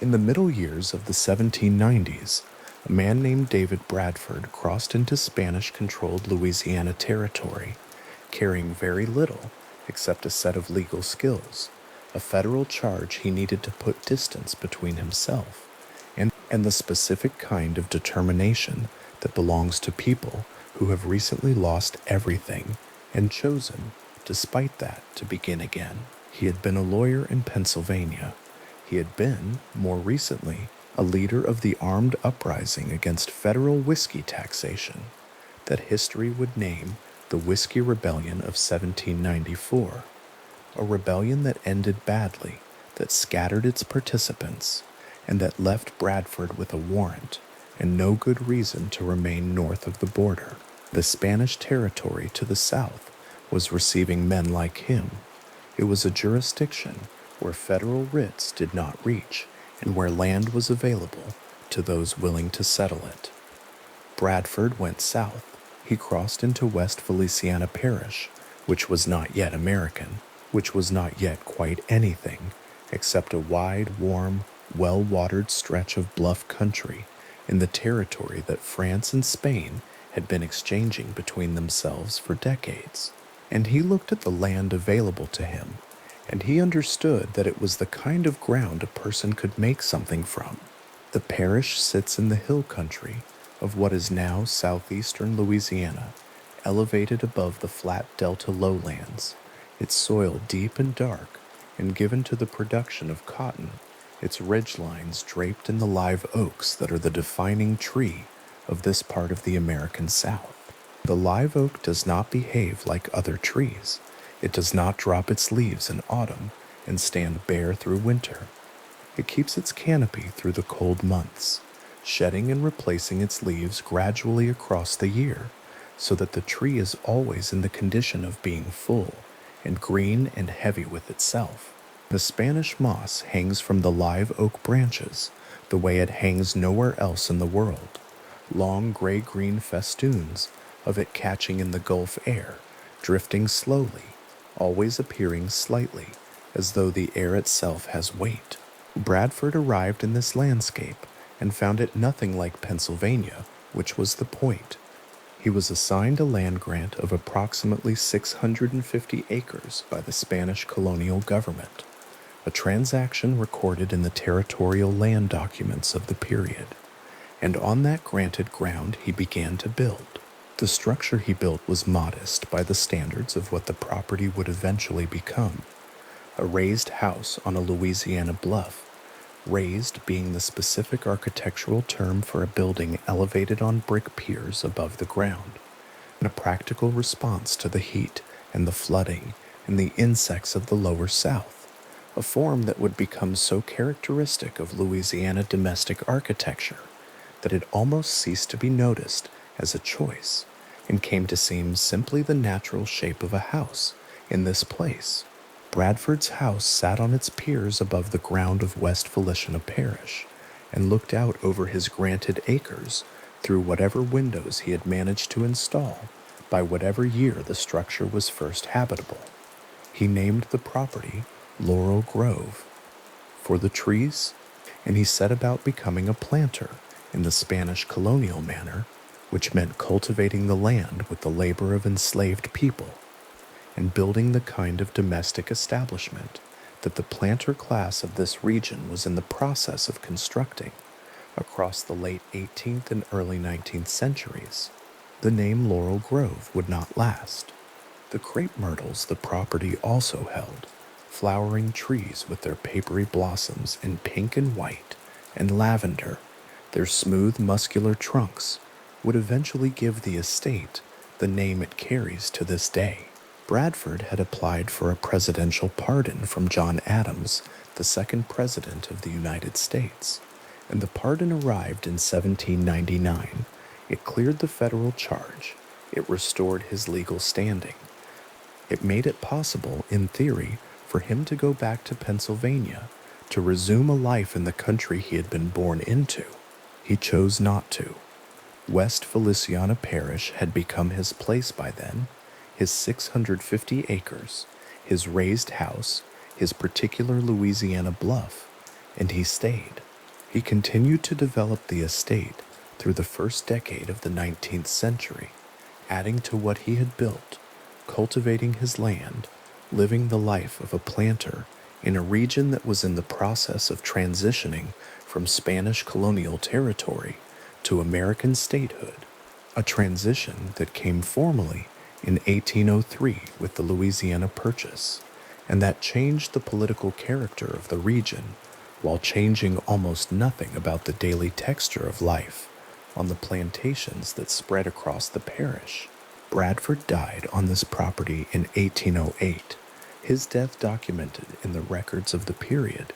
In the middle years of the 1790s, a man named David Bradford crossed into Spanish-controlled Louisiana territory, carrying very little except a set of legal skills, a federal charge he needed to put distance between himself, and the specific kind of determination that belongs to people who have recently lost everything and chosen, despite that, to begin again. He had been a lawyer in Pennsylvania. He had been, more recently, a leader of the armed uprising against federal whiskey taxation that history would name the Whiskey Rebellion of 1794, a rebellion that ended badly, that scattered its participants, and that left Bradford with a warrant and no good reason to remain north of the border. The Spanish territory to the south was receiving men like him. It was a jurisdiction where federal writs did not reach and where land was available to those willing to settle it. Bradford went south. He crossed into West Feliciana Parish, which was not yet American, which was not yet quite anything except a wide, warm, well-watered stretch of bluff country in the territory that France and Spain had been exchanging between themselves for decades. And he looked at the land available to him, and he understood that it was the kind of ground a person could make something from. The parish sits in the hill country of what is now southeastern Louisiana, elevated above the flat delta lowlands, its soil deep and dark and given to the production of cotton, its ridgelines draped in the live oaks that are the defining tree of this part of the American South. The live oak does not behave like other trees. It does not drop its leaves in autumn and stand bare through winter. It keeps its canopy through the cold months, shedding and replacing its leaves gradually across the year, so that the tree is always in the condition of being full and green and heavy with itself. The Spanish moss hangs from the live oak branches the way it hangs nowhere else in the world, long gray-green festoons of it catching in the Gulf air, drifting slowly, always appearing slightly, as though the air itself has weight. Bradford arrived in this landscape and found it nothing like Pennsylvania, which was the point. He was assigned a land grant of approximately 650 acres by the Spanish colonial government, a transaction recorded in the territorial land documents of the period, and on that granted ground he began to build. The structure he built was modest by the standards of what the property would eventually become, a raised house on a Louisiana bluff, raised being the specific architectural term for a building elevated on brick piers above the ground, and a practical response to the heat and the flooding and the insects of the lower South, a form that would become so characteristic of Louisiana domestic architecture that it almost ceased to be noticed as a choice and came to seem simply the natural shape of a house in this place. Bradford's house sat on its piers above the ground of West Feliciana Parish and looked out over his granted acres through whatever windows he had managed to install by whatever year the structure was first habitable. He named the property Laurel Grove for the trees, and he set about becoming a planter in the Spanish colonial manner, which meant cultivating the land with the labor of enslaved people and building the kind of domestic establishment that the planter class of this region was in the process of constructing across the late 18th and early 19th centuries. The name Laurel Grove would not last. The crepe myrtles the property also held, flowering trees with their papery blossoms in pink and white and lavender, their smooth muscular trunks, would eventually give the estate the name it carries to this day. Bradford had applied for a presidential pardon from John Adams, the second president of the United States, and the pardon arrived in 1799. It cleared the federal charge. It restored his legal standing. It made it possible, in theory, for him to go back to Pennsylvania, to resume a life in the country he had been born into. He chose not to. West Feliciana Parish had become his place by then, his 650 acres, his raised house, his particular Louisiana bluff, and he stayed. He continued to develop the estate through the first decade of the 19th century, adding to what he had built, cultivating his land, living the life of a planter in a region that was in the process of transitioning from Spanish colonial territory to American statehood, a transition that came formally in 1803 with the Louisiana Purchase, and that changed the political character of the region while changing almost nothing about the daily texture of life on the plantations that spread across the parish. Bradford died on this property in 1808, his death documented in the records of the period,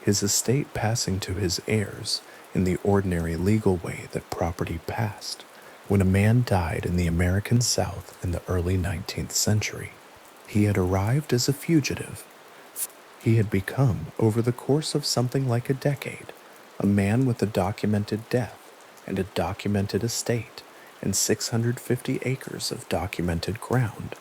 his estate passing to his heirs in the ordinary legal way that property passed when a man died in the American South in the early 19th century. He had arrived as a fugitive. He had become, over the course of something like a decade, a man with a documented death and a documented estate and 650 acres of documented ground.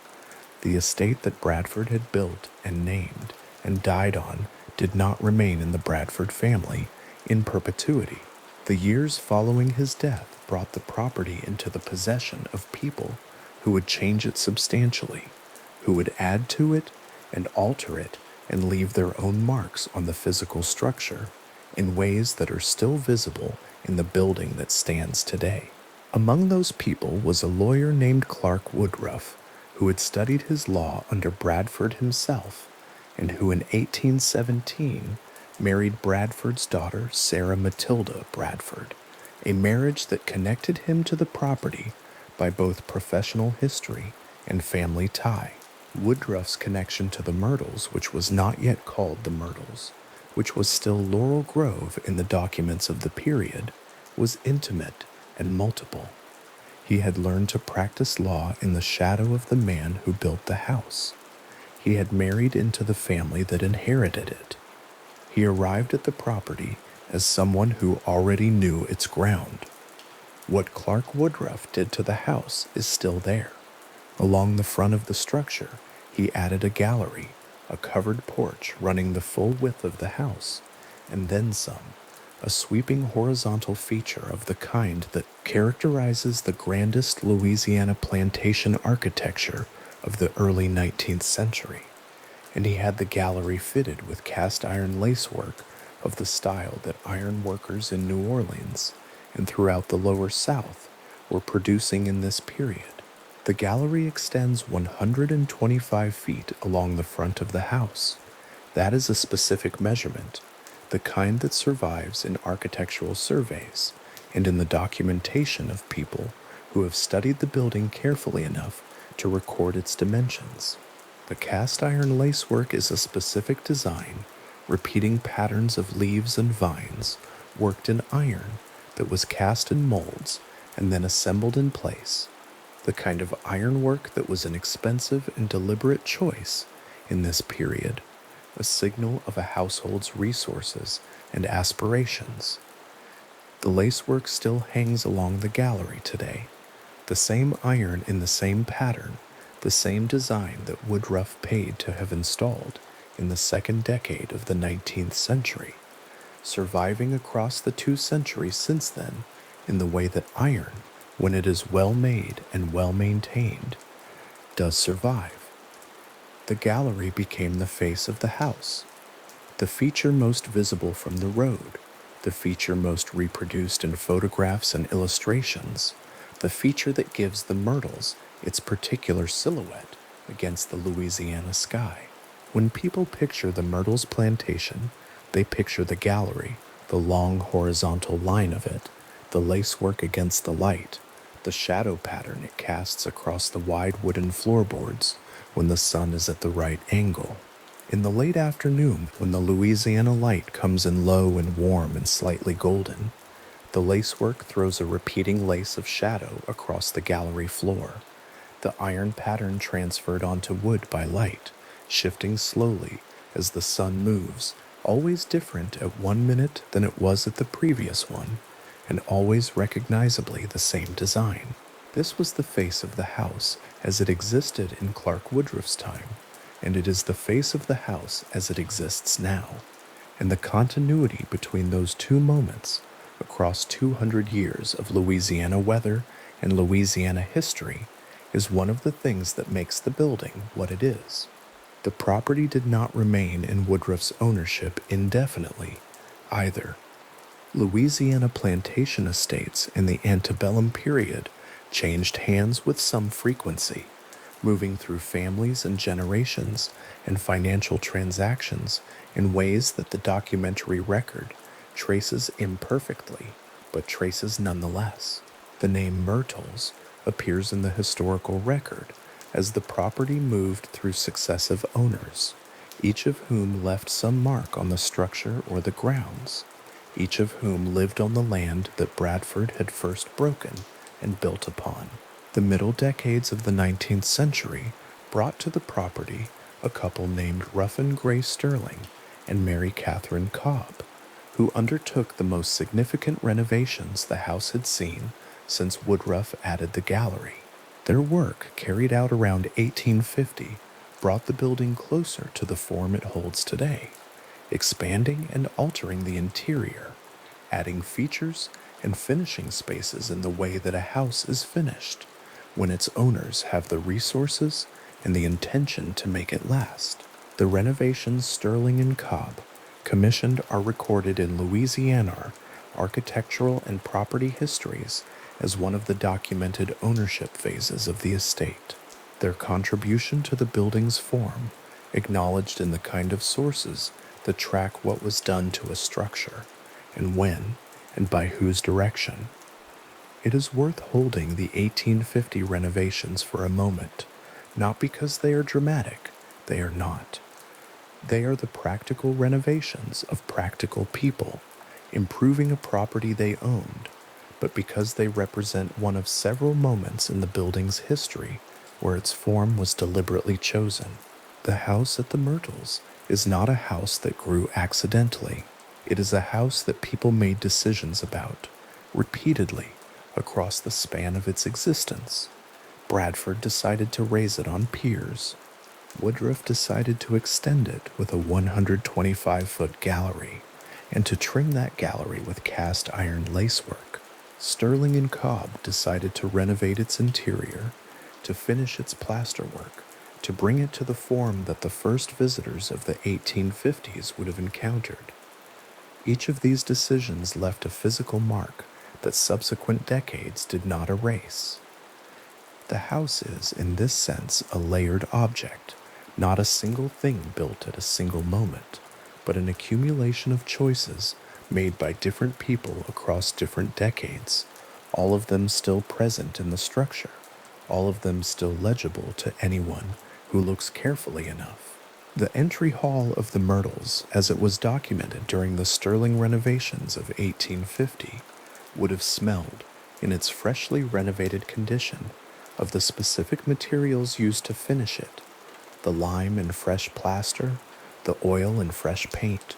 The estate that Bradford had built and named and died on did not remain in the Bradford family in perpetuity. The years following his death brought the property into the possession of people who would change it substantially, who would add to it and alter it and leave their own marks on the physical structure in ways that are still visible in the building that stands today. Among those people was a lawyer named Clark Woodruff, who had studied his law under Bradford himself, and who in 1817 married Bradford's daughter Sarah Matilda Bradford, a marriage that connected him to the property by both professional history and family tie. Woodruff's connection to the Myrtles, which was not yet called the Myrtles, which was still Laurel Grove in the documents of the period, was intimate and multiple. He had learned to practice law in the shadow of the man who built the house. He had married into the family that inherited it. He arrived at the property as someone who already knew its ground. What Clark Woodruff did to the house is still there. Along the front of the structure, he added a gallery, a covered porch running the full width of the house, and then some, a sweeping horizontal feature of the kind that characterizes the grandest Louisiana plantation architecture of the early 19th century. And he had the gallery fitted with cast iron lacework of the style that iron workers in New Orleans and throughout the lower South were producing in this period. The gallery extends 125 feet along the front of the house. That is a specific measurement, the kind that survives in architectural surveys and in the documentation of people who have studied the building carefully enough to record its dimensions. The cast iron lacework is a specific design, repeating patterns of leaves and vines, worked in iron that was cast in molds and then assembled in place. The kind of ironwork that was an expensive and deliberate choice in this period, a signal of a household's resources and aspirations. The lacework still hangs along the gallery today, the same iron in the same pattern, the same design that Woodruff paid to have installed in the second decade of the 19th century, surviving across the 2 centuries since then in the way that iron, when it is well made and well maintained, does survive. The gallery became the face of the house, the feature most visible from the road, the feature most reproduced in photographs and illustrations, the feature that gives the Myrtles its particular silhouette against the Louisiana sky. When people picture the Myrtles Plantation, they picture the gallery, the long horizontal line of it, the lacework against the light, the shadow pattern it casts across the wide wooden floorboards when the sun is at the right angle. In the late afternoon, when the Louisiana light comes in low and warm and slightly golden, the lacework throws a repeating lace of shadow across the gallery floor, the iron pattern transferred onto wood by light, shifting slowly as the sun moves, always different at one minute than it was at the previous one, and always recognizably the same design. This was the face of the house as it existed in Clark Woodruff's time, and it is the face of the house as it exists now. and the continuity between those two moments across 200 years of Louisiana weather and Louisiana history is one of the things that makes the building what it is. The property did not remain in Woodruff's ownership indefinitely, either. Louisiana plantation estates in the antebellum period changed hands with some frequency, moving through families and generations and financial transactions in ways that the documentary record traces imperfectly, but traces nonetheless. The name Myrtles appears in the historical record as the property moved through successive owners, each of whom left some mark on the structure or the grounds, each of whom lived on the land that Bradford had first broken and built upon. The middle decades of the 19th century brought to the property a couple named Ruffin Gray Sterling and Mary Catherine Cobb, who undertook the most significant renovations the house had seen since Woodruff added the gallery. Their work, carried out around 1850, brought the building closer to the form it holds today, expanding and altering the interior, adding features and finishing spaces in the way that a house is finished when its owners have the resources and the intention to make it last. The renovations Sterling and Cobb commissioned are recorded in Louisiana Architectural and Property Histories as one of the documented ownership phases of the estate. Their contribution to the building's form, acknowledged in the kind of sources that track what was done to a structure, and when, and by whose direction. It is worth holding the 1850 renovations for a moment, not because they are dramatic, they are not. They are the practical renovations of practical people, improving a property they owned, but because they represent one of several moments in the building's history where its form was deliberately chosen. The house at the Myrtles is not a house that grew accidentally. It is a house that people made decisions about, repeatedly, across the span of its existence. Bradford decided to raise it on piers. Woodruff decided to extend it with a 125-foot gallery, and to trim that gallery with cast iron lacework. Sterling and Cobb decided to renovate its interior, to finish its plasterwork, to bring it to the form that the first visitors of the 1850s would have encountered. Each of these decisions left a physical mark that subsequent decades did not erase. The house is, in this sense, a layered object, not a single thing built at a single moment, but an accumulation of choices made by different people across different decades, all of them still present in the structure, all of them still legible to anyone who looks carefully enough. The entry hall of the Myrtles, as it was documented during the Sterling renovations of 1850, would have smelled, in its freshly renovated condition, of the specific materials used to finish it: the lime and fresh plaster, the oil and fresh paint,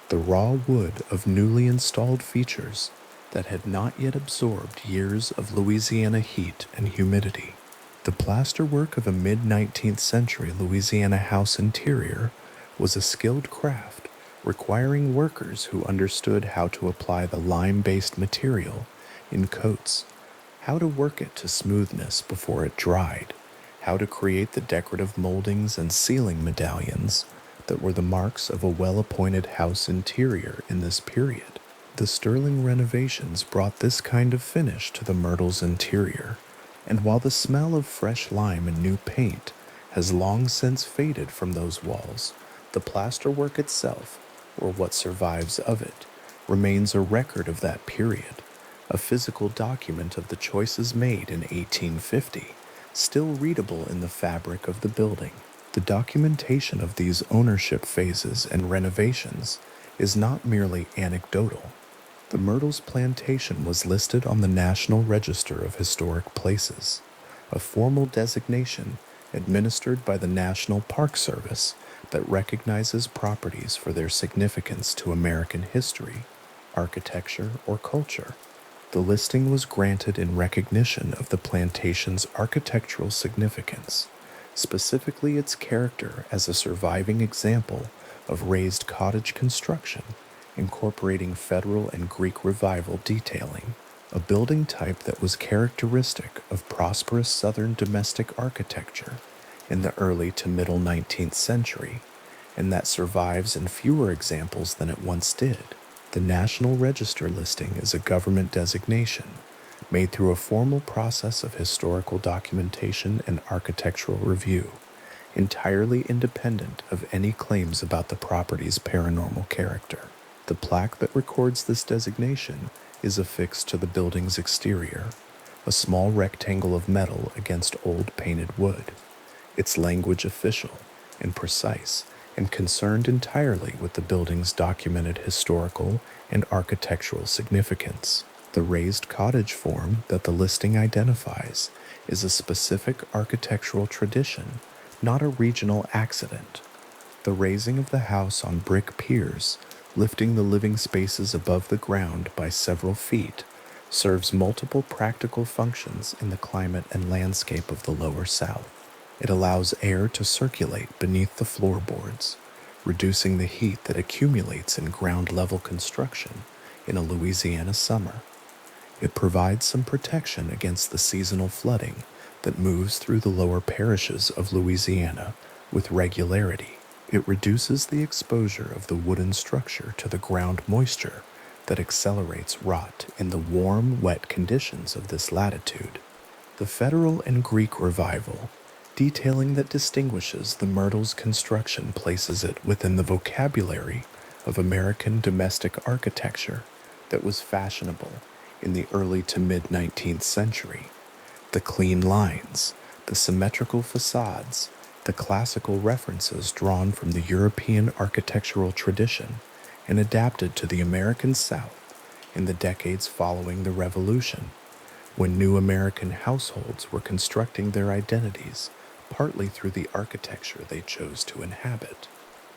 the raw wood of newly installed features that had not yet absorbed years of Louisiana heat and humidity. The plasterwork of a mid-19th century Louisiana house interior was a skilled craft requiring workers who understood how to apply the lime-based material in coats, how to work it to smoothness before it dried, how to create the decorative moldings and ceiling medallions that were the marks of a well-appointed house interior in this period. The Sterling renovations brought this kind of finish to the Myrtles interior, and while the smell of fresh lime and new paint has long since faded from those walls, the plasterwork itself, or what survives of it, remains a record of that period, a physical document of the choices made in 1850, still readable in the fabric of the building. The documentation of these ownership phases and renovations is not merely anecdotal. The Myrtles Plantation was listed on the National Register of Historic Places, a formal designation administered by the National Park Service that recognizes properties for their significance to American history, architecture, or culture. The listing was granted in recognition of the plantation's architectural significance, specifically its character as a surviving example of raised cottage construction, incorporating Federal and Greek Revival detailing, a building type that was characteristic of prosperous Southern domestic architecture in the early to middle 19th century, and that survives in fewer examples than it once did. The National Register listing is a government designation made through a formal process of historical documentation and architectural review, entirely independent of any claims about the property's paranormal character. The plaque that records this designation is affixed to the building's exterior, a small rectangle of metal against old painted wood. Its language official and precise and concerned entirely with the building's documented historical and architectural significance. The raised cottage form that the listing identifies is a specific architectural tradition, not a regional accident. The raising of the house on brick piers, lifting the living spaces above the ground by several feet, serves multiple practical functions in the climate and landscape of the lower South. It allows air to circulate beneath the floorboards, reducing the heat that accumulates in ground-level construction in a Louisiana summer. It provides some protection against the seasonal flooding that moves through the lower parishes of Louisiana with regularity. It reduces the exposure of the wooden structure to the ground moisture that accelerates rot in the warm, wet conditions of this latitude. The Federal and Greek Revival detailing that distinguishes the Myrtles construction places it within the vocabulary of American domestic architecture that was fashionable in the early to mid-19th century. The clean lines, the symmetrical facades, the classical references drawn from the European architectural tradition and adapted to the American South in the decades following the Revolution, when new American households were constructing their identities partly through the architecture they chose to inhabit.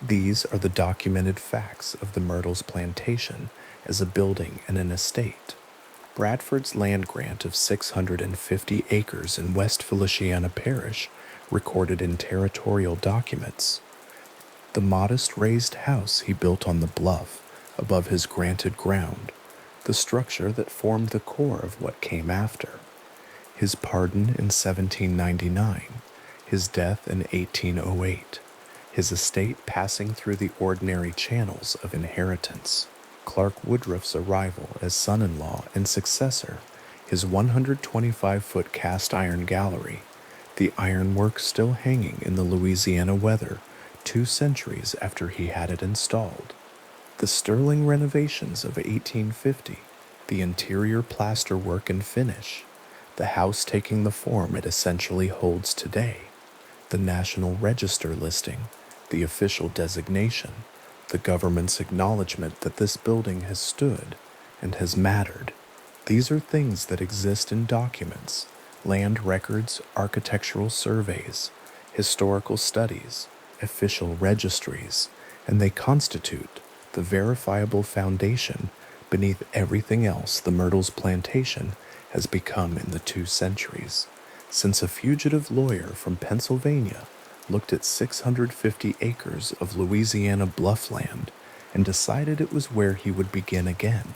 These are the documented facts of the Myrtles Plantation as a building and an estate. Bradford's land grant of 650 acres in West Feliciana Parish, recorded in territorial documents. The modest raised house he built on the bluff above his granted ground, the structure that formed the core of what came after. His pardon in 1799, his death in 1808, his estate passing through the ordinary channels of inheritance. Clark Woodruff's arrival as son-in-law and successor, his 125-foot cast iron gallery, the ironwork still hanging in the Louisiana weather 2 centuries after he had it installed. The sterling renovations of 1850, the interior plasterwork and finish, the house taking the form it essentially holds today, the National Register listing, the official designation, the government's acknowledgement that this building has stood and has mattered. These are things that exist in documents, land records, architectural surveys, historical studies, official registries, and they constitute the verifiable foundation beneath everything else the Myrtles Plantation has become in the 2 centuries, since a fugitive lawyer from Pennsylvania looked at 650 acres of Louisiana bluffland and decided it was where he would begin again.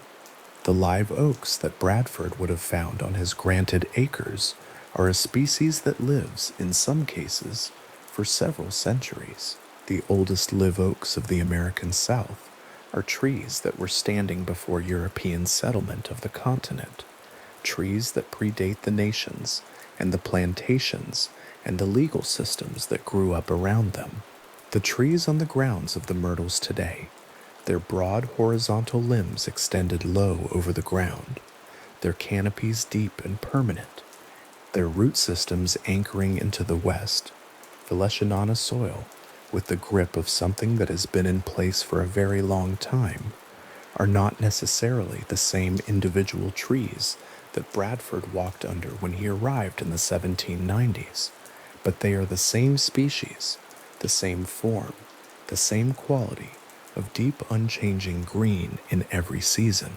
The live oaks that Bradford would have found on his granted acres are a species that lives, in some cases, for several centuries. The oldest live oaks of the American South are trees that were standing before European settlement of the continent, trees that predate the nations and the plantations and the legal systems that grew up around them. The trees on the grounds of the Myrtles today, their broad horizontal limbs extended low over the ground, their canopies deep and permanent, their root systems anchoring into the west, Feliciana soil, with the grip of something that has been in place for a very long time, are not necessarily the same individual trees that Bradford walked under when he arrived in the 1790s, but they are the same species, the same form, the same quality of deep unchanging green in every season.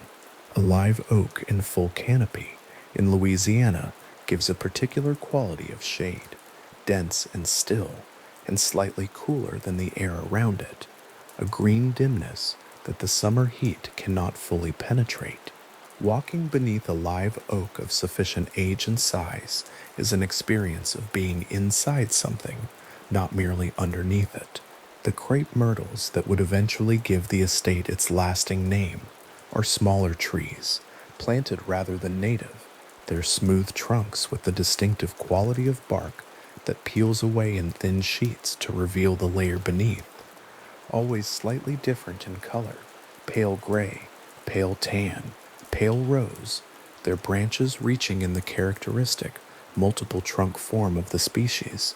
A live oak in full canopy in Louisiana gives a particular quality of shade, dense and still, and slightly cooler than the air around it, a green dimness that the summer heat cannot fully penetrate. Walking beneath a live oak of sufficient age and size is an experience of being inside something, not merely underneath it. The crepe myrtles that would eventually give the estate its lasting name are smaller trees, planted rather than native, their smooth trunks with the distinctive quality of bark that peels away in thin sheets to reveal the layer beneath, always slightly different in color, pale gray, pale tan, pale rose, their branches reaching in the characteristic multiple trunk form of the species,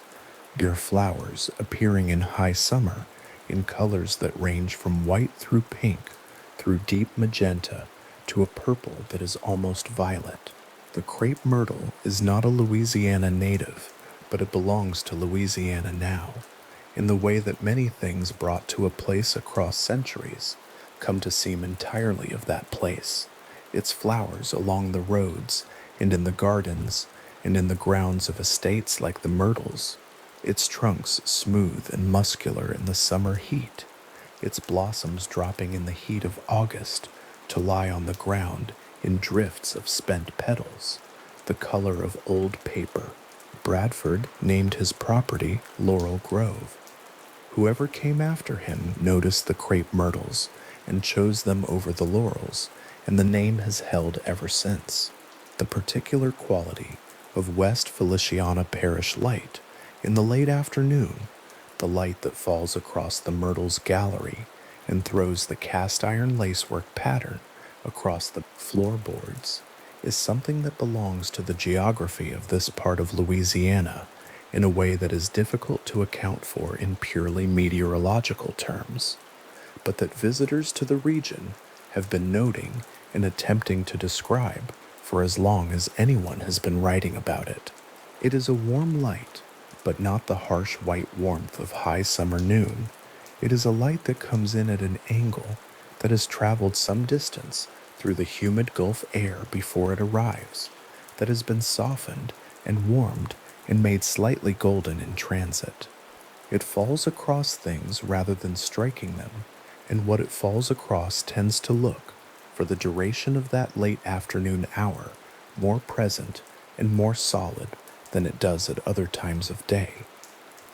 their flowers appearing in high summer in colors that range from white through pink, through deep magenta, to a purple that is almost violet. The crepe myrtle is not a Louisiana native, but it belongs to Louisiana now, in the way that many things brought to a place across centuries come to seem entirely of that place, its flowers along the roads and in the gardens and in the grounds of estates like the Myrtles, its trunks smooth and muscular in the summer heat, its blossoms dropping in the heat of August to lie on the ground in drifts of spent petals, the color of old paper. Bradford named his property Laurel Grove. Whoever came after him noticed the crepe myrtles and chose them over the laurels, and the name has held ever since. The particular quality of West Feliciana Parish light in the late afternoon, the light that falls across the myrtles gallery and throws the cast iron lacework pattern across the floorboards, is something that belongs to the geography of this part of Louisiana in a way that is difficult to account for in purely meteorological terms, but that visitors to the region have been noting and attempting to describe for as long as anyone has been writing about it. It is a warm light, but not the harsh white warmth of high summer noon. It is a light that comes in at an angle that has traveled some distance through the humid Gulf air before it arrives, that has been softened and warmed and made slightly golden in transit. It falls across things rather than striking them, and what it falls across tends to look, for the duration of that late afternoon hour, more present and more solid than it does at other times of day.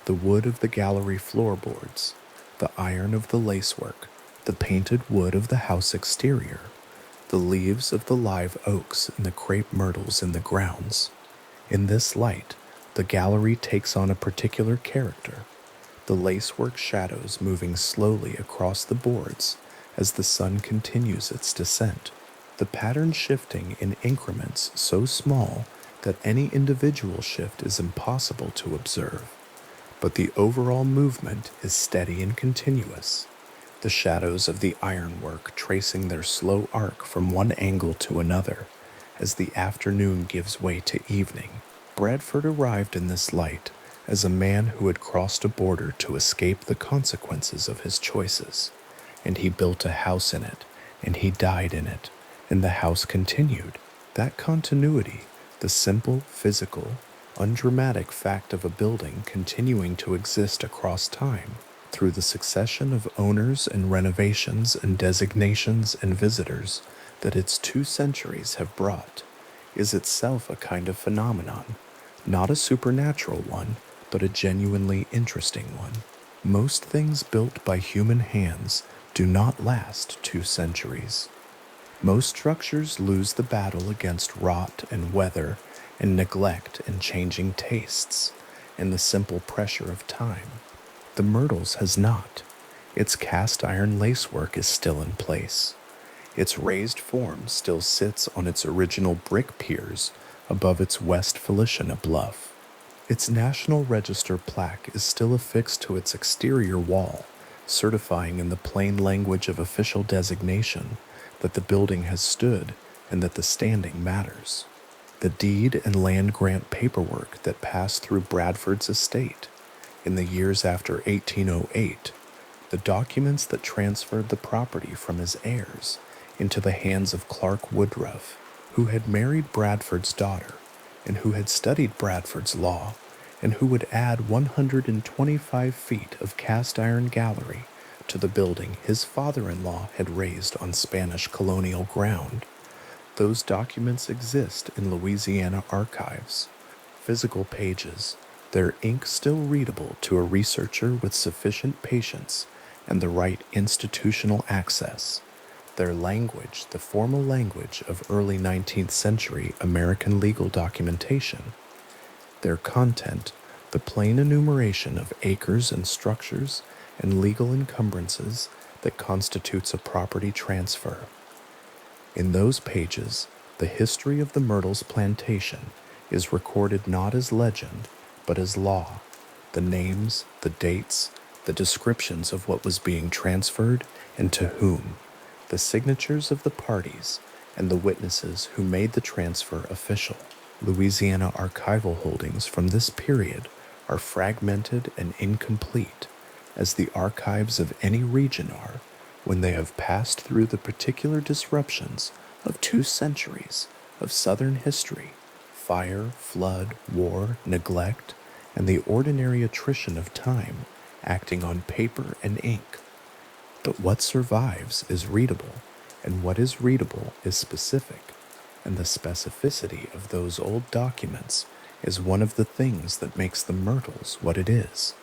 The wood of the gallery floorboards, the iron of the lacework, the painted wood of the house exterior, the leaves of the live oaks and the crepe myrtles in the grounds. In this light, the gallery takes on a particular character, the lacework shadows moving slowly across the boards as the sun continues its descent, the pattern shifting in increments so small that any individual shift is impossible to observe, but the overall movement is steady and continuous, the shadows of the ironwork tracing their slow arc from one angle to another as the afternoon gives way to evening. Bradford arrived in this light as a man who had crossed a border to escape the consequences of his choices, and he built a house in it, and he died in it, and the house continued. That continuity, the simple, physical, undramatic fact of a building continuing to exist across time, through the succession of owners and renovations and designations and visitors that its 2 centuries have brought, is itself a kind of phenomenon, not a supernatural one, but a genuinely interesting one. Most things built by human hands do not last 2 centuries. Most structures lose the battle against rot and weather and neglect and changing tastes and the simple pressure of time. The Myrtles has not. Its cast iron lacework is still in place. Its raised form still sits on its original brick piers above its West Feliciana bluff. Its National Register plaque is still affixed to its exterior wall, certifying in the plain language of official designation that the building has stood and that the standing matters. The deed and land grant paperwork that passed through Bradford's estate in the years after 1808, the documents that transferred the property from his heirs into the hands of Clark Woodruff, who had married Bradford's daughter and who had studied Bradford's law and who would add 125 feet of cast iron gallery to the building his father-in-law had raised on Spanish colonial ground. Those documents exist in Louisiana archives. Physical pages, their ink still readable to a researcher with sufficient patience and the right institutional access. Their language, the formal language of early 19th century American legal documentation. Their content, the plain enumeration of acres and structures and legal encumbrances that constitutes a property transfer. In those pages, the history of the Myrtles Plantation is recorded not as legend, but as law. The names, the dates, the descriptions of what was being transferred and to whom, the signatures of the parties, and the witnesses who made the transfer official. Louisiana archival holdings from this period are fragmented and incomplete, as the archives of any region are when they have passed through the particular disruptions of 2 centuries of Southern history, fire, flood, war, neglect, and the ordinary attrition of time acting on paper and ink. But what survives is readable, and what is readable is specific, and the specificity of those old documents is one of the things that makes the Myrtles what it is.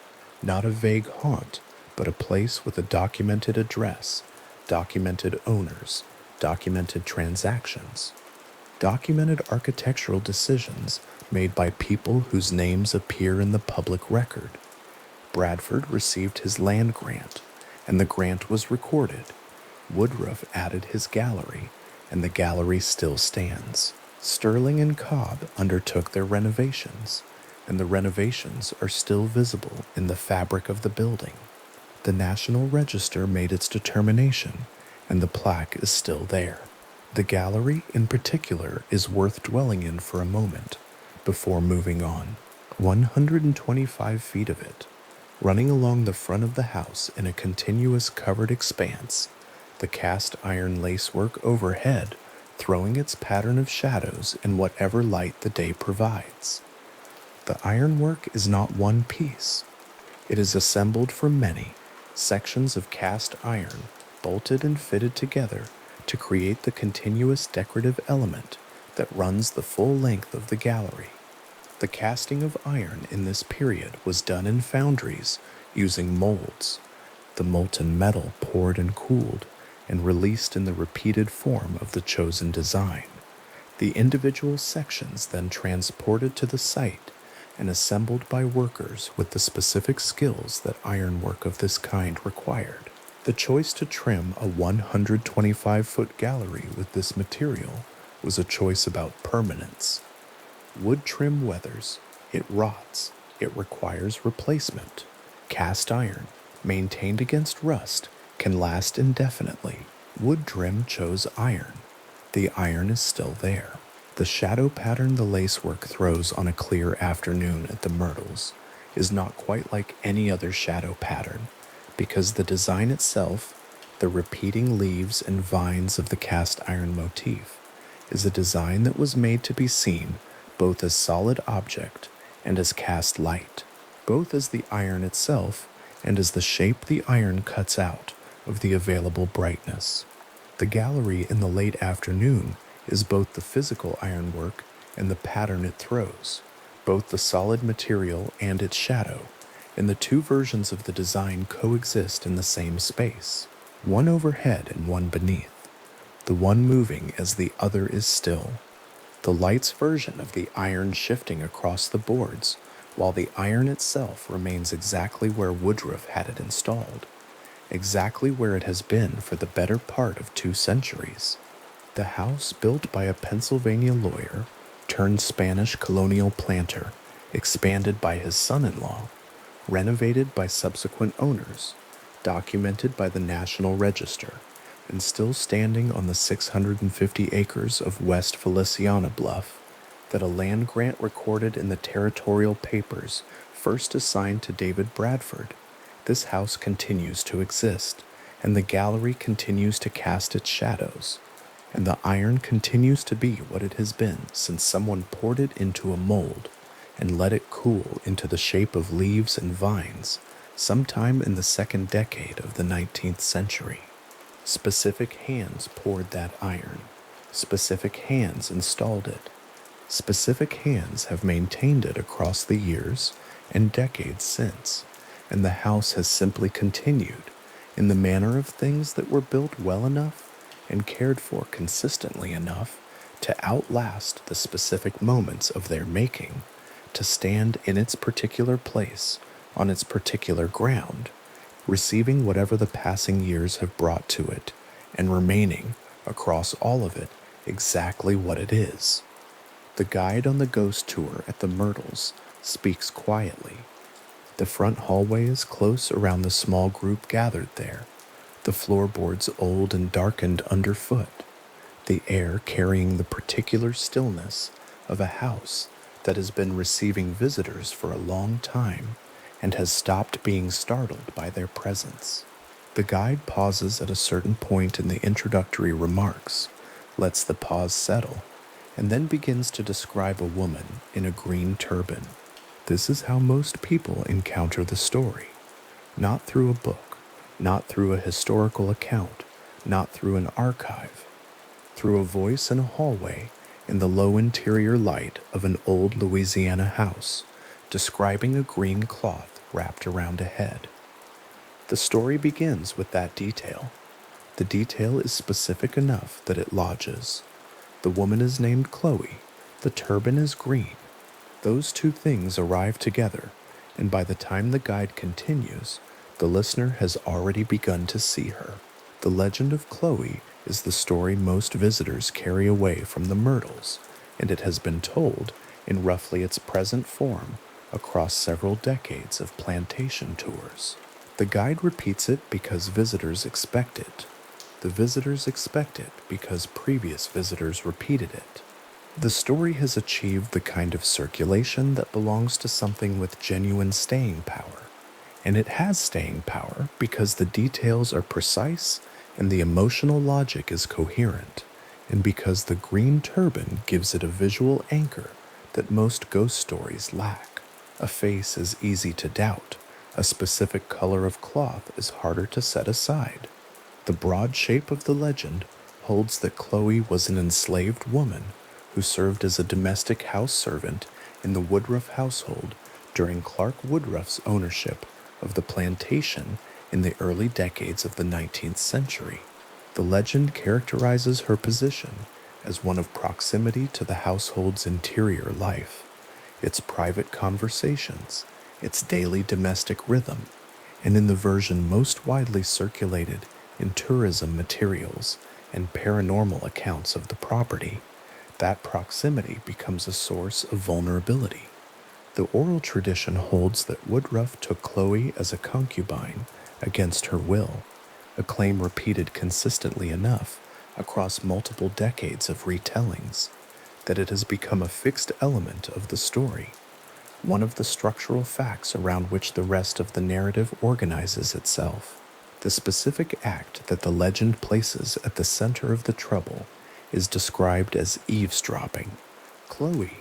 Not a vague haunt, but a place with a documented address, documented owners, documented transactions, documented architectural decisions made by people whose names appear in the public record. Bradford received his land grant, and the grant was recorded. Woodruff added his gallery, and the gallery still stands. Sterling and Cobb undertook their renovations, and the renovations are still visible in the fabric of the building. The National Register made its determination, and the plaque is still there. The gallery, in particular, is worth dwelling in for a moment before moving on. 125 feet of it, running along the front of the house in a continuous covered expanse, the cast iron lacework overhead throwing its pattern of shadows in whatever light the day provides. The ironwork is not one piece. It is assembled from many sections of cast iron, bolted and fitted together to create the continuous decorative element that runs the full length of the gallery. The casting of iron in this period was done in foundries using molds, the molten metal poured and cooled and released in the repeated form of the chosen design. The individual sections then transported to the site and assembled by workers with the specific skills that ironwork of this kind required. The choice to trim a 125-foot gallery with this material was a choice about permanence. Wood trim weathers, it rots, it requires replacement. Cast iron, maintained against rust, can last indefinitely. Wood trim chose iron. The iron is still there. The shadow pattern the lacework throws on a clear afternoon at the Myrtles is not quite like any other shadow pattern, because the design itself, the repeating leaves and vines of the cast iron motif, is a design that was made to be seen both as solid object and as cast light, both as the iron itself and as the shape the iron cuts out of the available brightness. The gallery in the late afternoon is both the physical ironwork and the pattern it throws, both the solid material and its shadow, and the 2 versions of the design coexist in the same space, one overhead and one beneath, the one moving as the other is still. The light's version of the iron shifting across the boards, while the iron itself remains exactly where Woodruff had it installed, exactly where it has been for the better part of 2 centuries. The house, built by a Pennsylvania lawyer turned Spanish colonial planter, expanded by his son-in-law, renovated by subsequent owners, documented by the National Register, and still standing on the 650 acres of West Feliciana Bluff that a land grant recorded in the territorial papers first assigned to David Bradford. This house continues to exist, and the gallery continues to cast its shadows, and the iron continues to be what it has been since someone poured it into a mold and let it cool into the shape of leaves and vines sometime in the second decade of the 19th century. Specific hands poured that iron. Specific hands installed it. Specific hands have maintained it across the years and decades since, and the house has simply continued in the manner of things that were built well enough and cared for consistently enough to outlast the specific moments of their making, to stand in its particular place, on its particular ground, receiving whatever the passing years have brought to it, and remaining, across all of it, exactly what it is. The guide on the ghost tour at the Myrtles speaks quietly. The front hallway is close around the small group gathered there, the floorboards old and darkened underfoot, the air carrying the particular stillness of a house that has been receiving visitors for a long time and has stopped being startled by their presence. The guide pauses at a certain point in the introductory remarks, lets the pause settle, and then begins to describe a woman in a green turban. This is how most people encounter the story. Not through a book, not through a historical account, not through an archive. Through a voice in a hallway in the low interior light of an old Louisiana house, describing a green cloth wrapped around a head. The story begins with that detail. The detail is specific enough that it lodges. The woman is named Chloe. The turban is green. Those two things arrive together, and by the time the guide continues, the listener has already begun to see her. The legend of Chloe is the story most visitors carry away from the Myrtles, and it has been told in roughly its present form across several decades of plantation tours. The guide repeats it because visitors expect it. The visitors expect it because previous visitors repeated it. The story has achieved the kind of circulation that belongs to something with genuine staying power, and it has staying power because the details are precise and the emotional logic is coherent, and because the green turban gives it a visual anchor that most ghost stories lack. A face is easy to doubt. A specific color of cloth is harder to set aside. The broad shape of the legend holds that Chloe was an enslaved woman who served as a domestic house servant in the Woodruff household during Clark Woodruff's ownership of the plantation in the early decades of the 19th century. The legend characterizes her position as one of proximity to the household's interior life, its private conversations, its daily domestic rhythm, and in the version most widely circulated in tourism materials and paranormal accounts of the property, that proximity becomes a source of vulnerability. The oral tradition holds that Woodruff took Chloe as a concubine against her will, a claim repeated consistently enough across multiple decades of retellings that it has become a fixed element of the story, one of the structural facts around which the rest of the narrative organizes itself. The specific act that the legend places at the center of the trouble is described as eavesdropping. Chloe,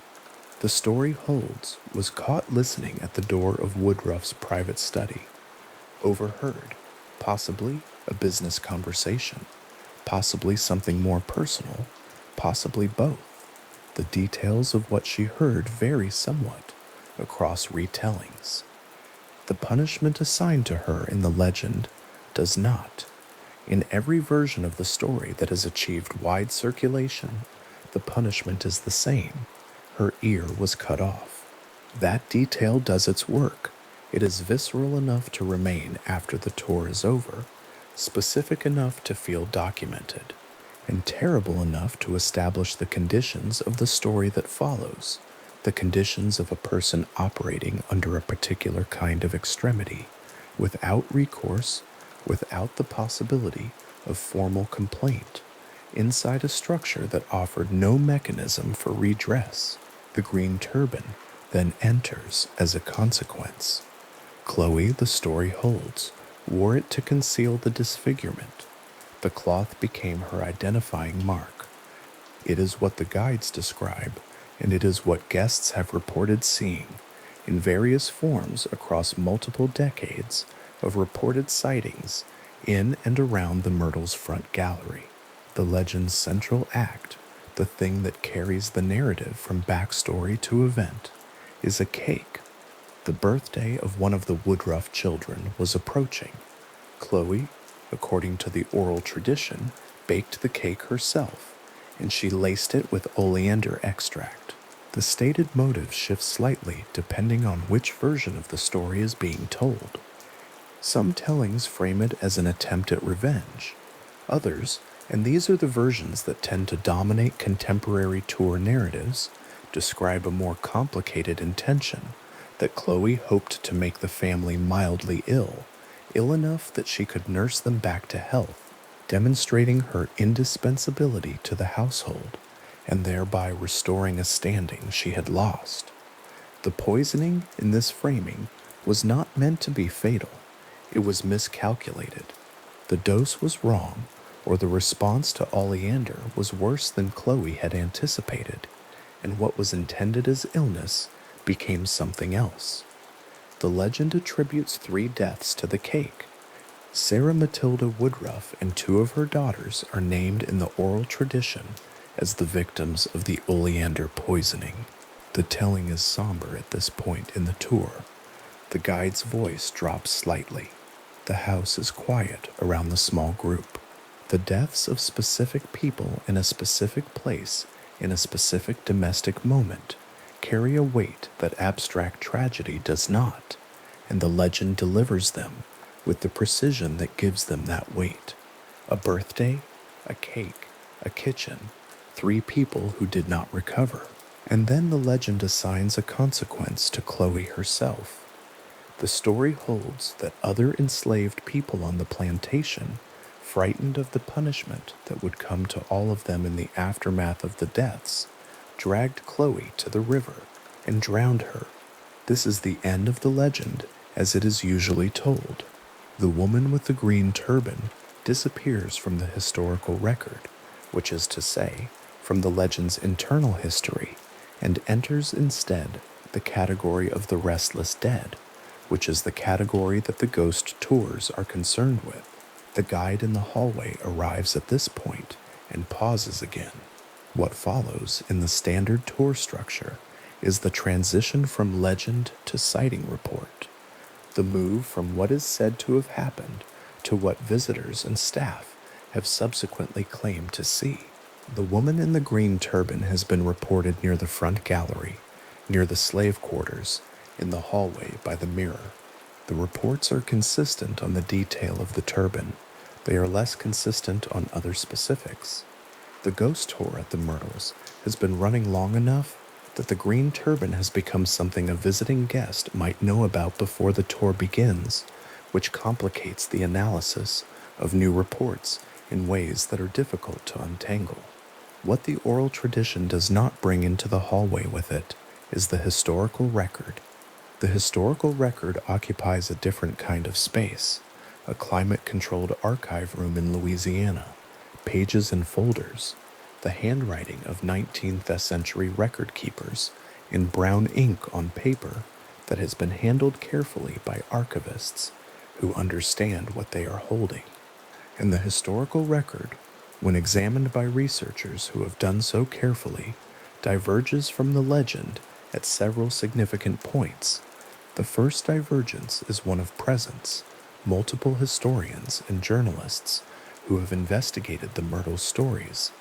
the story holds, was caught listening at the door of Woodruff's private study. Overheard, possibly a business conversation, possibly something more personal, possibly both. The details of what she heard vary somewhat across retellings. The punishment assigned to her in the legend does not. In every version of the story that has achieved wide circulation, the punishment is the same. Her ear was cut off. That detail does its work. It is visceral enough to remain after the tour is over, specific enough to feel documented, and terrible enough to establish the conditions of the story that follows, the conditions of a person operating under a particular kind of extremity, without recourse, without the possibility of formal complaint, inside a structure that offered no mechanism for redress. The green turban then enters as a consequence. Chloe, the story holds, wore it to conceal the disfigurement. The cloth became her identifying mark. It is what the guides describe, and it is what guests have reported seeing in various forms across multiple decades of reported sightings in and around the Myrtles front gallery. The legend's central act, the thing that carries the narrative from backstory to event, is a cake. The birthday of one of the Woodruff children was approaching. Chloe, according to the oral tradition, baked the cake herself, and she laced it with oleander extract. The stated motive shifts slightly depending on which version of the story is being told. Some tellings frame it as an attempt at revenge. Others, and these are the versions that tend to dominate contemporary tour narratives, describe a more complicated intention, that Chloe hoped to make the family mildly ill enough that she could nurse them back to health, demonstrating her indispensability to the household, and thereby restoring a standing she had lost. The poisoning in this framing was not meant to be fatal. It was miscalculated. The dose was wrong, or the response to oleander was worse than Chloe had anticipated, and what was intended as illness became something else. The legend attributes 3 deaths to the cake. Sarah Matilda Woodruff and 2 of her daughters are named in the oral tradition as the victims of the oleander poisoning. The telling is somber at this point in the tour. The guide's voice drops slightly. The house is quiet around the small group. The deaths of specific people in a specific place in a specific domestic moment carry a weight that abstract tragedy does not, and the legend delivers them with the precision that gives them that weight. A birthday, a cake, a kitchen, 3 people who did not recover, and then the legend assigns a consequence to Chloe herself. The story holds that other enslaved people on the plantation, frightened of the punishment that would come to all of them in the aftermath of the deaths, dragged Chloe to the river and drowned her. This is the end of the legend as it is usually told. The woman with the green turban disappears from the historical record, which is to say, from the legend's internal history, and enters instead the category of the restless dead, which is the category that the ghost tours are concerned with. The guide in the hallway arrives at this point and pauses again. What follows in the standard tour structure is the transition from legend to sighting report, the move from what is said to have happened to what visitors and staff have subsequently claimed to see. The woman in the green turban has been reported near the front gallery, near the slave quarters, in the hallway by the mirror. The reports are consistent on the detail of the turban. They are less consistent on other specifics. The ghost tour at the Myrtles has been running long enough that the green turban has become something a visiting guest might know about before the tour begins, which complicates the analysis of new reports in ways that are difficult to untangle. What the oral tradition does not bring into the hallway with it is the historical record. The historical record occupies a different kind of space, a climate-controlled archive room in Louisiana, pages and folders, the handwriting of 19th century record keepers in brown ink on paper that has been handled carefully by archivists who understand what they are holding. And the historical record, when examined by researchers who have done so carefully, diverges from the legend at several significant points. The first divergence is one of presence. Multiple historians and journalists who have investigated the Myrtles stories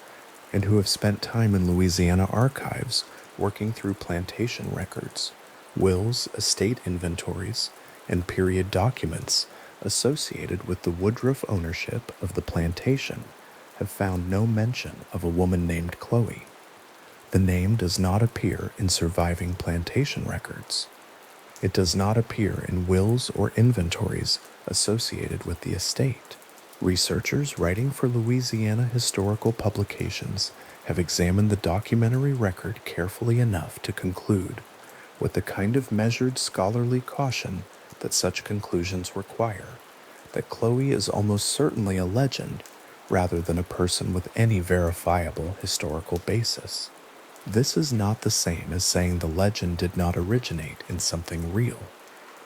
and who have spent time in Louisiana archives working through plantation records, wills, estate inventories, and period documents associated with the Woodruff ownership of the plantation have found no mention of a woman named Chloe. The name does not appear in surviving plantation records. It does not appear in wills or inventories associated with the estate. Researchers writing for Louisiana historical publications have examined the documentary record carefully enough to conclude, with the kind of measured scholarly caution that such conclusions require, that Chloe is almost certainly a legend rather than a person with any verifiable historical basis. This is not the same as saying the legend did not originate in something real.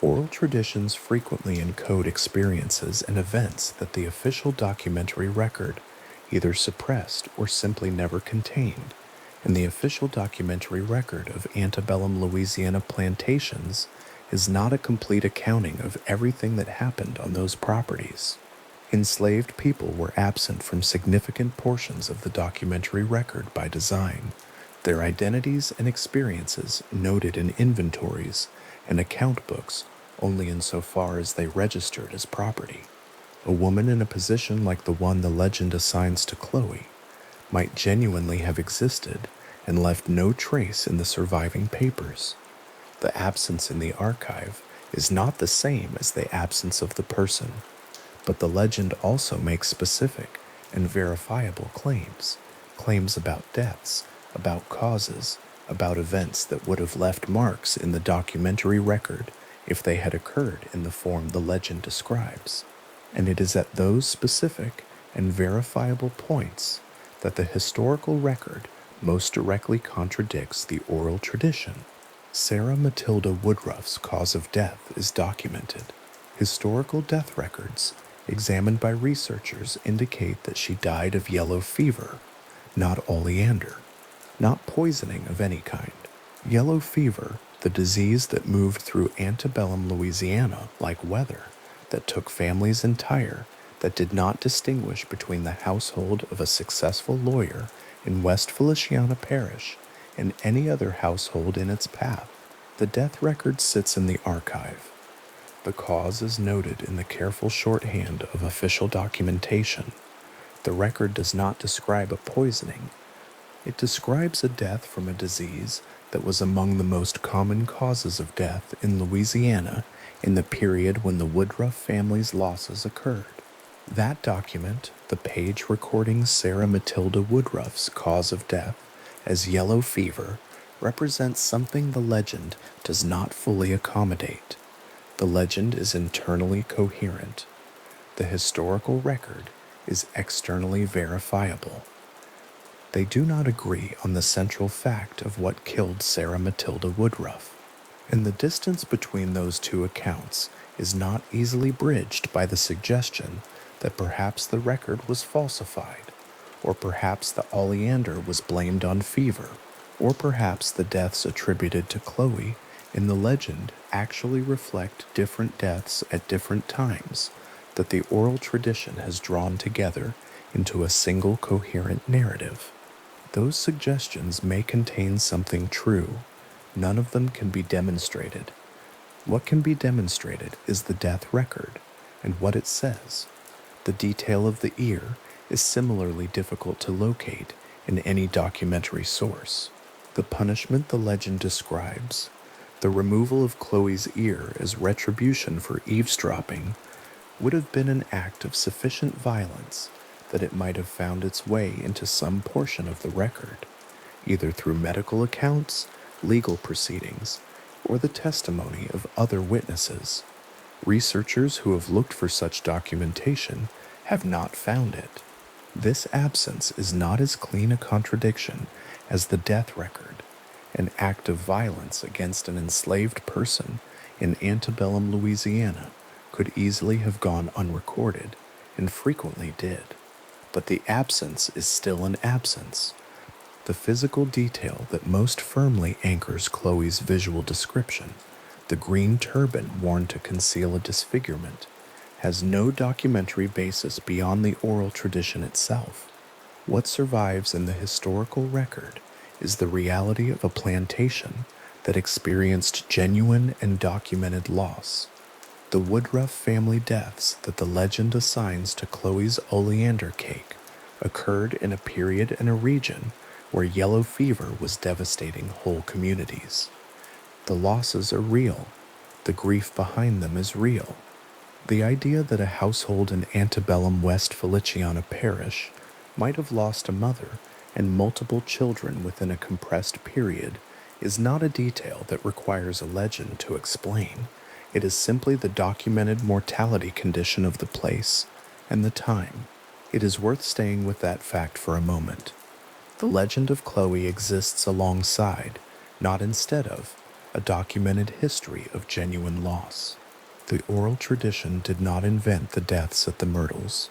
Oral traditions frequently encode experiences and events that the official documentary record either suppressed or simply never contained, and the official documentary record of antebellum Louisiana plantations is not a complete accounting of everything that happened on those properties. Enslaved people were absent from significant portions of the documentary record by design, their identities and experiences noted in inventories and account books only insofar as they registered as property. A woman in a position like the one the legend assigns to Chloe might genuinely have existed and left no trace in the surviving papers. The absence in the archive is not the same as the absence of the person, but the legend also makes specific and verifiable claims, claims about deaths, about causes, about events that would have left marks in the documentary record if they had occurred in the form the legend describes. And it is at those specific and verifiable points that the historical record most directly contradicts the oral tradition. Sarah Matilda Woodruff's cause of death is documented. Historical death records examined by researchers indicate that she died of yellow fever, not oleander, not poisoning of any kind. Yellow fever, the disease that moved through antebellum Louisiana like weather, that took families entire, that did not distinguish between the household of a successful lawyer in West Feliciana Parish and any other household in its path. The death record sits in the archive. The cause is noted in the careful shorthand of official documentation. The record does not describe a poisoning. It describes a death from a disease that was among the most common causes of death in Louisiana in the period when the Woodruff family's losses occurred. That document, the page recording Sarah Matilda Woodruff's cause of death as yellow fever, represents something the legend does not fully accommodate. The legend is internally coherent. The historical record is externally verifiable. They do not agree on the central fact of what killed Sarah Matilda Woodruff, and the distance between those two accounts is not easily bridged by the suggestion that perhaps the record was falsified, or perhaps the oleander was blamed on fever, or perhaps the deaths attributed to Chloe in the legend actually reflect different deaths at different times that the oral tradition has drawn together into a single coherent narrative. Those suggestions may contain something true. None of them can be demonstrated. What can be demonstrated is the death record and what it says. The detail of the ear is similarly difficult to locate in any documentary source. The punishment the legend describes, the removal of Chloe's ear as retribution for eavesdropping, would have been an act of sufficient violence that it might have found its way into some portion of the record, either through medical accounts, legal proceedings, or the testimony of other witnesses. Researchers who have looked for such documentation have not found it. This absence is not as clean a contradiction as the death record. An act of violence against an enslaved person in antebellum Louisiana could easily have gone unrecorded, and frequently did. But the absence is still an absence. The physical detail that most firmly anchors Chloe's visual description, the green turban worn to conceal a disfigurement, has no documentary basis beyond the oral tradition itself. What survives in the historical record is the reality of a plantation that experienced genuine and documented loss. The Woodruff family deaths that the legend assigns to Chloe's oleander cake occurred in a period and a region where yellow fever was devastating whole communities. The losses are real. The grief behind them is real. The idea that a household in antebellum West Feliciana Parish might have lost a mother and multiple children within a compressed period is not a detail that requires a legend to explain. It is simply the documented mortality condition of the place and the time. It is worth staying with that fact for a moment. The legend of Chloe exists alongside, not instead of, a documented history of genuine loss. The oral tradition did not invent the deaths at the Myrtles.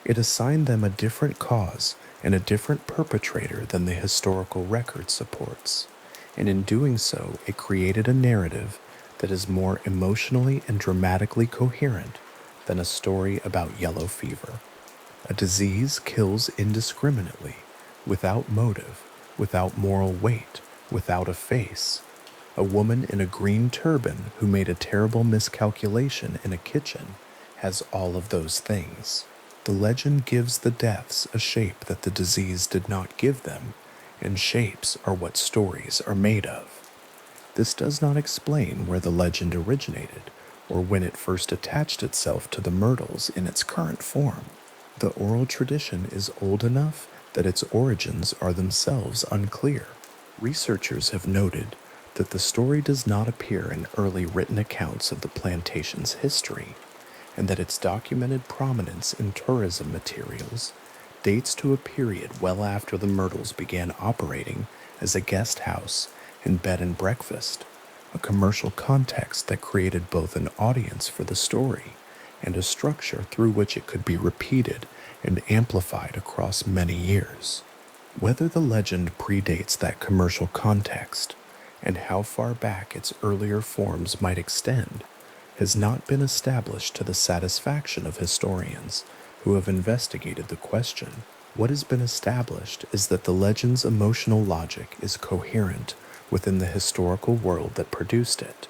It assigned them a different cause and a different perpetrator than the historical record supports, and in doing so, it created a narrative that is more emotionally and dramatically coherent than a story about yellow fever. A disease kills indiscriminately, without motive, without moral weight, without a face. A woman in a green turban who made a terrible miscalculation in a kitchen has all of those things. The legend gives the deaths a shape that the disease did not give them, and shapes are what stories are made of. This does not explain where the legend originated or when it first attached itself to the Myrtles in its current form. The oral tradition is old enough that its origins are themselves unclear. Researchers have noted that the story does not appear in early written accounts of the plantation's history, and that its documented prominence in tourism materials dates to a period well after the Myrtles began operating as a guest house and bed and breakfast, a commercial context that created both an audience for the story and a structure through which it could be repeated and amplified across many years. Whether the legend predates that commercial context and how far back its earlier forms might extend has not been established to the satisfaction of historians who have investigated the question. What has been established is that the legend's emotional logic is coherent within the historical world that produced it.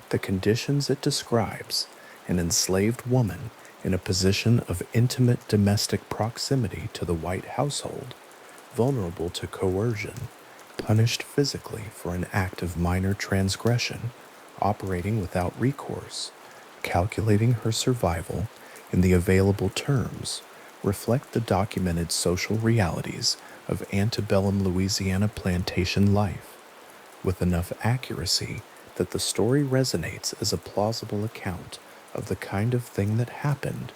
The conditions it describes, an enslaved woman in a position of intimate domestic proximity to the white household, vulnerable to coercion, punished physically for an act of minor transgression, operating without recourse, calculating her survival in the available terms, reflect the documented social realities of antebellum Louisiana plantation life, with enough accuracy that the story resonates as a plausible account of the kind of thing that happened,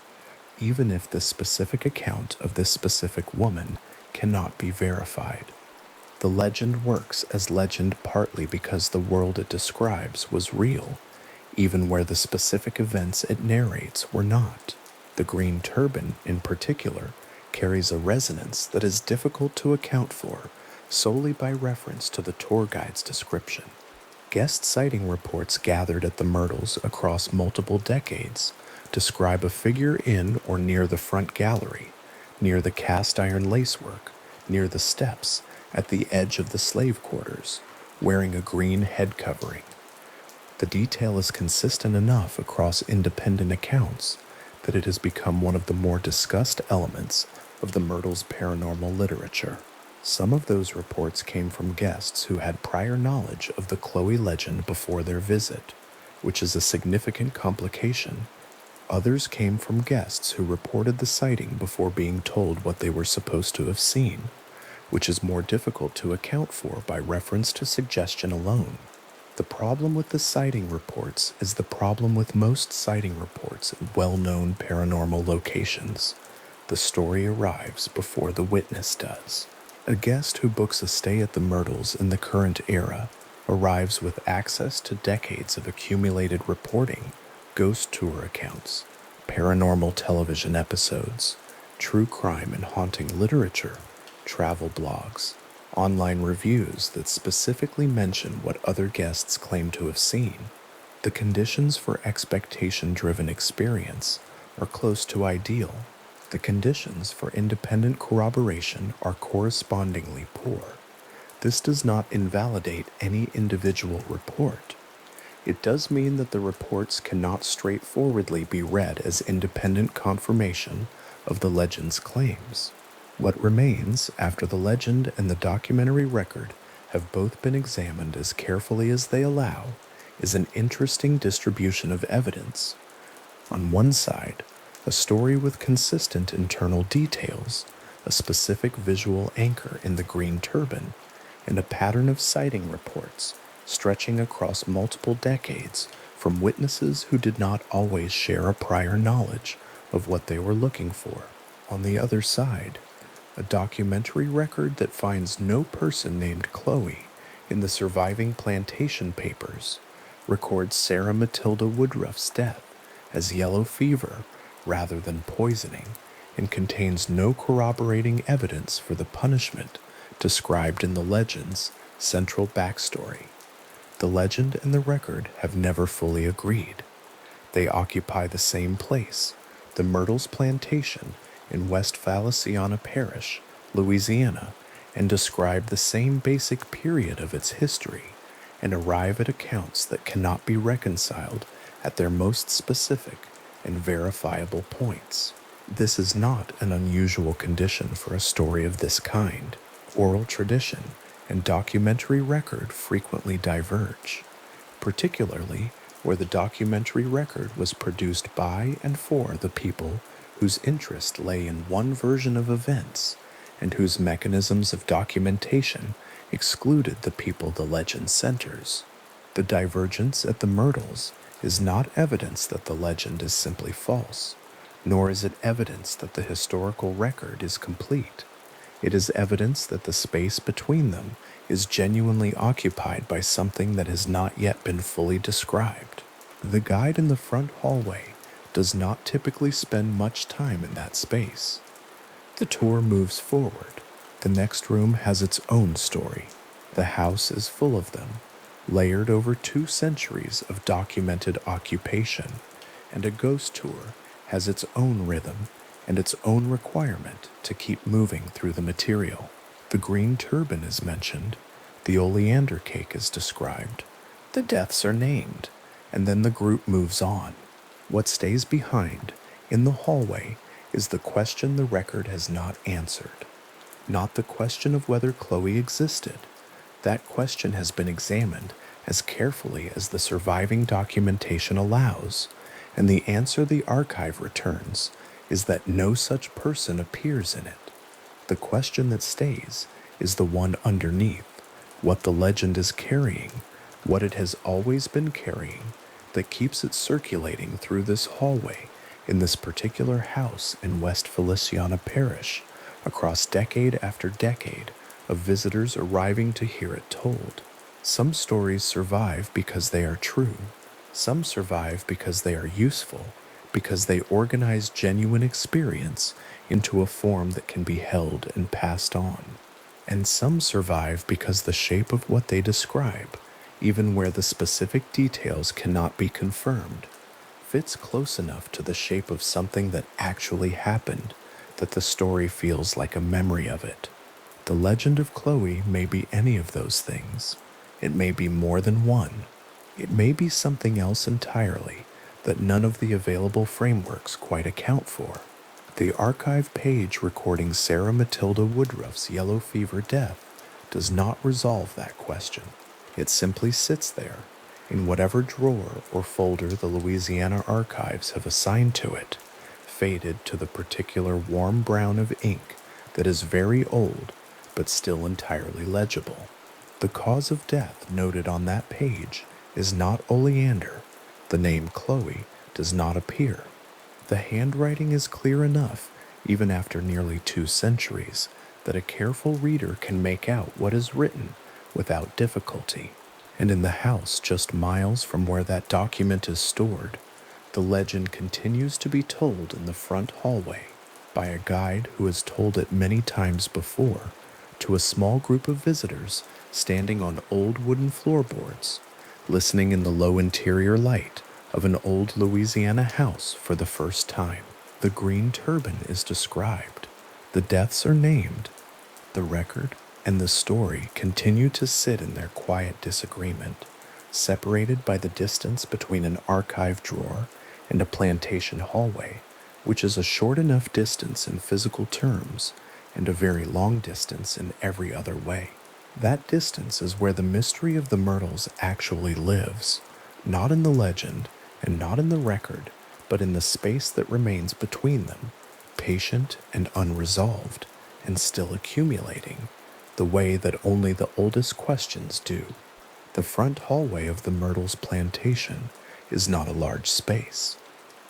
even if the specific account of this specific woman cannot be verified. The legend works as legend partly because the world it describes was real, even where the specific events it narrates were not. The green turban, in particular, carries a resonance that is difficult to account for solely by reference to the tour guide's description. Guest sighting reports gathered at the Myrtles across multiple decades describe a figure in or near the front gallery, near the cast iron lacework, near the steps, at the edge of the slave quarters, wearing a green head covering. The detail is consistent enough across independent accounts that it has become one of the more discussed elements of the Myrtles paranormal literature. Some of those reports came from guests who had prior knowledge of the Chloe legend before their visit, which is a significant complication. Others came from guests who reported the sighting before being told what they were supposed to have seen, which is more difficult to account for by reference to suggestion alone. The problem with the sighting reports is the problem with most sighting reports at well-known paranormal locations. The story arrives before the witness does. A guest who books a stay at the Myrtles in the current era arrives with access to decades of accumulated reporting, ghost tour accounts, paranormal television episodes, true crime and haunting literature, travel blogs, online reviews that specifically mention what other guests claim to have seen. The conditions for expectation-driven experience are close to ideal. The conditions for independent corroboration are correspondingly poor. This does not invalidate any individual report. It does mean that the reports cannot straightforwardly be read as independent confirmation of the legend's claims. What remains after the legend and the documentary record have both been examined as carefully as they allow is an interesting distribution of evidence. On one side, a story with consistent internal details, a specific visual anchor in the green turban, and a pattern of sighting reports stretching across multiple decades from witnesses who did not always share a prior knowledge of what they were looking for. On the other side, a documentary record that finds no person named Chloe in the surviving plantation papers, records Sarah Matilda Woodruff's death as yellow fever rather than poisoning, and contains no corroborating evidence for the punishment described in the legend's central backstory. The legend and the record have never fully agreed. They occupy the same place, the Myrtles Plantation in West Feliciana Parish, Louisiana, and describe the same basic period of its history, and arrive at accounts that cannot be reconciled at their most specific and verifiable points. This is not an unusual condition for a story of this kind. Oral tradition and documentary record frequently diverge, particularly where the documentary record was produced by and for the people whose interest lay in one version of events and whose mechanisms of documentation excluded the people the legend centers. The divergence at the Myrtles is not evidence that the legend is simply false, nor is it evidence that the historical record is complete. It is evidence that the space between them is genuinely occupied by something that has not yet been fully described. The guide in the front hallway does not typically spend much time in that space. The tour moves forward. The next room has its own story. The house is full of them, layered over 2 centuries of documented occupation, and a ghost tour has its own rhythm and its own requirement to keep moving through the material. The green turban is mentioned, the oleander cake is described, the deaths are named, and then the group moves on. What stays behind in the hallway is the question the record has not answered, not the question of whether Chloe existed. That question has been examined as carefully as the surviving documentation allows, and the answer the archive returns is that no such person appears in it. The question that stays is the one underneath, what the legend is carrying, what it has always been carrying, that keeps it circulating through this hallway in this particular house in West Feliciana Parish, across decade after decade of visitors arriving to hear it told. Some stories survive because they are true. Some survive because they are useful, because they organize genuine experience into a form that can be held and passed on. And some survive because the shape of what they describe, even where the specific details cannot be confirmed, fits close enough to the shape of something that actually happened that the story feels like a memory of it. The legend of Chloe may be any of those things. It may be more than one. It may be something else entirely that none of the available frameworks quite account for. The archive page recording Sarah Matilda Woodruff's yellow fever death does not resolve that question. It simply sits there, in whatever drawer or folder the Louisiana archives have assigned to it, faded to the particular warm brown of ink that is very old but still entirely legible. The cause of death noted on that page is not oleander. The name Chloe does not appear. The handwriting is clear enough, even after nearly 2 centuries, that a careful reader can make out what is written without difficulty. And in the house just miles from where that document is stored, the legend continues to be told in the front hallway by a guide who has told it many times before to a small group of visitors standing on old wooden floorboards, listening in the low interior light of an old Louisiana house for the first time. The green turban is described. The deaths are named. The record and the story continue to sit in their quiet disagreement, separated by the distance between an archive drawer and a plantation hallway, which is a short enough distance in physical terms and a very long distance in every other way. That distance is where the mystery of the Myrtles actually lives, not in the legend and not in the record, but in the space that remains between them, patient and unresolved, and still accumulating, the way that only the oldest questions do. The front hallway of the Myrtles Plantation is not a large space.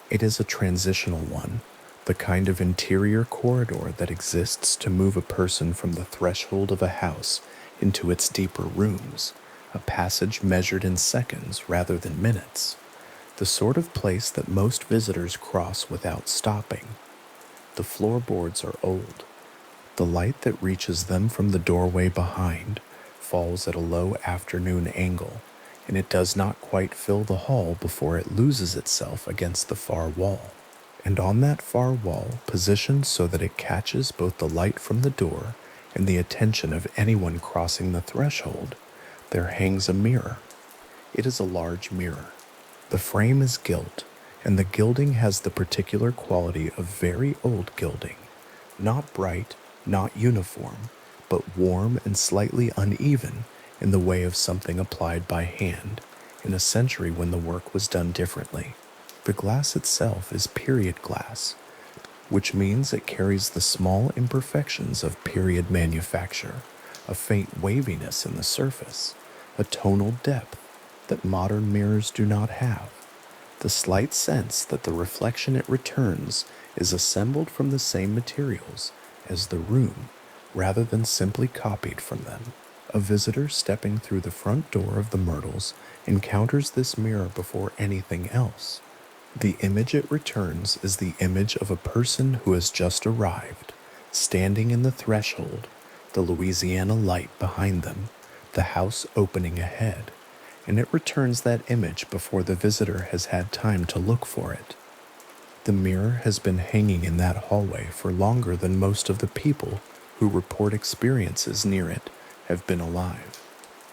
It is a transitional one, the kind of interior corridor that exists to move a person from the threshold of a house into its deeper rooms, a passage measured in seconds rather than minutes, the sort of place that most visitors cross without stopping. The floorboards are old. The light that reaches them from the doorway behind falls at a low afternoon angle, and it does not quite fill the hall before it loses itself against the far wall. And on that far wall, positioned so that it catches both the light from the door and the attention of anyone crossing the threshold, there hangs a mirror. It is a large mirror. The frame is gilt, and the gilding has the particular quality of very old gilding, not bright, not uniform, but warm and slightly uneven in the way of something applied by hand in a century when the work was done differently. The glass itself is period glass, which means it carries the small imperfections of period manufacture, a faint waviness in the surface, a tonal depth that modern mirrors do not have, the slight sense that the reflection it returns is assembled from the same materials as the room rather than simply copied from them. A visitor stepping through the front door of the Myrtles encounters this mirror before anything else. The image it returns is the image of a person who has just arrived, standing in the threshold, the Louisiana light behind them, the house opening ahead, and it returns that image before the visitor has had time to look for it. The mirror has been hanging in that hallway for longer than most of the people who report experiences near it have been alive.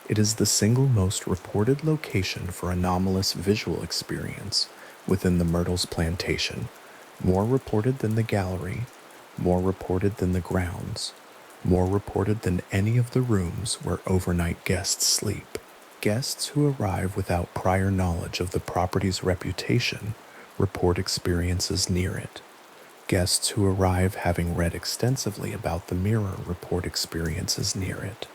It is the single most reported location for anomalous visual experience within the Myrtles Plantation, more reported than the gallery, more reported than the grounds, more reported than any of the rooms where overnight guests sleep. Guests who arrive without prior knowledge of the property's reputation report experiences near it. Guests who arrive having read extensively about the mirror report experiences near it.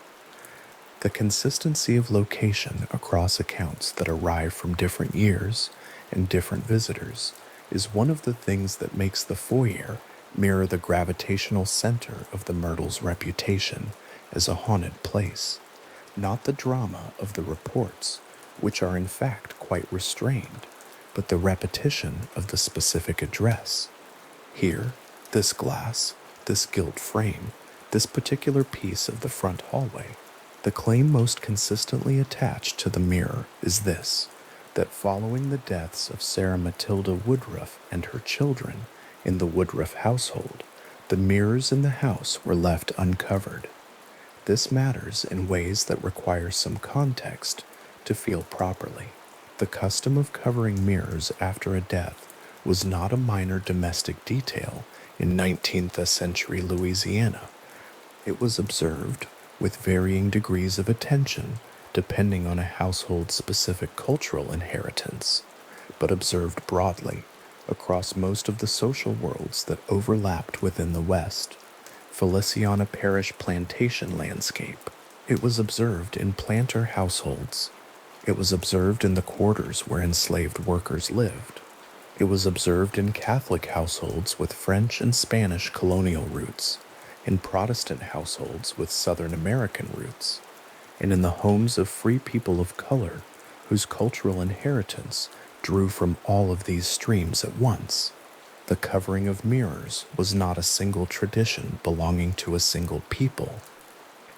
The consistency of location across accounts that arrive from different years and different visitors is one of the things that makes the foyer mirror the gravitational center of the Myrtles' reputation as a haunted place, not the drama of the reports, which are in fact quite restrained, but the repetition of the specific address. Here, this glass, this gilt frame, this particular piece of the front hallway. The claim most consistently attached to the mirror is this, that following the deaths of Sarah Matilda Woodruff and her children in the Woodruff household, the mirrors in the house were left uncovered. This matters in ways that require some context to feel properly. The custom of covering mirrors after a death was not a minor domestic detail in 19th century Louisiana. It was observed with varying degrees of attention depending on a household's specific cultural inheritance, but observed broadly across most of the social worlds that overlapped within the West. Feliciana Parish plantation landscape. It was observed in planter households. It was observed in the quarters where enslaved workers lived. It was observed in Catholic households with French and Spanish colonial roots, in Protestant households with Southern American roots, and in the homes of free people of color whose cultural inheritance drew from all of these streams at once. The covering of mirrors was not a single tradition belonging to a single people.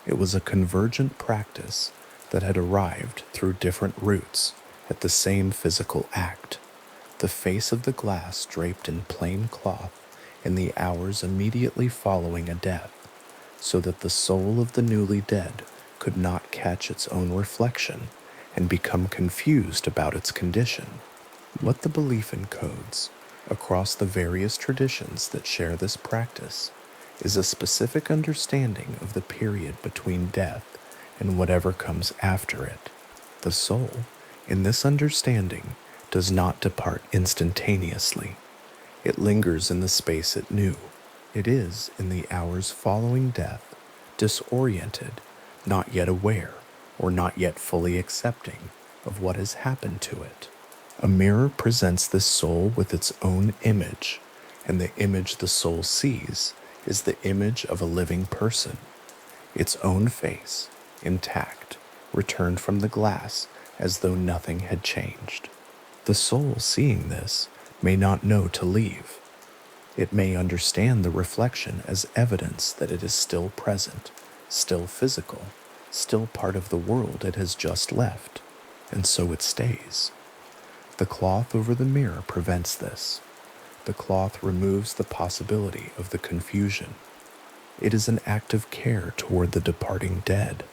It was a convergent practice that had arrived through different routes at the same physical act, the face of the glass draped in plain cloth in the hours immediately following a death, so that the soul of the newly dead could not catch its own reflection and become confused about its condition. What the belief encodes across the various traditions that share this practice is a specific understanding of the period between death and whatever comes after it. The soul, in this understanding, does not depart instantaneously. It lingers in the space it knew. It is, in the hours following death, disoriented, not yet aware, or not yet fully accepting of what has happened to it. A mirror presents this soul with its own image, and the image the soul sees is the image of a living person, its own face, intact, returned from the glass as though nothing had changed. The soul seeing this may not know to leave. It may understand the reflection as evidence that it is still present, still physical, still part of the world it has just left, and so it stays. The cloth over the mirror prevents this. The cloth removes the possibility of the confusion. It is an act of care toward the departing dead,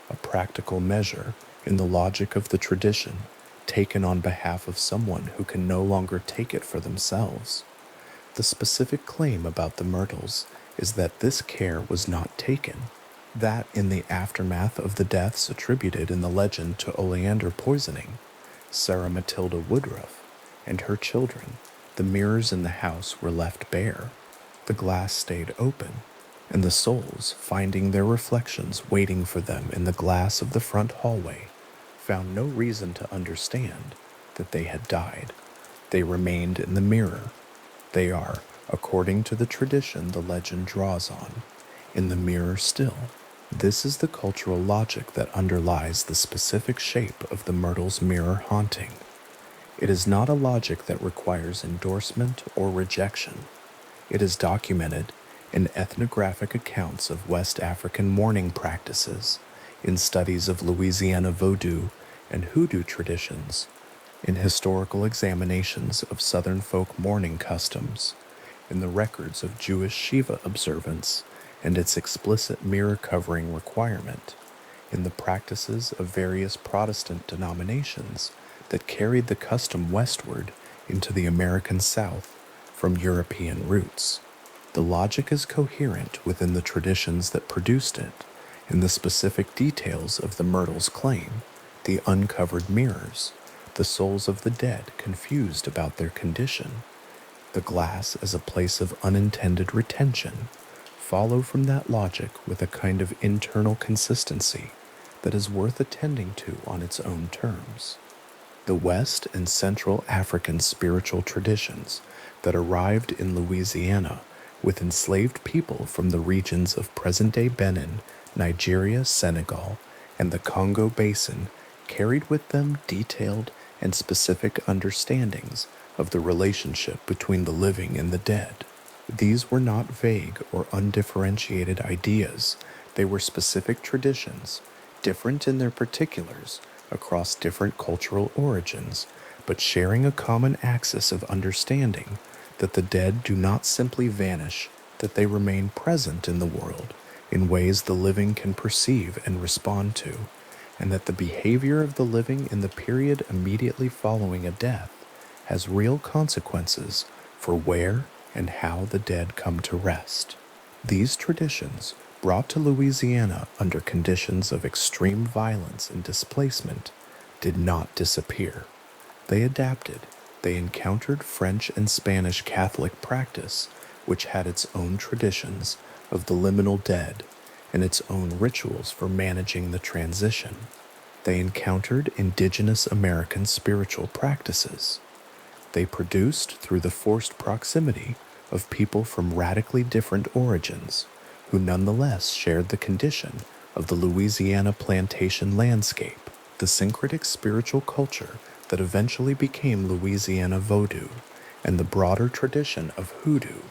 a practical measure in the logic of the tradition taken on behalf of someone who can no longer take it for themselves. The specific claim about the Myrtles is that this care was not taken, that in the aftermath of the deaths attributed in the legend to oleander poisoning, Sarah Matilda Woodruff and her children, the mirrors in the house were left bare, the glass stayed open, and the souls, finding their reflections waiting for them in the glass of the front hallway, found no reason to understand that they had died. They remained in the mirror. They are, according to the tradition the legend draws on, in the mirror still. This is the cultural logic that underlies the specific shape of the Myrtles mirror haunting. It is not a logic that requires endorsement or rejection. It is documented in ethnographic accounts of West African mourning practices, in studies of Louisiana Vodou and Hoodoo traditions, in historical examinations of Southern folk mourning customs, in the records of Jewish Shiva observance and its explicit mirror covering requirement, in the practices of various Protestant denominations that carried the custom westward into the American South from European roots. The logic is coherent within the traditions that produced it, in the specific details of the Myrtles' claim, the uncovered mirrors, the souls of the dead confused about their condition, the glass as a place of unintended retention, follow from that logic with a kind of internal consistency that is worth attending to on its own terms. The West and Central African spiritual traditions that arrived in Louisiana with enslaved people from the regions of present-day Benin, Nigeria, Senegal, and the Congo Basin carried with them detailed and specific understandings of the relationship between the living and the dead. These were not vague or undifferentiated ideas. They were specific traditions, different in their particulars, across different cultural origins, but sharing a common axis of understanding that the dead do not simply vanish, that they remain present in the world in ways the living can perceive and respond to, and that the behavior of the living in the period immediately following a death has real consequences for where and how the dead come to rest. These traditions, brought to Louisiana under conditions of extreme violence and displacement, did not disappear. They adapted. They encountered French and Spanish Catholic practice, which had its own traditions of the liminal dead and its own rituals for managing the transition. They encountered indigenous American spiritual practices. They produced through the forced proximity of people from radically different origins, who nonetheless shared the condition of the Louisiana plantation landscape, the syncretic spiritual culture that eventually became Louisiana Vodou, and the broader tradition of Hoodoo,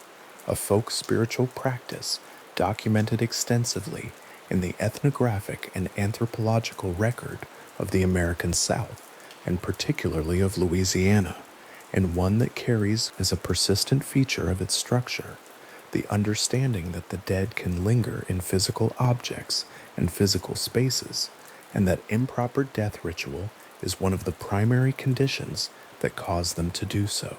a folk spiritual practice documented extensively in the ethnographic and anthropological record of the American South, and particularly of Louisiana, and one that carries as a persistent feature of its structure the understanding that the dead can linger in physical objects and physical spaces, and that improper death ritual is one of the primary conditions that cause them to do so.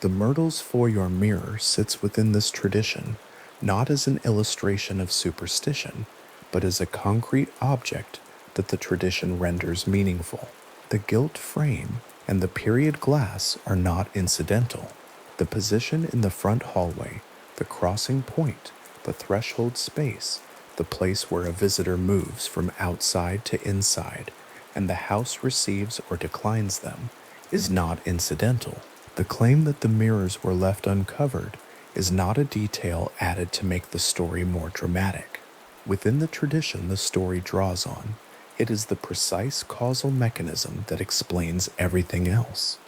The Myrtles for Your Mirror sits within this tradition, not as an illustration of superstition, but as a concrete object that the tradition renders meaningful. The gilt frame and the period glass are not incidental. The position in the front hallway, the crossing point, the threshold space, the place where a visitor moves from outside to inside, and the house receives or declines them, is not incidental. The claim that the mirrors were left uncovered is not a detail added to make the story more dramatic. Within the tradition the story draws on, it is the precise causal mechanism that explains everything else.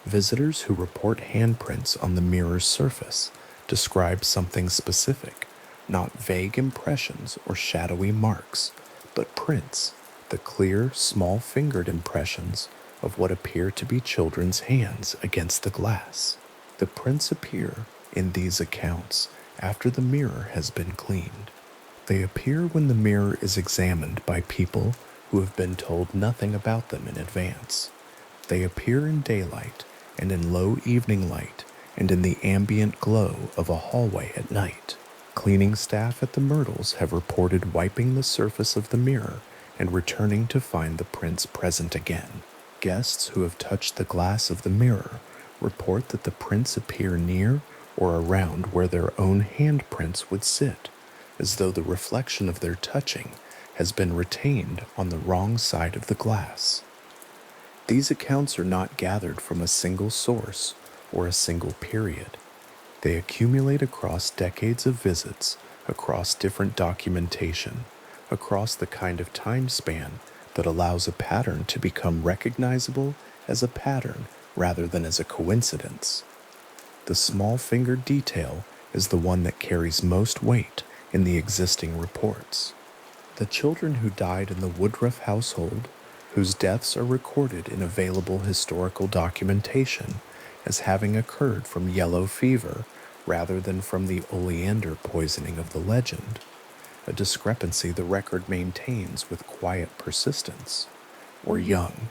Visitors who report handprints on the mirror's surface describe something specific, not vague impressions or shadowy marks, but prints, the clear, small-fingered impressions of what appear to be children's hands against the glass. The prints appear, in these accounts, after the mirror has been cleaned. They appear when the mirror is examined by people who have been told nothing about them in advance. They appear in daylight and in low evening light and in the ambient glow of a hallway at night. Cleaning staff at the Myrtles have reported wiping the surface of the mirror and returning to find the prints present again. Guests who have touched the glass of the mirror report that the prints appear near or around where their own handprints would sit, as though the reflection of their touching has been retained on the wrong side of the glass. These accounts are not gathered from a single source or a single period. They accumulate across decades of visits, across different documentation, across the kind of time span that allows a pattern to become recognizable as a pattern rather than as a coincidence. The small-fingered detail is the one that carries most weight in the existing reports. The children who died in the Woodruff household, whose deaths are recorded in available historical documentation as having occurred from yellow fever rather than from the oleander poisoning of the legend, a discrepancy the record maintains with quiet persistence, were young.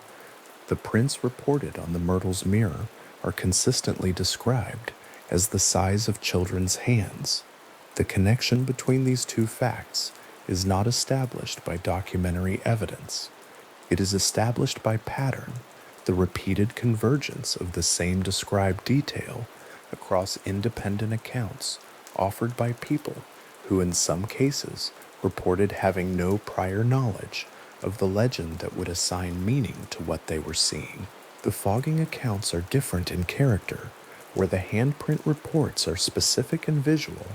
The prints reported on the Myrtles mirror are consistently described as the size of children's hands. The connection between these two facts is not established by documentary evidence. It is established by pattern, the repeated convergence of the same described detail across independent accounts offered by people who in some cases reported having no prior knowledge of the legend that would assign meaning to what they were seeing. The fogging accounts are different in character. Where the handprint reports are specific and visual,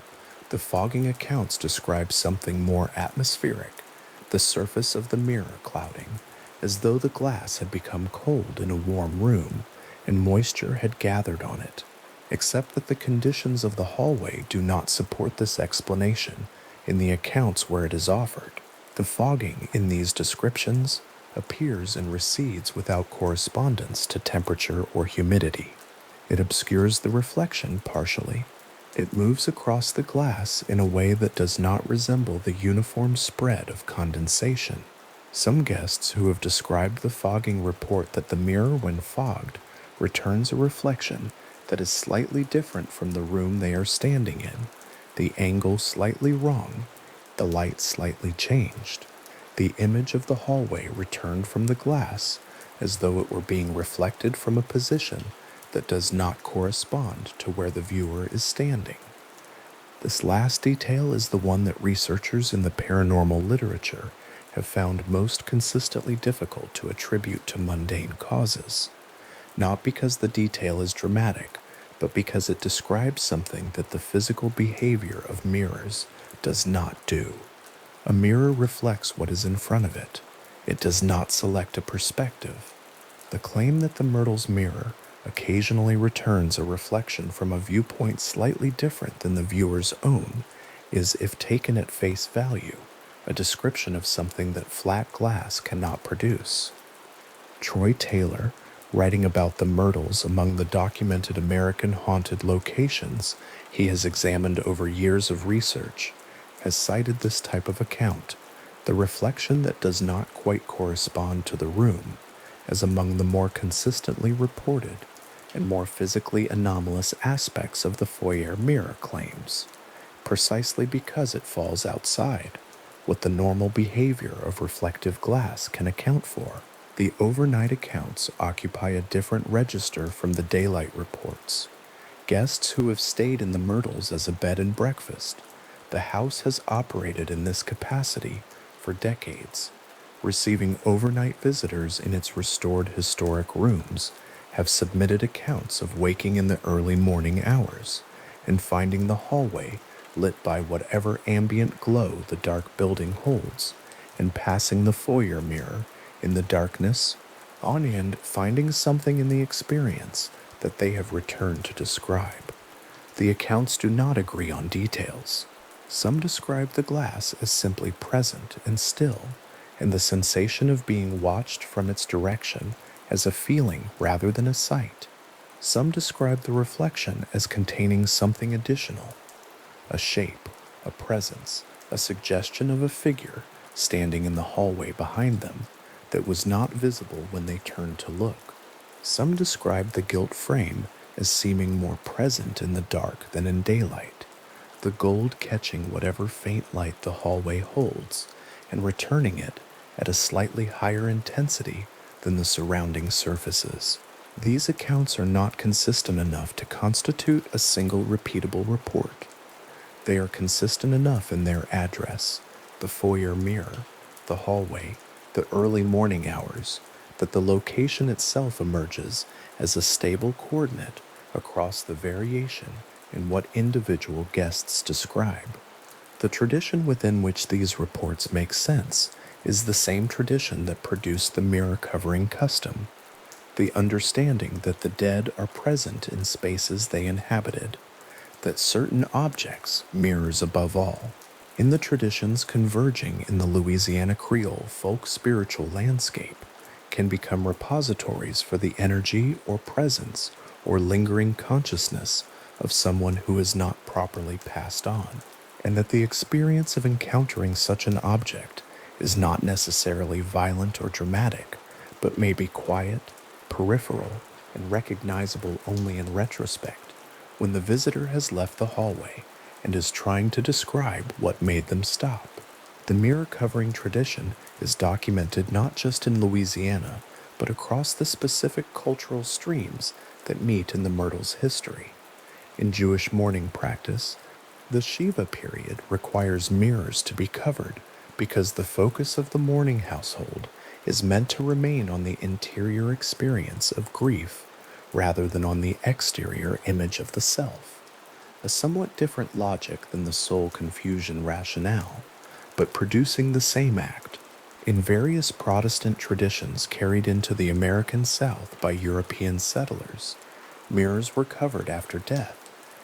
the fogging accounts describe something more atmospheric, the surface of the mirror clouding, as though the glass had become cold in a warm room and moisture had gathered on it, except that the conditions of the hallway do not support this explanation in the accounts where it is offered. The fogging in these descriptions appears and recedes without correspondence to temperature or humidity. It obscures the reflection partially. It moves across the glass in a way that does not resemble the uniform spread of condensation. Some guests who have described the fogging report that the mirror, when fogged, returns a reflection that is slightly different from the room they are standing in, the angle slightly wrong, the light slightly changed. The image of the hallway returned from the glass as though it were being reflected from a position that does not correspond to where the viewer is standing. This last detail is the one that researchers in the paranormal literature have found most consistently difficult to attribute to mundane causes, not because the detail is dramatic, but because it describes something that the physical behavior of mirrors does not do. A mirror reflects what is in front of it. It does not select a perspective. The claim that the Myrtles mirror occasionally returns a reflection from a viewpoint slightly different than the viewer's own is, if taken at face value, a description of something that flat glass cannot produce. Troy Taylor, writing about the Myrtles among the documented American haunted locations he has examined over years of research, has cited this type of account, the reflection that does not quite correspond to the room, as among the more consistently reported and more physically anomalous aspects of the foyer mirror claims, precisely because it falls outside what the normal behavior of reflective glass can account for. The overnight accounts occupy a different register from the daylight reports. Guests who have stayed in the Myrtles as a bed and breakfast, the house has operated in this capacity for decades, receiving overnight visitors in its restored historic rooms, have submitted accounts of waking in the early morning hours and finding the hallway lit by whatever ambient glow the dark building holds, and passing the foyer mirror in the darkness on and finding something in the experience that they have returned to describe. The accounts do not agree on details. Some describe the glass as simply present and still, and the sensation of being watched from its direction as a feeling rather than a sight. Some describe the reflection as containing something additional, a shape, a presence, a suggestion of a figure standing in the hallway behind them that was not visible when they turned to look. Some describe the gilt frame as seeming more present in the dark than in daylight, the gold catching whatever faint light the hallway holds and returning it at a slightly higher intensity than the surrounding surfaces. These accounts are not consistent enough to constitute a single repeatable report. They are consistent enough in their address, the foyer mirror, the hallway, the early morning hours, that the location itself emerges as a stable coordinate across the variation in what individual guests describe. The tradition within which these reports make sense is the same tradition that produced the mirror covering custom, the understanding that the dead are present in spaces they inhabited, that certain objects, mirrors above all, in the traditions converging in the Louisiana Creole folk spiritual landscape, can become repositories for the energy or presence or lingering consciousness of someone who is not properly passed on, and that the experience of encountering such an object is not necessarily violent or dramatic, but may be quiet, peripheral, and recognizable only in retrospect, when the visitor has left the hallway and is trying to describe what made them stop. The mirror covering tradition is documented not just in Louisiana, but across the specific cultural streams that meet in the Myrtles' history. In Jewish mourning practice, the Shiva period requires mirrors to be covered because the focus of the mourning household is meant to remain on the interior experience of grief rather than on the exterior image of the self. A somewhat different logic than the soul confusion rationale, but producing the same act. In various Protestant traditions carried into the American South by European settlers, mirrors were covered after death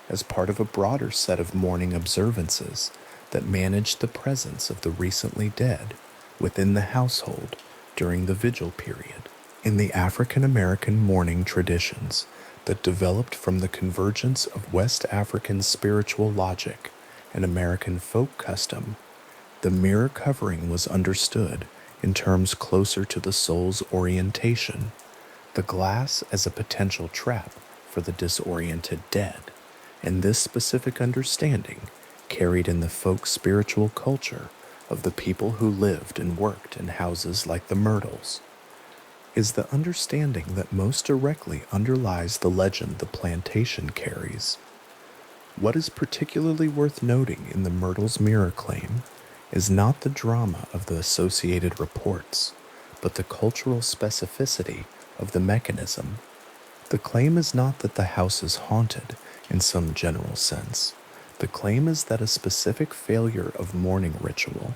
as part of a broader set of mourning observances that managed the presence of the recently dead within the household during the vigil period. In the African American mourning traditions that developed from the convergence of West African spiritual logic and American folk custom, the mirror covering was understood in terms closer to the soul's orientation, the glass as a potential trap for the disoriented dead, and this specific understanding carried in the folk spiritual culture of the people who lived and worked in houses like the Myrtles, is the understanding that most directly underlies the legend the plantation carries. What is particularly worth noting in the Myrtles mirror claim is not the drama of the associated reports, but the cultural specificity of the mechanism. The claim is not that the house is haunted in some general sense. The claim is that a specific failure of mourning ritual,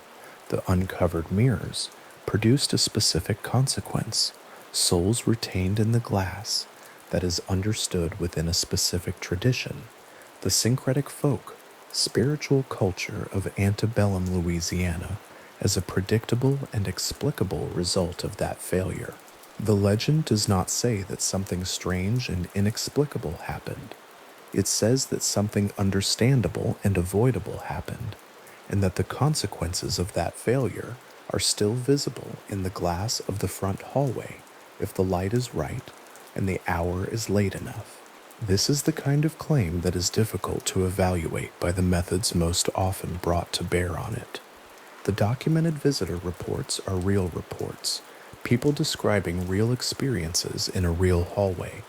the uncovered mirrors, produced a specific consequence, souls retained in the glass, that is understood within a specific tradition, the syncretic folk, spiritual culture of antebellum Louisiana, as a predictable and explicable result of that failure. The legend does not say that something strange and inexplicable happened. It says that something understandable and avoidable happened, and that the consequences of that failure are still visible in the glass of the front hallway if the light is right and the hour is late enough. This is the kind of claim that is difficult to evaluate by the methods most often brought to bear on it. The documented visitor reports are real reports, people describing real experiences in a real hallway,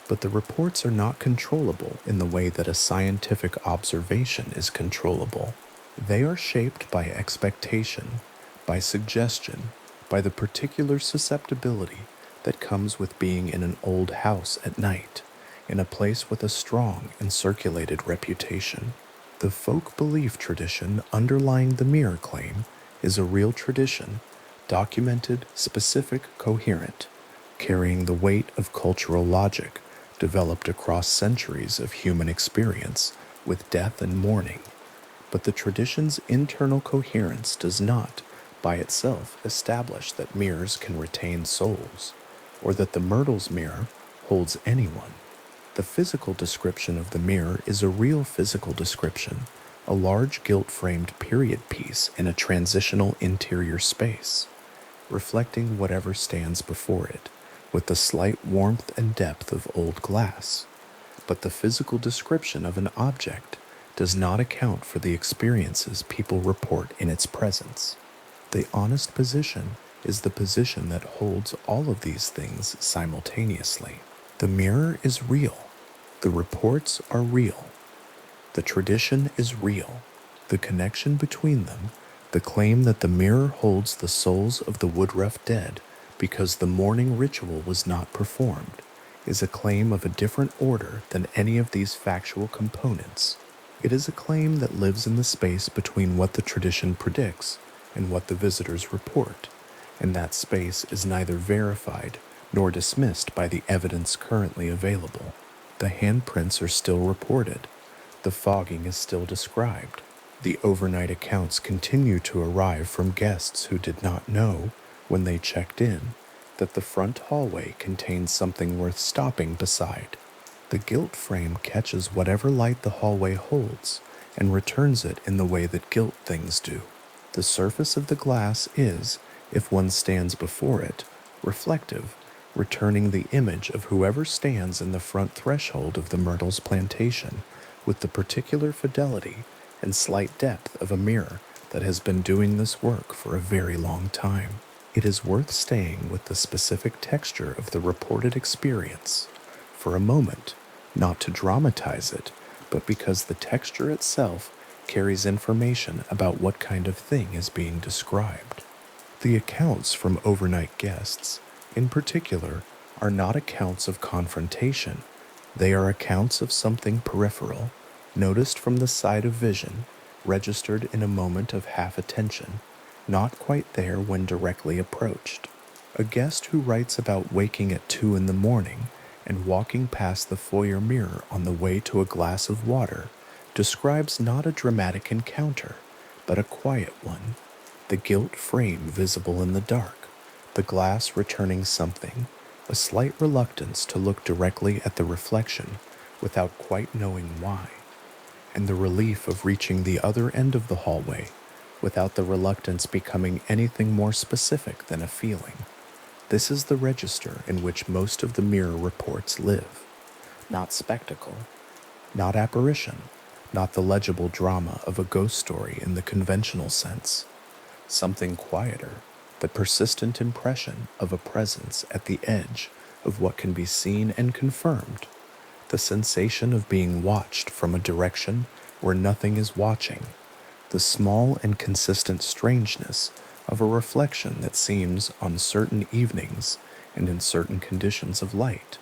but the reports are not controllable in the way that a scientific observation is controllable. They are shaped by expectation, by suggestion, by the particular susceptibility that comes with being in an old house at night, in a place with a strong and circulated reputation. The folk belief tradition underlying the mirror claim is a real tradition, documented, specific, coherent, carrying the weight of cultural logic developed across centuries of human experience with death and mourning. But the tradition's internal coherence does not, by itself, establish that mirrors can retain souls, or that the Myrtles mirror holds anyone. The physical description of the mirror is a real physical description, a large gilt-framed period piece in a transitional interior space, reflecting whatever stands before it, with the slight warmth and depth of old glass. But the physical description of an object does not account for the experiences people report in its presence. The honest position is the position that holds all of these things simultaneously. The mirror is real. The reports are real. The tradition is real. The connection between them, the claim that the mirror holds the souls of the Woodruff dead because the mourning ritual was not performed, is a claim of a different order than any of these factual components. It is a claim that lives in the space between what the tradition predicts and what the visitors report, and that space is neither verified nor dismissed by the evidence currently available. The handprints are still reported. The fogging is still described. The overnight accounts continue to arrive from guests who did not know, when they checked in, that the front hallway contains something worth stopping beside. The gilt frame catches whatever light the hallway holds and returns it in the way that gilt things do. The surface of the glass is, if one stands before it, reflective, returning the image of whoever stands in the front threshold of the Myrtles Plantation with the particular fidelity and slight depth of a mirror that has been doing this work for a very long time. It is worth staying with the specific texture of the reported experience for a moment, not to dramatize it, but because the texture itself carries information about what kind of thing is being described. The accounts from overnight guests, in particular, are not accounts of confrontation. They are accounts of something peripheral, noticed from the side of vision, registered in a moment of half attention, not quite there when directly approached. A guest who writes about waking at 2 in the morning and walking past the foyer mirror on the way to a glass of water describes not a dramatic encounter, but a quiet one. The gilt frame visible in the dark, the glass returning something, a slight reluctance to look directly at the reflection without quite knowing why, and the relief of reaching the other end of the hallway without the reluctance becoming anything more specific than a feeling. This is the register in which most of the mirror reports live. Not spectacle, not apparition, not the legible drama of a ghost story in the conventional sense. Something quieter, the persistent impression of a presence at the edge of what can be seen and confirmed, the sensation of being watched from a direction where nothing is watching, the small and consistent strangeness of a reflection that seems, on certain evenings and in certain conditions of light,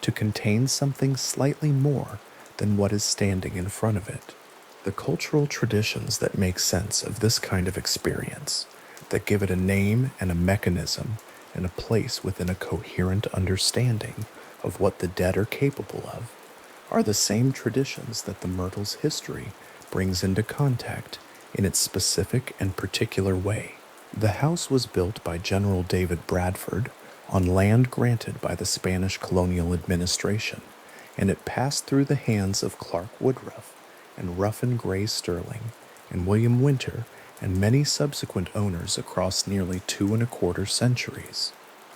to contain something slightly more than what is standing in front of it. The cultural traditions that make sense of this kind of experience, that give it a name and a mechanism and a place within a coherent understanding of what the dead are capable of, are the same traditions that the Myrtles history brings into contact in its specific and particular way. The house was built by General David Bradford on land granted by the Spanish colonial administration, and it passed through the hands of Clark Woodruff and Ruffin Gray Sterling and William Winter and many subsequent owners across nearly 2¼ centuries.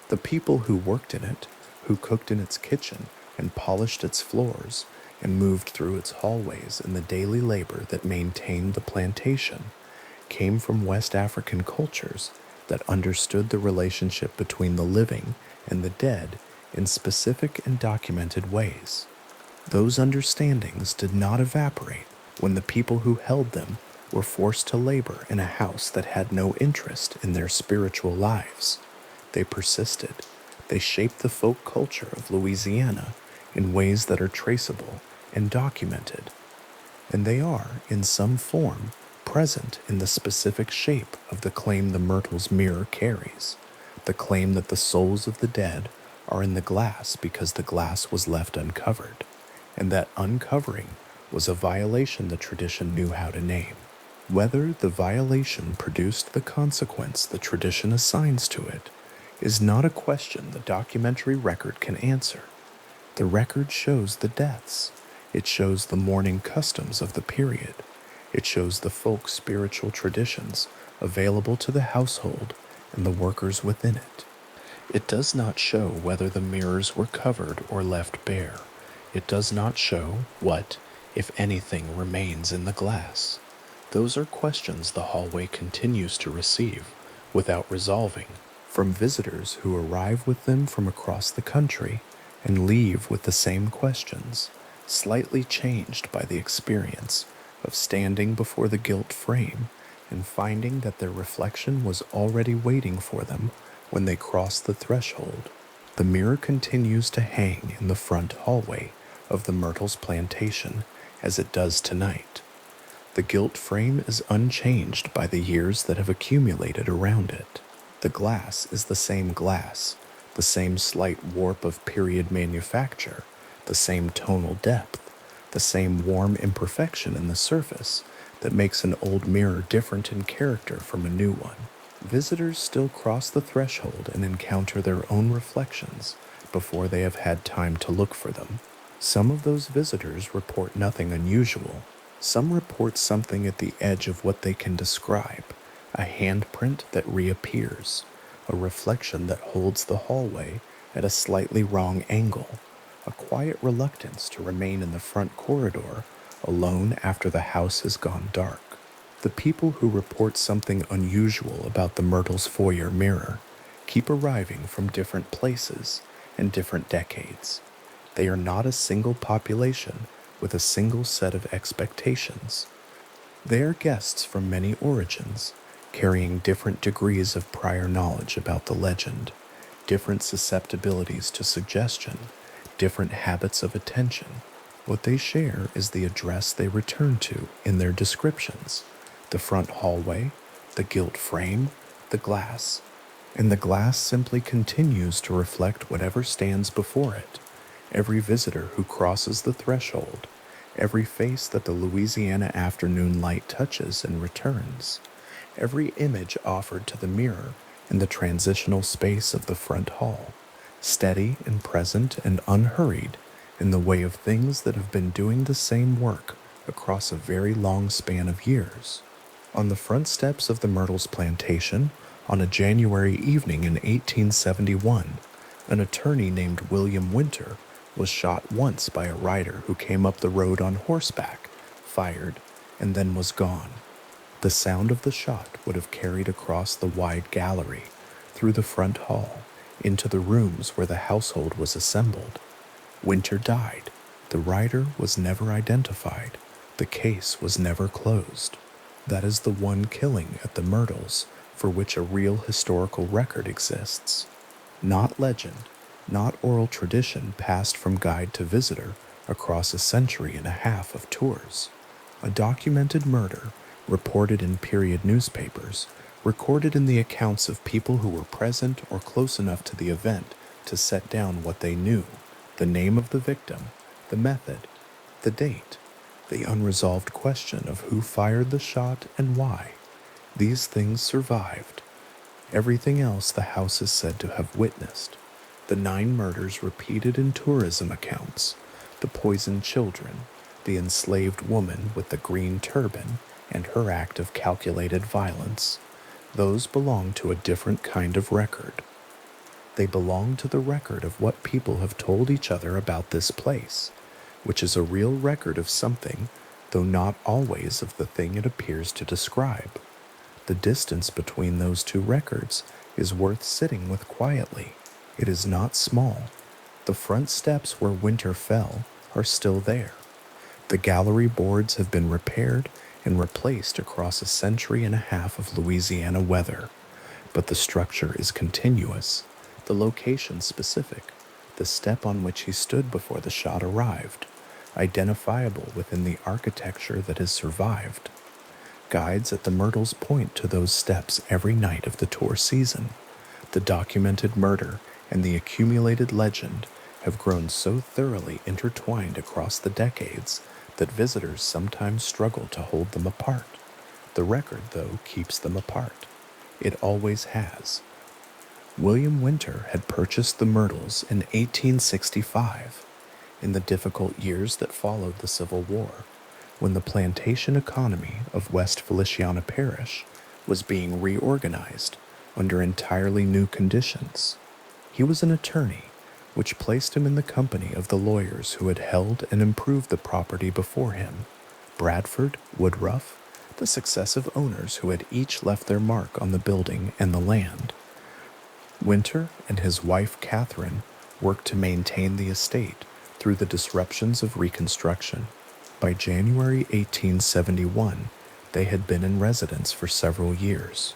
The people who worked in it, who cooked in its kitchen and polished its floors and moved through its hallways in the daily labor that maintained the plantation, came from West African cultures that understood the relationship between the living and the dead in specific and documented ways. Those understandings did not evaporate when the people who held them were forced to labor in a house that had no interest in their spiritual lives. They persisted. They shaped the folk culture of Louisiana in ways that are traceable and documented, and they are, in some form, present in the specific shape of the claim the Myrtles mirror carries, the claim that the souls of the dead are in the glass because the glass was left uncovered, and that uncovering was a violation the tradition knew how to name. Whether the violation produced the consequence the tradition assigns to it is not a question the documentary record can answer. The record shows the deaths. It shows the mourning customs of the period. It shows the folk spiritual traditions available to the household and the workers within it. It does not show whether the mirrors were covered or left bare. It does not show what, if anything, remains in the glass. Those are questions the hallway continues to receive, without resolving, from visitors who arrive with them from across the country and leave with the same questions, slightly changed by the experience of standing before the gilt frame and finding that their reflection was already waiting for them when they crossed the threshold. The mirror continues to hang in the front hallway of the Myrtles Plantation as it does tonight. The gilt frame is unchanged by the years that have accumulated around it. The glass is the same glass, the same slight warp of period manufacture, the same tonal depth, the same warm imperfection in the surface that makes an old mirror different in character from a new one. Visitors still cross the threshold and encounter their own reflections before they have had time to look for them. Some of those visitors report nothing unusual. Some report something at the edge of what they can describe, a handprint that reappears, a reflection that holds the hallway at a slightly wrong angle, a quiet reluctance to remain in the front corridor alone after the house has gone dark. The people who report something unusual about the Myrtles foyer mirror keep arriving from different places and different decades. They are not a single population with a single set of expectations. They are guests from many origins, carrying different degrees of prior knowledge about the legend, different susceptibilities to suggestion, different habits of attention. What they share is the address they return to in their descriptions: the front hallway, the gilt frame, the glass, and the glass simply continues to reflect whatever stands before it. Every visitor who crosses the threshold, every face that the Louisiana afternoon light touches and returns, every image offered to the mirror in the transitional space of the front hall, steady and present and unhurried in the way of things that have been doing the same work across a very long span of years. On the front steps of the Myrtles Plantation, on a January evening in 1871, an attorney named William Winter was shot once by a rider who came up the road on horseback, fired, and then was gone. The sound of the shot would have carried across the wide gallery, through the front hall, into the rooms where the household was assembled. Winter died. The rider was never identified. The case was never closed. That is the one killing at the Myrtles for which a real historical record exists. Not legend, not oral tradition passed from guide to visitor across a century and a half of tours. A documented murder, reported in period newspapers, recorded in the accounts of people who were present or close enough to the event to set down what they knew: the name of the victim, the method, the date, the unresolved question of who fired the shot and why. These things survived. Everything else the house is said to have witnessed: the 9 murders repeated in tourism accounts, the poisoned children, the enslaved woman with the green turban and her act of calculated violence, those belong to a different kind of record. They belong to the record of what people have told each other about this place, which is a real record of something, though not always of the thing it appears to describe. The distance between those two records is worth sitting with quietly. It is not small. The front steps where Winter fell are still there. The gallery boards have been repaired and replaced across a century and a half of Louisiana weather, but the structure is continuous, the location specific, the step on which he stood before the shot arrived, identifiable within the architecture that has survived. Guides at the Myrtles point to those steps every night of the tour season. The documented murder and the accumulated legend have grown so thoroughly intertwined across the decades that visitors sometimes struggle to hold them apart. The record, though, keeps them apart. It always has. William Winter had purchased the Myrtles in 1865, in the difficult years that followed the Civil War, when the plantation economy of West Feliciana Parish was being reorganized under entirely new conditions. He was an attorney, which placed him in the company of the lawyers who had held and improved the property before him, Bradford, Woodruff, the successive owners who had each left their mark on the building and the land. Winter and his wife Catherine worked to maintain the estate through the disruptions of Reconstruction. By January 1871, they had been in residence for several years.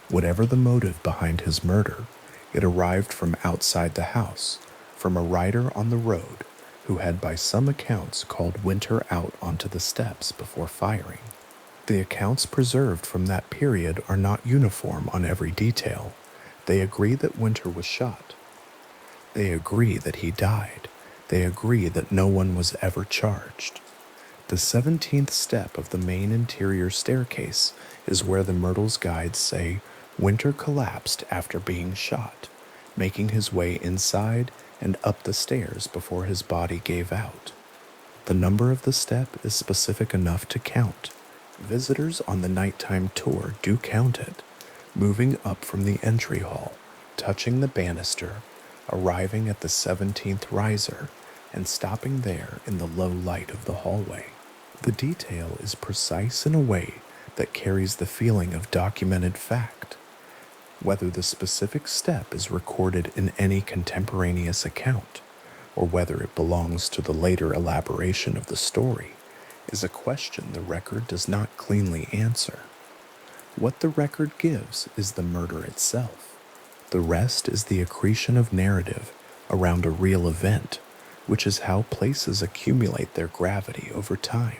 Whatever the motive behind his murder, it arrived from outside the house, from a rider on the road who had by some accounts called Winter out onto the steps before firing. The accounts preserved from that period are not uniform on every detail. They agree that Winter was shot. They agree that he died. They agree that no one was ever charged. The 17th step of the main interior staircase is where the Myrtles guides say Winter collapsed after being shot, making his way inside and up the stairs before his body gave out. The number of the step is specific enough to count. Visitors on the nighttime tour do count it, moving up from the entry hall, touching the banister, arriving at the 17th riser, and stopping there in the low light of the hallway. The detail is precise in a way that carries the feeling of documented fact. Whether the specific step is recorded in any contemporaneous account, or whether it belongs to the later elaboration of the story, is a question the record does not cleanly answer. What the record gives is the murder itself. The rest is the accretion of narrative around a real event, which is how places accumulate their gravity over time.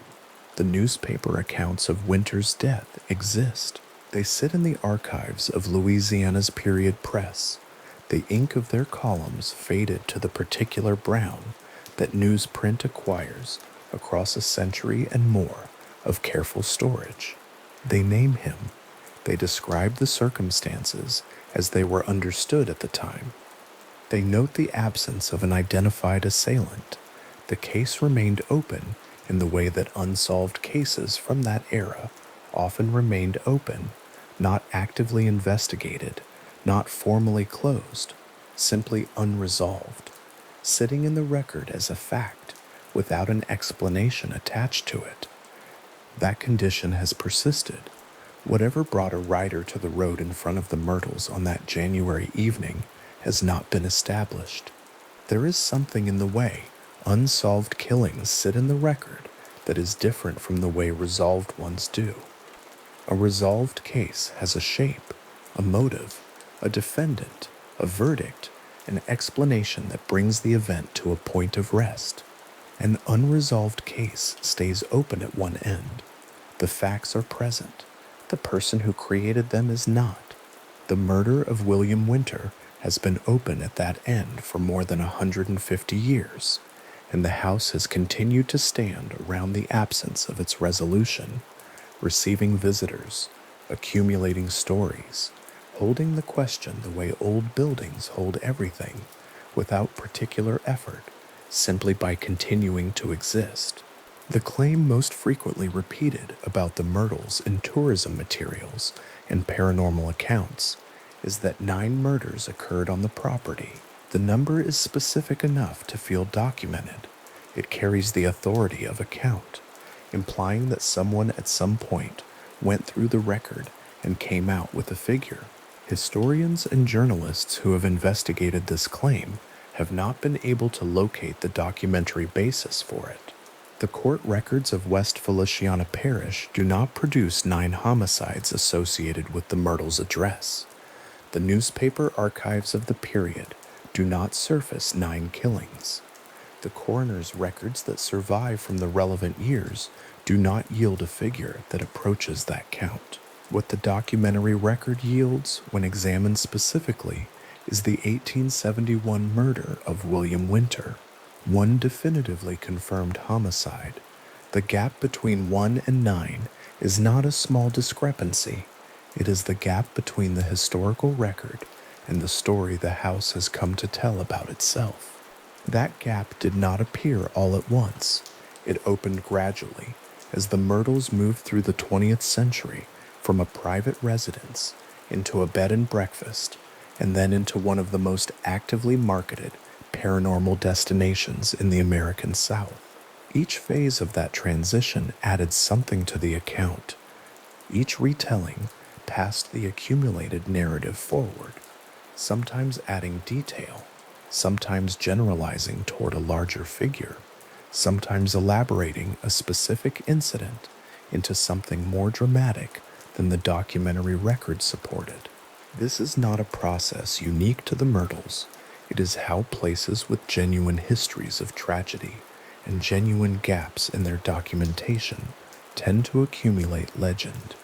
The newspaper accounts of Winter's death exist. They sit in the archives of Louisiana's period press, the ink of their columns faded to the particular brown that newsprint acquires across a century and more of careful storage. They name him. They describe the circumstances as they were understood at the time. They note the absence of an identified assailant. The case remained open in the way that unsolved cases from that era often remained open, not actively investigated, not formally closed, simply unresolved, sitting in the record as a fact without an explanation attached to it. That condition has persisted. Whatever brought a rider to the road in front of the Myrtles on that January evening has not been established. There is something in the way unsolved killings sit in the record that is different from the way resolved ones do. A resolved case has a shape, a motive, a defendant, a verdict, an explanation that brings the event to a point of rest. An unresolved case stays open at one end. The facts are present. The person who created them is not. The murder of William Winter has been open at that end for more than 150 years, and the house has continued to stand around the absence of its resolution, receiving visitors, accumulating stories, holding the question the way old buildings hold everything, without particular effort, simply by continuing to exist. The claim most frequently repeated about the Myrtles in tourism materials and paranormal accounts is that 9 murders occurred on the property. The number is specific enough to feel documented. It carries the authority of account, implying that someone at some point went through the record and came out with a figure. Historians and journalists who have investigated this claim have not been able to locate the documentary basis for it. The court records of West Feliciana Parish do not produce 9 homicides associated with the Myrtles address. The newspaper archives of the period do not surface 9 killings. The coroner's records that survive from the relevant years do not yield a figure that approaches that count. What the documentary record yields, when examined specifically, is the 1871 murder of William Winter, one definitively confirmed homicide. The gap between 1 and 9 is not a small discrepancy. It is the gap between the historical record and the story the house has come to tell about itself. That gap did not appear all at once. It opened gradually as the Myrtles moved through the 20th century from a private residence into a bed and breakfast, and then into one of the most actively marketed paranormal destinations in the American South. Each phase of that transition added something to the account. Each retelling passed the accumulated narrative forward, sometimes adding detail, sometimes generalizing toward a larger figure, sometimes elaborating a specific incident into something more dramatic than the documentary record supported. This is not a process unique to the Myrtles. It is how places with genuine histories of tragedy and genuine gaps in their documentation tend to accumulate legend.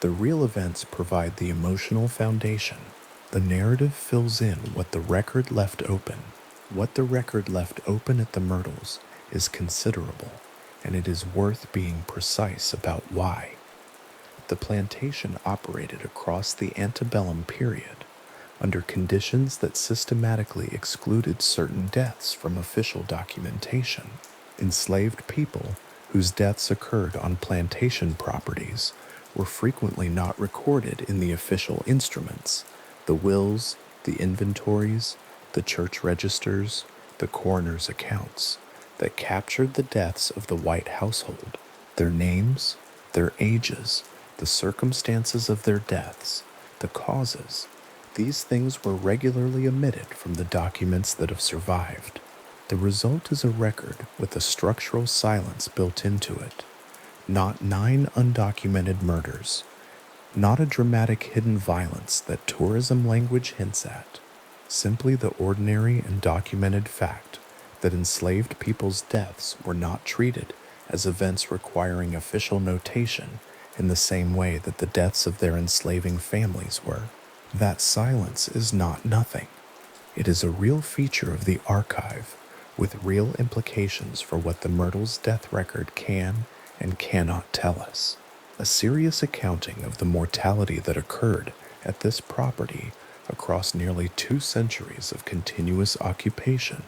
The real events provide the emotional foundation. The narrative fills in what the record left open. What the record left open at the Myrtles is considerable, and it is worth being precise about why. The plantation operated across the antebellum period under conditions that systematically excluded certain deaths from official documentation. Enslaved people whose deaths occurred on plantation properties were frequently not recorded in the official instruments, the wills, the inventories, the church registers, the coroner's accounts, that captured the deaths of the white household, their names, their ages, the circumstances of their deaths, the causes. These things were regularly omitted from the documents that have survived. The result is a record with a structural silence built into it. Not 9 undocumented murders, not a dramatic hidden violence that tourism language hints at, simply the ordinary and documented fact that enslaved people's deaths were not treated as events requiring official notation in the same way that the deaths of their enslaving families were. That silence is not nothing. It is a real feature of the archive, with real implications for what the Myrtles' death record can and cannot tell us. A serious accounting of the mortality that occurred at this property across nearly 2 centuries of continuous occupation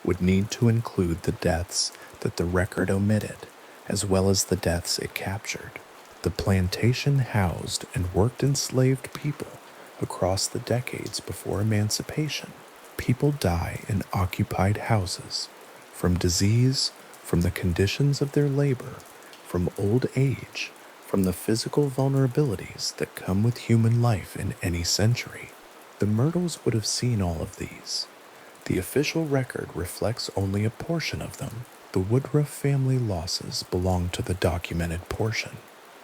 would need to include the deaths that the record omitted, as well as the deaths it captured. The plantation housed and worked enslaved people across the decades before emancipation. People die in occupied houses, from disease, from the conditions of their labor, from old age, from the physical vulnerabilities that come with human life in any century. The Myrtles would have seen all of these. The official record reflects only a portion of them. The Woodruff family losses belong to the documented portion.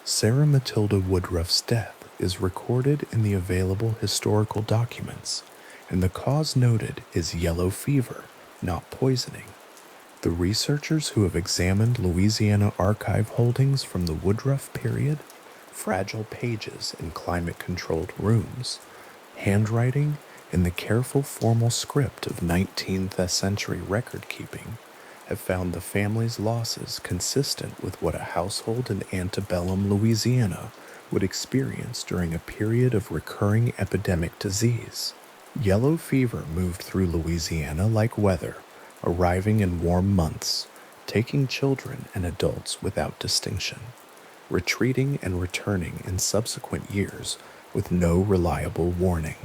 Sarah Matilda Woodruff's death is recorded in the available historical documents, and the cause noted is yellow fever, not poisoning. The researchers who have examined Louisiana archive holdings from the Woodruff period, fragile pages in climate-controlled rooms, handwriting, and the careful formal script of 19th century record-keeping, have found the family's losses consistent with what a household in antebellum Louisiana would experience during a period of recurring epidemic disease. Yellow fever moved through Louisiana like weather, arriving in warm months, taking children and adults without distinction, retreating and returning in subsequent years with no reliable warning.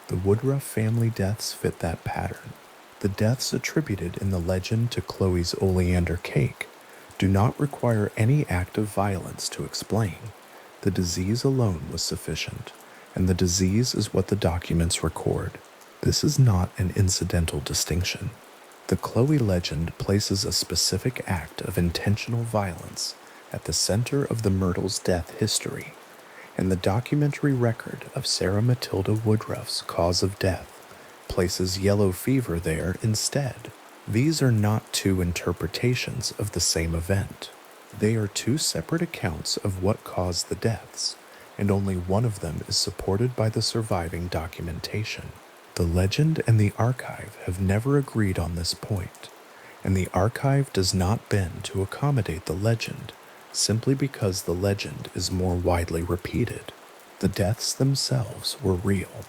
The Woodruff family deaths fit that pattern. The deaths attributed in the legend to Chloe's oleander cake do not require any act of violence to explain. The disease alone was sufficient, and the disease is what the documents record. This is not an incidental distinction. The Chloe legend places a specific act of intentional violence at the center of the Myrtles' death history, and the documentary record of Sarah Matilda Woodruff's cause of death places yellow fever there instead. These are not two interpretations of the same event. They are two separate accounts of what caused the deaths, and only one of them is supported by the surviving documentation. The legend and the archive have never agreed on this point, and the archive does not bend to accommodate the legend simply because the legend is more widely repeated. The deaths themselves were real.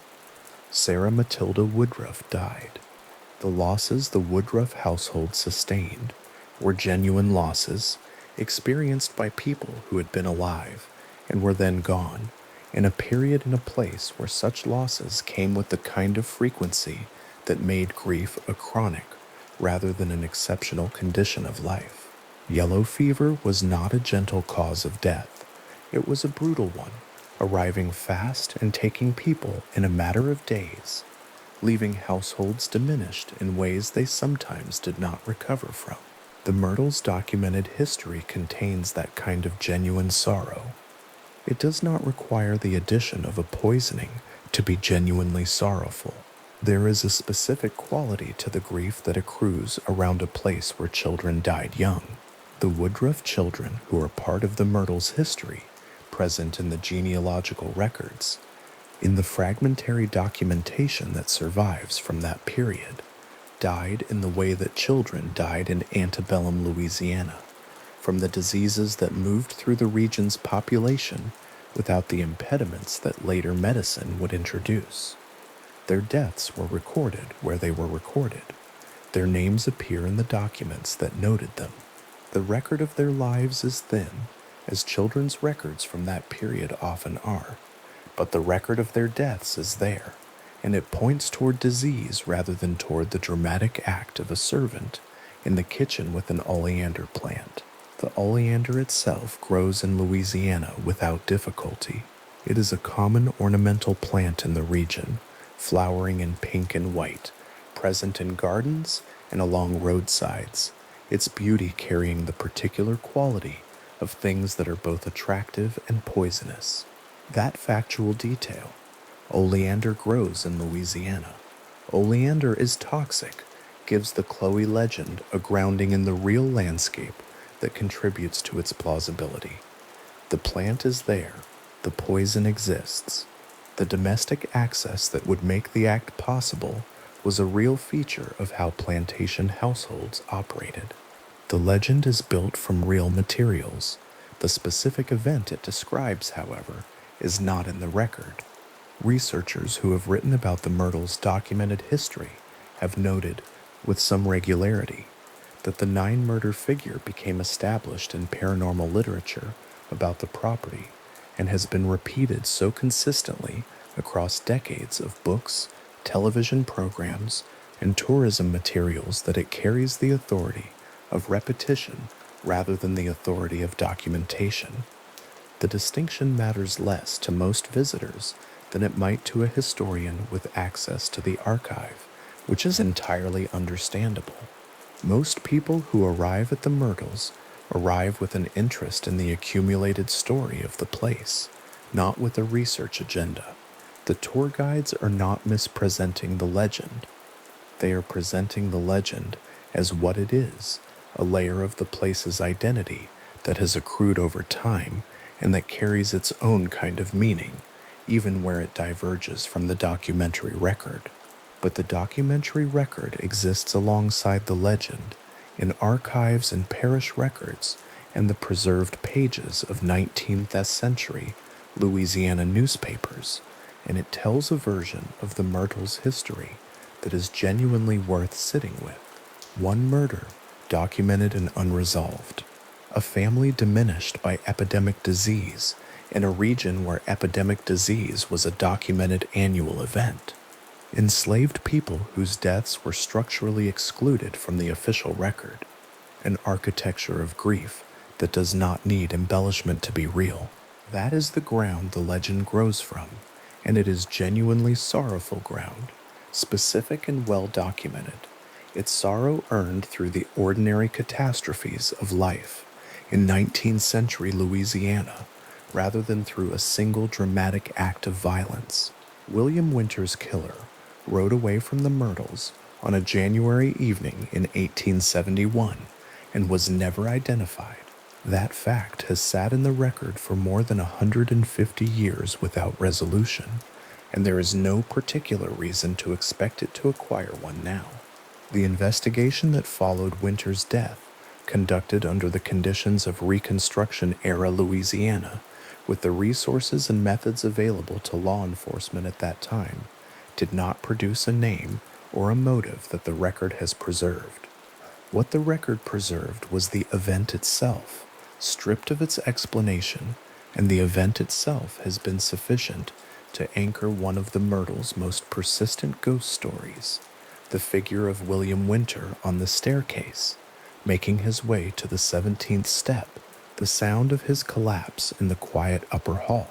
Sarah Matilda Woodruff died. The losses the Woodruff household sustained were genuine losses experienced by people who had been alive and were then gone, in a period and a place where such losses came with the kind of frequency that made grief a chronic rather than an exceptional condition of life. Yellow fever was not a gentle cause of death. It was a brutal one, arriving fast and taking people in a matter of days, leaving households diminished in ways they sometimes did not recover from. The Myrtles' documented history contains that kind of genuine sorrow. It does not require the addition of a poisoning to be genuinely sorrowful. There is a specific quality to the grief that accrues around a place where children died young. The Woodruff children, who are part of the Myrtles' history, present in the genealogical records, in the fragmentary documentation that survives from that period, died in the way that children died in antebellum Louisiana, from the diseases that moved through the region's population without the impediments that later medicine would introduce. Their deaths were recorded where they were recorded. Their names appear in the documents that noted them. The record of their lives is thin, as children's records from that period often are, but the record of their deaths is there, and it points toward disease rather than toward the dramatic act of a servant in the kitchen with an oleander plant. The oleander itself grows in Louisiana without difficulty. It is a common ornamental plant in the region, flowering in pink and white, present in gardens and along roadsides, its beauty carrying the particular quality of things that are both attractive and poisonous. That factual detail. Oleander grows in Louisiana. Oleander is toxic, gives the Chloe legend a grounding in the real landscape that contributes to its plausibility. The plant is there, the poison exists. The domestic access that would make the act possible was a real feature of how plantation households operated. The legend is built from real materials. The specific event it describes, however, is not in the record. Researchers who have written about the Myrtles' documented history have noted, with some regularity, that the 9-murder figure became established in paranormal literature about the property and has been repeated so consistently across decades of books, television programs, and tourism materials that it carries the authority of repetition rather than the authority of documentation. The distinction matters less to most visitors than it might to a historian with access to the archive, which is entirely understandable. Most people who arrive at the Myrtles arrive with an interest in the accumulated story of the place, not with a research agenda. The tour guides are not mispresenting the legend. They are presenting the legend as what it is, a layer of the place's identity that has accrued over time and that carries its own kind of meaning, even where it diverges from the documentary record. But the documentary record exists alongside the legend in archives and parish records and the preserved pages of 19th century Louisiana newspapers, and it tells a version of the Myrtles' history that is genuinely worth sitting with. One murder, documented and unresolved. A family diminished by epidemic disease in a region where epidemic disease was a documented annual event. Enslaved people whose deaths were structurally excluded from the official record. An architecture of grief that does not need embellishment to be real. That is the ground the legend grows from, and it is genuinely sorrowful ground, specific and well documented. Its sorrow earned through the ordinary catastrophes of life in 19th century Louisiana, rather than through a single dramatic act of violence. William Winter's killer rode away from the Myrtles on a January evening in 1871 and was never identified. That fact has sat in the record for more than 150 years without resolution, and there is no particular reason to expect it to acquire one now. The investigation that followed Winter's death, conducted under the conditions of Reconstruction-era Louisiana, with the resources and methods available to law enforcement at that time, did not produce a name or a motive that the record has preserved. What the record preserved was the event itself, stripped of its explanation, and the event itself has been sufficient to anchor one of the Myrtles' most persistent ghost stories, the figure of William Winter on the staircase, making his way to the 17th step, the sound of his collapse in the quiet upper hall.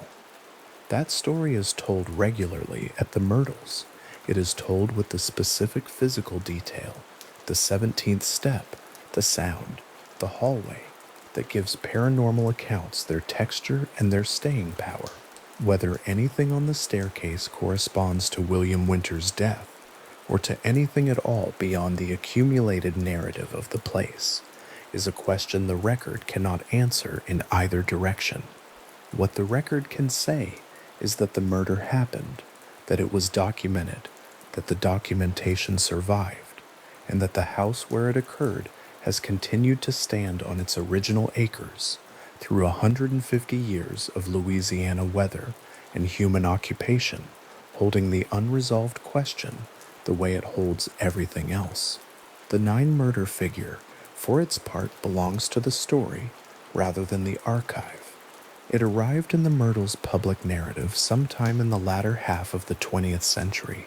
That story is told regularly at the Myrtles. It is told with the specific physical detail, the 17th step, the sound, the hallway, that gives paranormal accounts their texture and their staying power. Whether anything on the staircase corresponds to William Winter's death, or to anything at all beyond the accumulated narrative of the place, is a question the record cannot answer in either direction. What the record can say is that the murder happened, that it was documented, that the documentation survived, and that the house where it occurred has continued to stand on its original acres through 150 years of Louisiana weather and human occupation, holding the unresolved question the way it holds everything else. The 9-murder figure, for its part, belongs to the story rather than the archive. It arrived in the Myrtles' public narrative sometime in the latter half of the 20th century,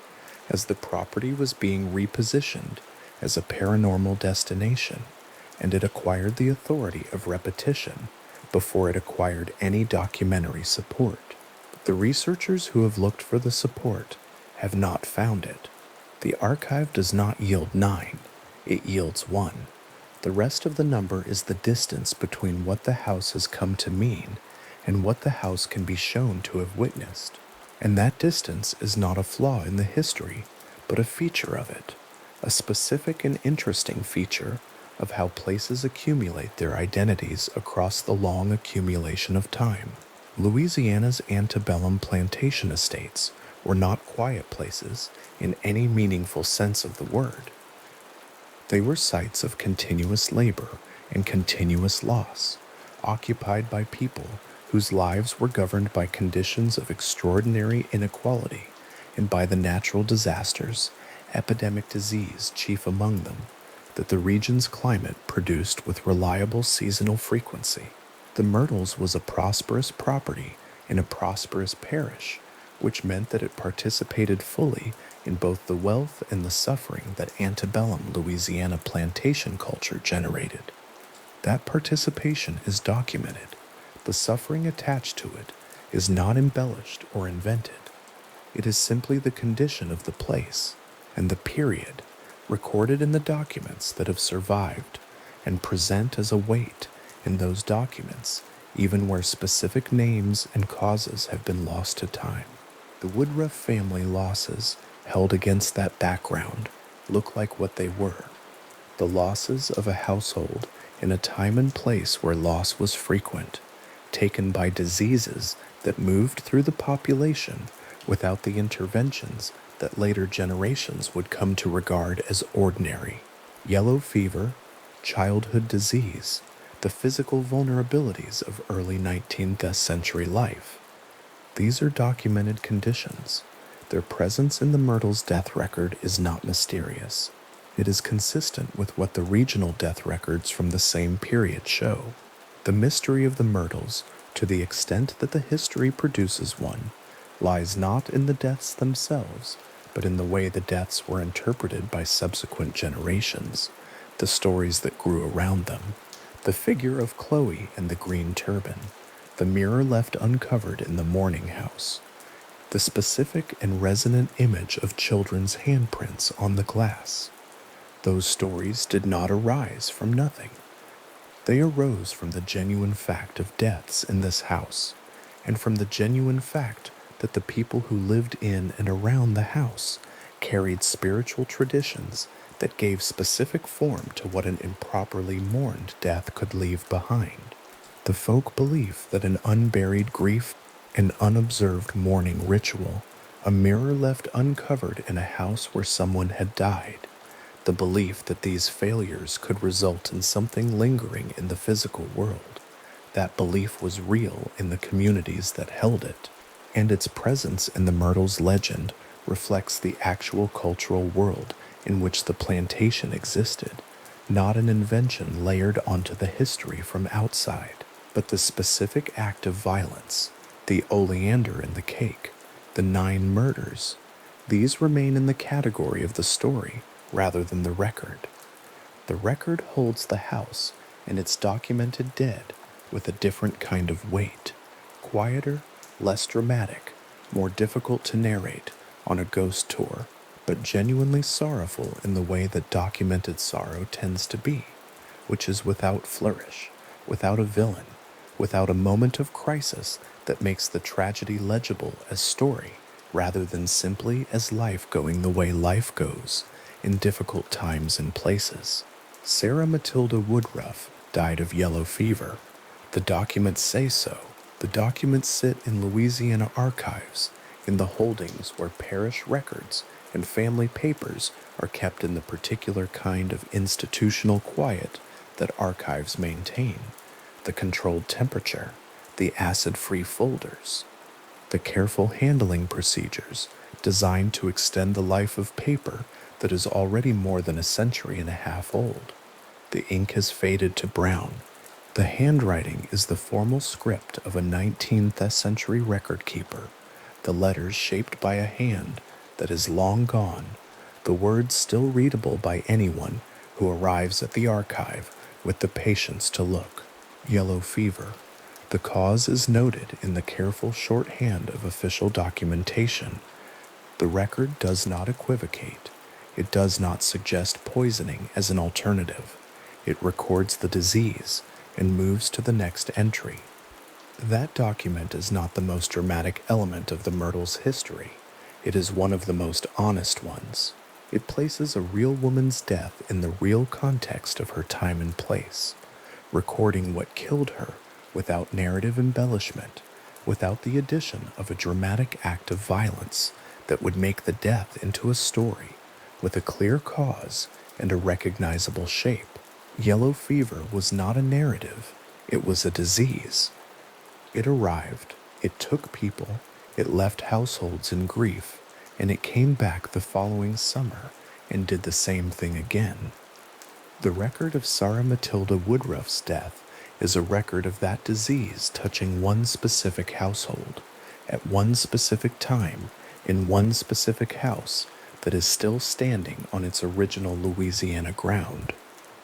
as the property was being repositioned as a paranormal destination, and it acquired the authority of repetition before it acquired any documentary support. The researchers who have looked for the support have not found it. The archive does not yield 9, it yields 1. The rest of the number is the distance between what the house has come to mean and what the house can be shown to have witnessed. And that distance is not a flaw in the history, but a feature of it, a specific and interesting feature of how places accumulate their identities across the long accumulation of time. Louisiana's antebellum plantation estates were not quiet places in any meaningful sense of the word. They were sites of continuous labor and continuous loss, occupied by people whose lives were governed by conditions of extraordinary inequality and by the natural disasters, epidemic disease chief among them, that the region's climate produced with reliable seasonal frequency. The Myrtles was a prosperous property in a prosperous parish, which meant that it participated fully in both the wealth and the suffering that antebellum Louisiana plantation culture generated. That participation is documented. The suffering attached to it is not embellished or invented. It is simply the condition of the place and the period recorded in the documents that have survived and present as a weight in those documents, even where specific names and causes have been lost to time. The Woodruff family losses held against that background look like what they were: the losses of a household in a time and place where loss was frequent, taken by diseases that moved through the population without the interventions that later generations would come to regard as ordinary. Yellow fever, childhood disease, the physical vulnerabilities of early 19th century life. These are documented conditions. Their presence in the Myrtles' death record is not mysterious. It is consistent with what the regional death records from the same period show. The mystery of the Myrtles, to the extent that the history produces one, lies not in the deaths themselves, but in the way the deaths were interpreted by subsequent generations, the stories that grew around them, the figure of Chloe and the green turban, the mirror left uncovered in the mourning house, the specific and resonant image of children's handprints on the glass. Those stories did not arise from nothing. They arose from the genuine fact of deaths in this house, and from the genuine fact that the people who lived in and around the house carried spiritual traditions that gave specific form to what an improperly mourned death could leave behind. The folk belief that an unburied grief, an unobserved mourning ritual, a mirror left uncovered in a house where someone had died, the belief that these failures could result in something lingering in the physical world, that belief was real in the communities that held it, and its presence in the Myrtles legend reflects the actual cultural world in which the plantation existed, not an invention layered onto the history from outside, but the specific act of violence, the oleander in the cake, the 9 murders. These remain in the category of the story rather than the record. The record holds the house and its documented dead with a different kind of weight, quieter, less dramatic, more difficult to narrate on a ghost tour, but genuinely sorrowful in the way that documented sorrow tends to be, which is without flourish, without a villain, without a moment of crisis that makes the tragedy legible as story rather than simply as life going the way life goes in difficult times and places. Sarah Matilda Woodruff died of yellow fever. The documents say so. The documents sit in Louisiana archives, in the holdings where parish records and family papers are kept in the particular kind of institutional quiet that archives maintain, the controlled temperature, the acid-free folders, the careful handling procedures designed to extend the life of paper that is already more than a century and a half old. The ink has faded to brown. The handwriting is the formal script of a 19th century record keeper, the letters shaped by a hand that is long gone, the words still readable by anyone who arrives at the archive with the patience to look. Yellow fever. The cause is noted in the careful shorthand of official documentation. The record does not equivocate. It does not suggest poisoning as an alternative. It records the disease and moves to the next entry. That document is not the most dramatic element of the Myrtles' history. It is one of the most honest ones. It places a real woman's death in the real context of her time and place, recording what killed her without narrative embellishment, without the addition of a dramatic act of violence that would make the death into a story with a clear cause and a recognizable shape. Yellow fever was not a narrative, it was a disease. It arrived, it took people, it left households in grief, and it came back the following summer and did the same thing again. The record of Sarah Matilda Woodruff's death is a record of that disease touching one specific household, at one specific time, in one specific house that is still standing on its original Louisiana ground.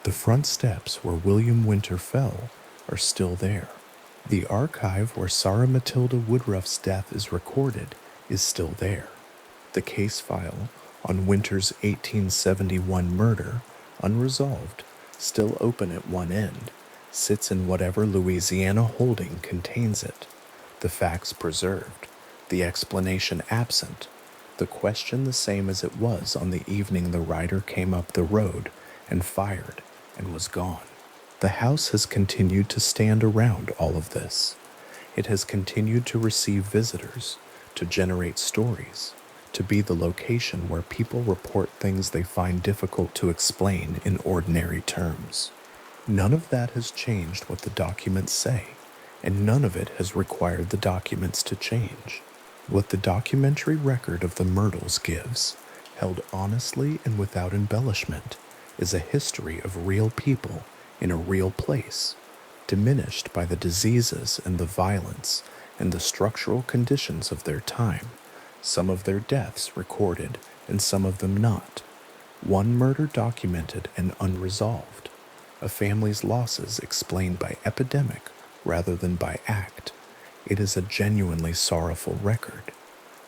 The front steps where William Winter fell are still there. The archive where Sarah Matilda Woodruff's death is recorded is still there. The case file on Winter's 1871 murder, unresolved, still open at one end, sits in whatever Louisiana holding contains it. The facts preserved, the explanation absent, the question the same as it was on the evening the rider came up the road and fired and was gone. The house has continued to stand around all of this. It has continued to receive visitors, to generate stories, to be the location where people report things they find difficult to explain in ordinary terms. None of that has changed what the documents say, and none of it has required the documents to change. What the documentary record of the Myrtles gives, held honestly and without embellishment, is a history of real people in a real place, diminished by the diseases and the violence and the structural conditions of their time, some of their deaths recorded and some of them not, one murder documented and unresolved, a family's losses explained by epidemic rather than by act. It is a genuinely sorrowful record.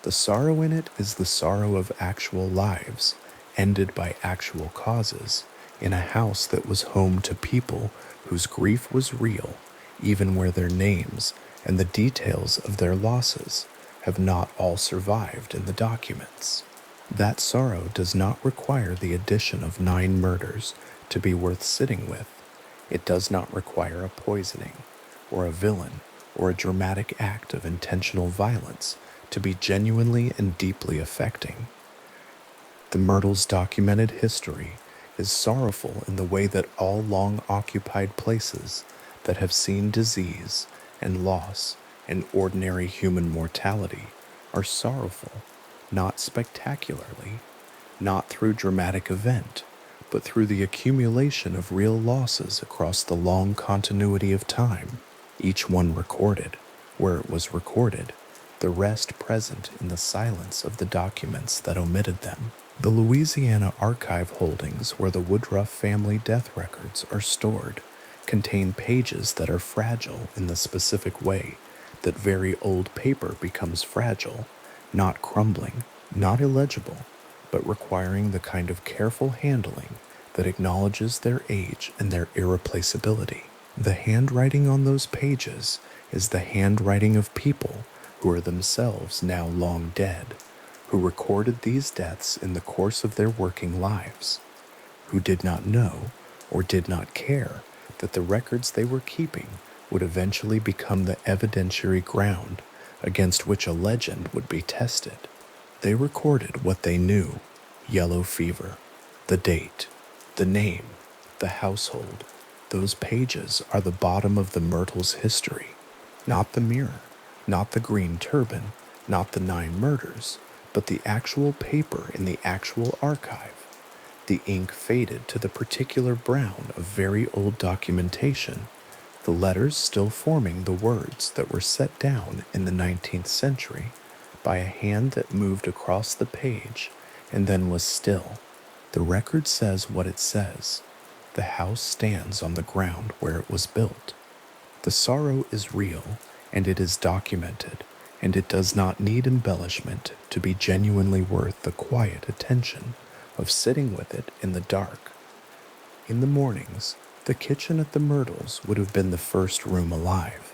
The sorrow in it is the sorrow of actual lives, ended by actual causes, in a house that was home to people whose grief was real, even where their names and the details of their losses have not all survived in the documents. That sorrow does not require the addition of 9 murders to be worth sitting with. It does not require a poisoning, or a villain, or a dramatic act of intentional violence to be genuinely and deeply affecting. The Myrtles' documented history is sorrowful in the way that all long occupied places that have seen disease and loss and ordinary human mortality are sorrowful, not spectacularly, not through dramatic event, but through the accumulation of real losses across the long continuity of time, each one recorded, where it was recorded, the rest present in the silence of the documents that omitted them. The Louisiana archive holdings where the Woodruff family death records are stored contain pages that are fragile in the specific way that very old paper becomes fragile, not crumbling, not illegible, but requiring the kind of careful handling that acknowledges their age and their irreplaceability. The handwriting on those pages is the handwriting of people who are themselves now long dead, who recorded these deaths in the course of their working lives, who did not know or did not care that the records they were keeping would eventually become the evidentiary ground against which a legend would be tested. They recorded what they knew: yellow fever, the date, the name, the household. Those pages are the bottom of the Myrtles' history, not the mirror, not the green turban, not the 9 murders, but the actual paper in the actual archive. The ink faded to the particular brown of very old documentation, the letters still forming the words that were set down in the 19th century by a hand that moved across the page and then was still. The record says what it says. The house stands on the ground where it was built. The sorrow is real, and it is documented, and it does not need embellishment to be genuinely worth the quiet attention of sitting with it in the dark. In the mornings, the kitchen at the Myrtles would have been the first room alive.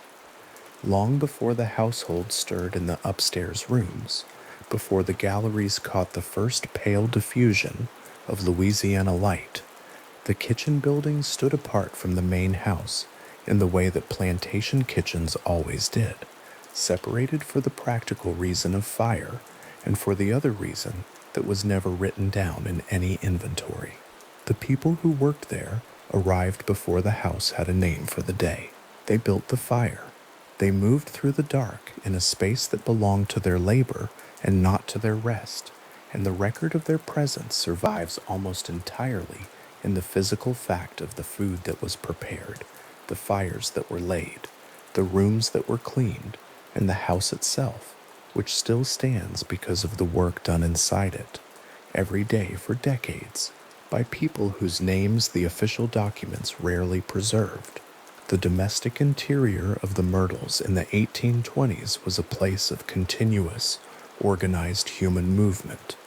Long before the household stirred in the upstairs rooms, before the galleries caught the first pale diffusion of Louisiana light, the kitchen building stood apart from the main house in the way that plantation kitchens always did, separated for the practical reason of fire and for the other reason that was never written down in any inventory. The people who worked there arrived before the house had a name for the day. They built the fire. They moved through the dark in a space that belonged to their labor and not to their rest, and the record of their presence survives almost entirely in the physical fact of the food that was prepared, the fires that were laid, the rooms that were cleaned, and the house itself, which still stands because of the work done inside it, every day for decades, by people whose names the official documents rarely preserved. The domestic interior of the Myrtles in the 1820s was a place of continuous, organized human movement.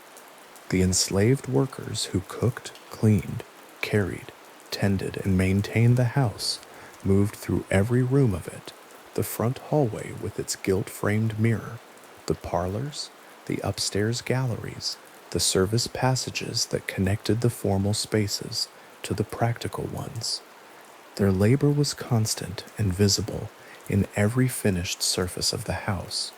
The enslaved workers who cooked, cleaned, carried, tended, and maintained the house moved through every room of it, the front hallway with its gilt-framed mirror, the parlors, the upstairs galleries, the service passages that connected the formal spaces to the practical ones. Their labor was constant and visible in every finished surface of the house.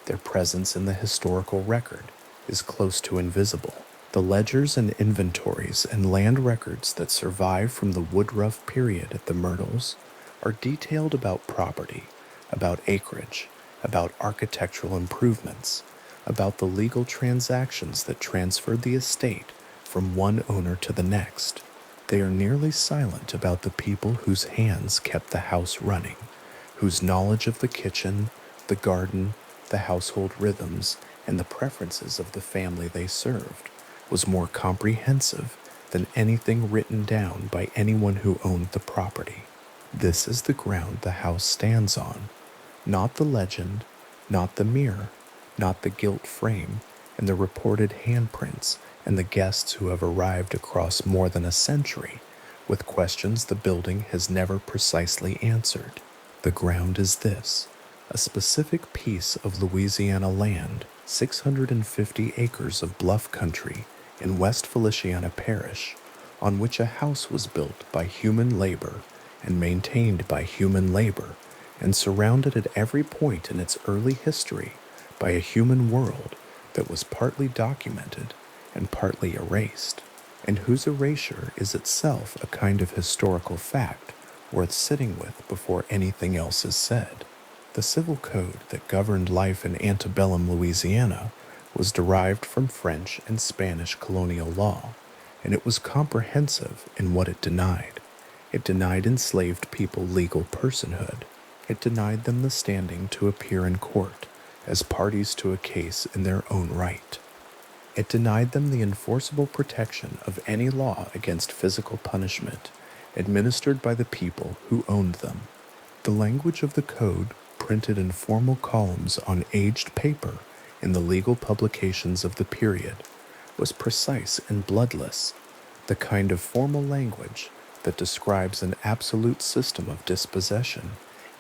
Their presence in the historical record is close to invisible. The ledgers and inventories and land records that survive from the Woodruff period at the Myrtles are detailed about property, about acreage, about architectural improvements, about the legal transactions that transferred the estate from one owner to the next. They are nearly silent about the people whose hands kept the house running, whose knowledge of the kitchen, the garden, the household rhythms, and the preferences of the family they served was more comprehensive than anything written down by anyone who owned the property. This is the ground the house stands on, not the legend, not the mirror, not the gilt frame and the reported handprints and the guests who have arrived across more than a century with questions the building has never precisely answered. The ground is this: a specific piece of Louisiana land 650 acres of bluff country in West Feliciana Parish, on which a house was built by human labor and maintained by human labor, and surrounded at every point in its early history by a human world that was partly documented and partly erased, and whose erasure is itself a kind of historical fact worth sitting with before anything else is said. The civil code that governed life in antebellum Louisiana was derived from French and Spanish colonial law, and it was comprehensive in what it denied. It denied enslaved people legal personhood. It denied them the standing to appear in court as parties to a case in their own right. It denied them the enforceable protection of any law against physical punishment administered by the people who owned them. The language of the code, printed in formal columns on aged paper in the legal publications of the period, was precise and bloodless, the kind of formal language that describes an absolute system of dispossession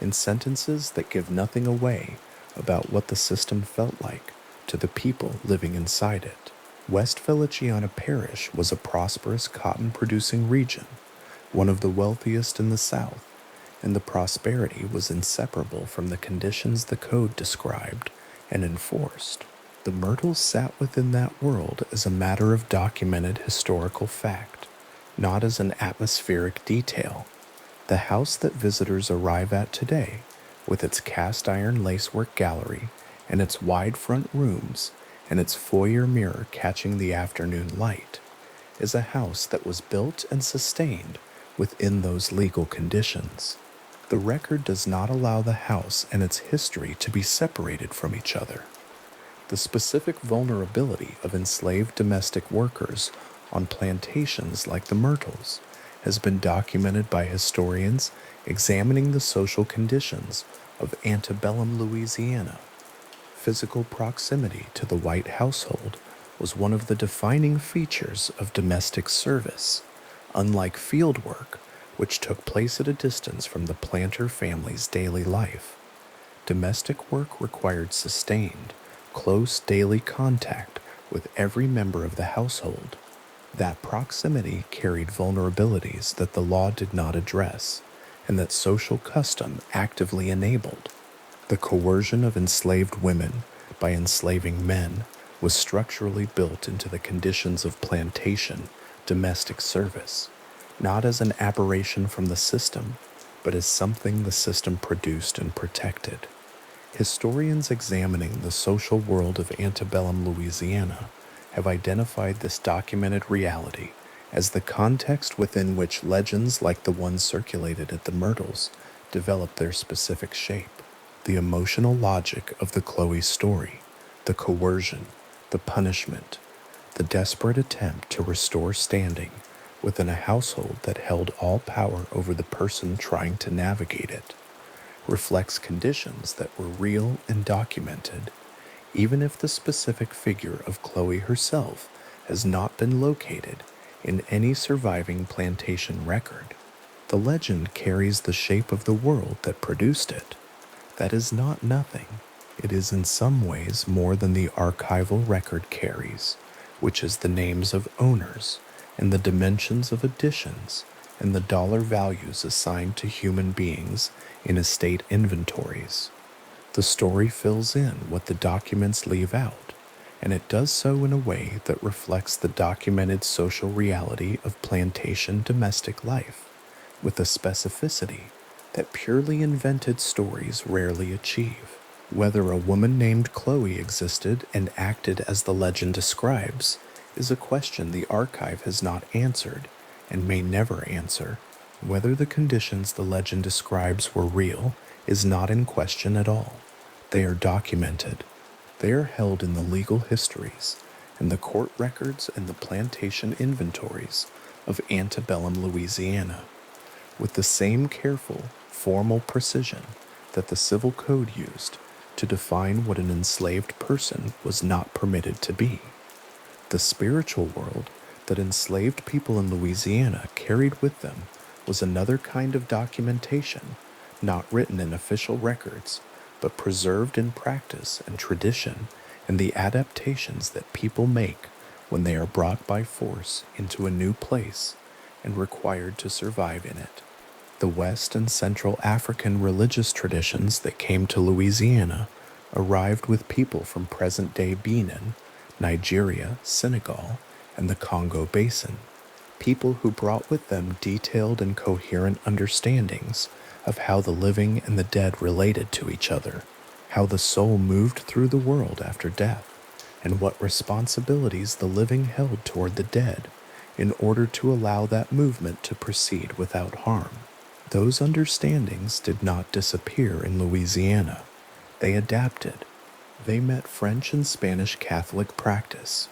in sentences that give nothing away about what the system felt like to the people living inside it. West Feliciana Parish was a prosperous cotton-producing region, one of the wealthiest in the South, and the prosperity was inseparable from the conditions the code described and enforced. The Myrtles sat within that world as a matter of documented historical fact, not as an atmospheric detail. The house that visitors arrive at today, with its cast iron lacework gallery and its wide front rooms and its foyer mirror catching the afternoon light, is a house that was built and sustained within those legal conditions. The record does not allow the house and its history to be separated from each other. The specific vulnerability of enslaved domestic workers on plantations like the Myrtles has been documented by historians examining the social conditions of antebellum Louisiana. Physical proximity to the white household was one of the defining features of domestic service, unlike field work, which took place at a distance from the planter family's daily life. Domestic work required sustained, close daily contact with every member of the household. That proximity carried vulnerabilities that the law did not address, and that social custom actively enabled. The coercion of enslaved women by enslaving men was structurally built into the conditions of plantation domestic service, not as an aberration from the system, but as something the system produced and protected. Historians examining the social world of antebellum Louisiana have identified this documented reality as the context within which legends like the one circulated at the Myrtles developed their specific shape. The emotional logic of the Chloe story, the coercion, the punishment, the desperate attempt to restore standing within a household that held all power over the person trying to navigate it, reflects conditions that were real and documented, even if the specific figure of Chloe herself has not been located in any surviving plantation record. The legend carries the shape of the world that produced it. That is not nothing. It is in some ways more than the archival record carries, which is the names of owners, and the dimensions of additions, and the dollar values assigned to human beings in estate inventories. The story fills in what the documents leave out, and it does so in a way that reflects the documented social reality of plantation domestic life, with a specificity that purely invented stories rarely achieve. Whether a woman named Chloe existed and acted as the legend describes is a question the archive has not answered and may never answer. Whether the conditions the legend describes were real is not in question at all. They are documented. They are held in the legal histories and the court records and the plantation inventories of antebellum Louisiana, with the same careful, formal precision that the Civil Code used to define what an enslaved person was not permitted to be. The spiritual world that enslaved people in Louisiana carried with them was another kind of documentation, not written in official records, but preserved in practice and tradition and the adaptations that people make when they are brought by force into a new place and required to survive in it. The West and Central African religious traditions that came to Louisiana arrived with people from present-day Benin, Nigeria, Senegal, and the Congo Basin, people who brought with them detailed and coherent understandings of how the living and the dead related to each other, how the soul moved through the world after death, and what responsibilities the living held toward the dead in order to allow that movement to proceed without harm. Those understandings did not disappear in Louisiana. They adapted. They met French and Spanish Catholic practice,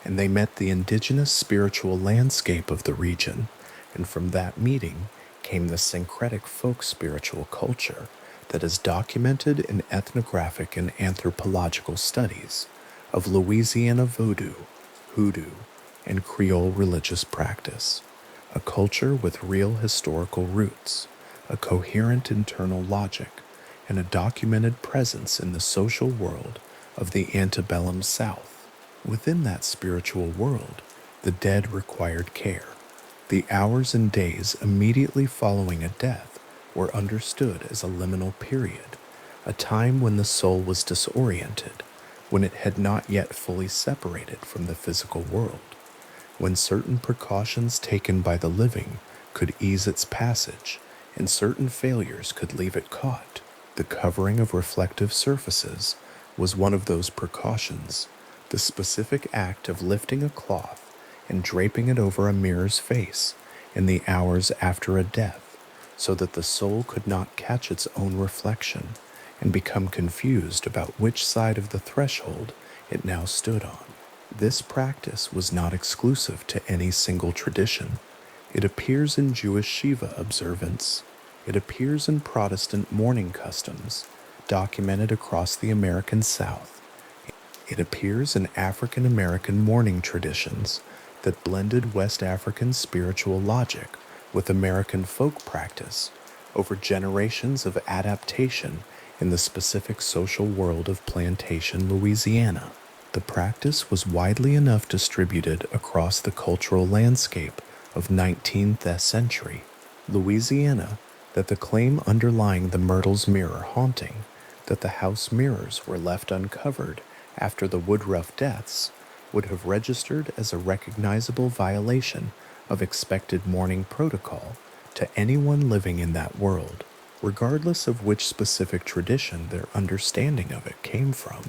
and they met the indigenous spiritual landscape of the region, and from that meeting came the syncretic folk spiritual culture that is documented in ethnographic and anthropological studies of Louisiana voodoo, hoodoo, and Creole religious practice, a culture with real historical roots, a coherent internal logic, and a documented presence in the social world of the antebellum South. Within that spiritual world, the dead required care. The hours and days immediately following a death were understood as a liminal period, a time when the soul was disoriented, when it had not yet fully separated from the physical world, when certain precautions taken by the living could ease its passage, and certain failures could leave it caught. The covering of reflective surfaces was one of those precautions, the specific act of lifting a cloth and draping it over a mirror's face in the hours after a death, so that the soul could not catch its own reflection and become confused about which side of the threshold it now stood on. This practice was not exclusive to any single tradition. It appears in Jewish Shiva observance. It appears in Protestant mourning customs, documented across the American South. It appears in African American mourning traditions that blended West African spiritual logic with American folk practice over generations of adaptation in the specific social world of Plantation, Louisiana. The practice was widely enough distributed across the cultural landscape of 19th century Louisiana that the claim underlying the Myrtles mirror haunting, that the house mirrors were left uncovered after the Woodruff deaths, would have registered as a recognizable violation of expected mourning protocol to anyone living in that world, regardless of which specific tradition their understanding of it came from.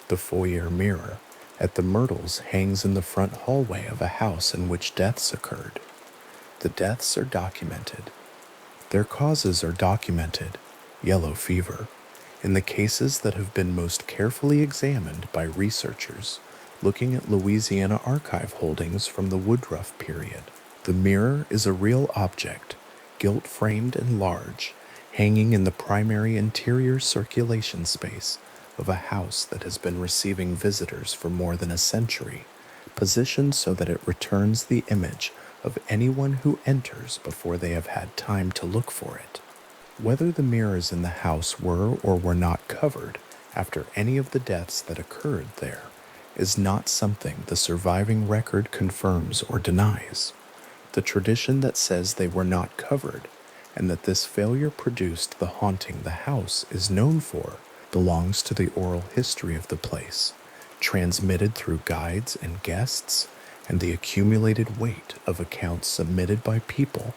The foyer mirror at the Myrtles hangs in the front hallway of a house in which deaths occurred. The deaths are documented. Their causes are documented, yellow fever, in the cases that have been most carefully examined by researchers looking at Louisiana archive holdings from the Woodruff period. The mirror is a real object, gilt-framed and large, hanging in the primary interior circulation space of a house that has been receiving visitors for more than a century, positioned so that it returns the image of anyone who enters before they have had time to look for it. Whether the mirrors in the house were or were not covered after any of the deaths that occurred there is not something the surviving record confirms or denies. The tradition that says they were not covered and that this failure produced the haunting the house is known for belongs to the oral history of the place, transmitted through guides and guests, and the accumulated weight of accounts submitted by people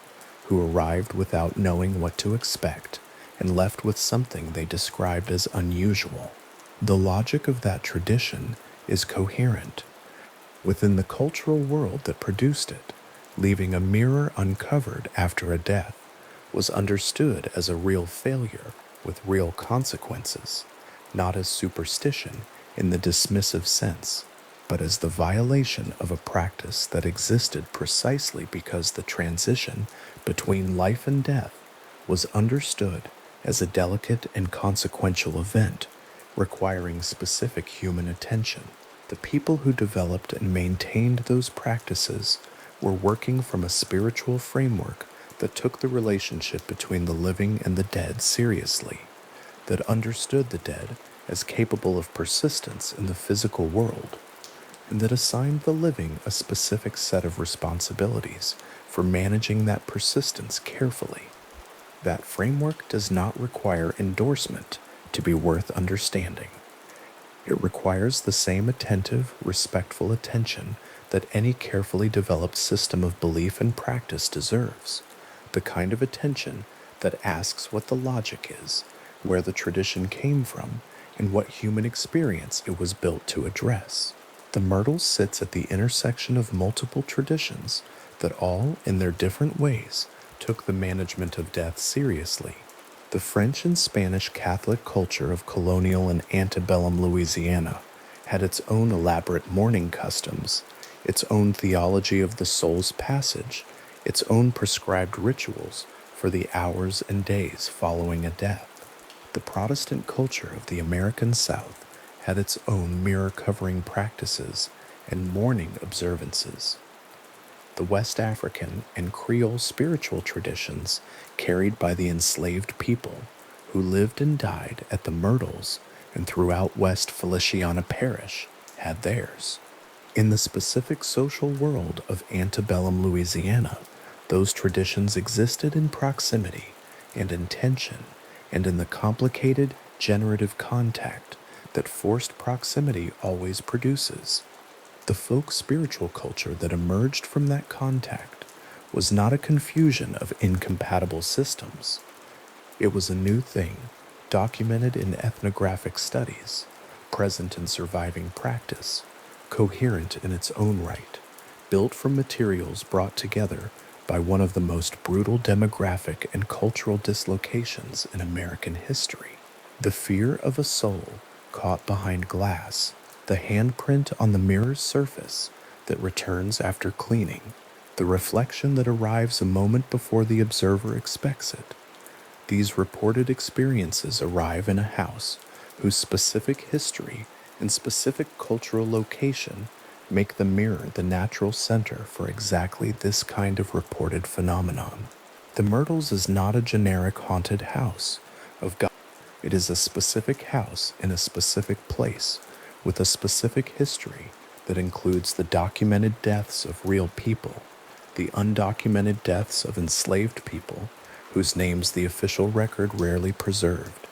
who arrived without knowing what to expect and left with something they described as unusual. The logic of that tradition is coherent within the cultural world that produced it. Leaving a mirror uncovered after a death was understood as a real failure with real consequences, not as superstition in the dismissive sense, but as the violation of a practice that existed precisely because the transition between life and death was understood as a delicate and consequential event requiring specific human attention. The people who developed and maintained those practices were working from a spiritual framework that took the relationship between the living and the dead seriously, that understood the dead as capable of persistence in the physical world, and that assigned the living a specific set of responsibilities for managing that persistence carefully. That framework does not require endorsement to be worth understanding. It requires the same attentive, respectful attention that any carefully developed system of belief and practice deserves, the kind of attention that asks what the logic is, where the tradition came from, and what human experience it was built to address. The Myrtles sits at the intersection of multiple traditions that all, in their different ways, took the management of death seriously. The French and Spanish Catholic culture of colonial and antebellum Louisiana had its own elaborate mourning customs, its own theology of the soul's passage, its own prescribed rituals for the hours and days following a death. The Protestant culture of the American South had its own mirror-covering practices and mourning observances. The West African and Creole spiritual traditions carried by the enslaved people who lived and died at the Myrtles and throughout West Feliciana Parish had theirs. In the specific social world of antebellum Louisiana, those traditions existed in proximity and in tension and in the complicated generative contact that forced proximity always produces. The folk spiritual culture that emerged from that contact was not a confusion of incompatible systems. It was a new thing, documented in ethnographic studies, present in surviving practice, coherent in its own right, built from materials brought together by one of the most brutal demographic and cultural dislocations in American history. The fear of a soul caught behind glass, the handprint on the mirror's surface that returns after cleaning, the reflection that arrives a moment before the observer expects it. These reported experiences arrive in a house whose specific history and specific cultural location make the mirror the natural center for exactly this kind of reported phenomenon. The Myrtles is not a generic haunted house of God. It is a specific house in a specific place with a specific history that includes the documented deaths of real people, the undocumented deaths of enslaved people whose names the official record rarely preserved,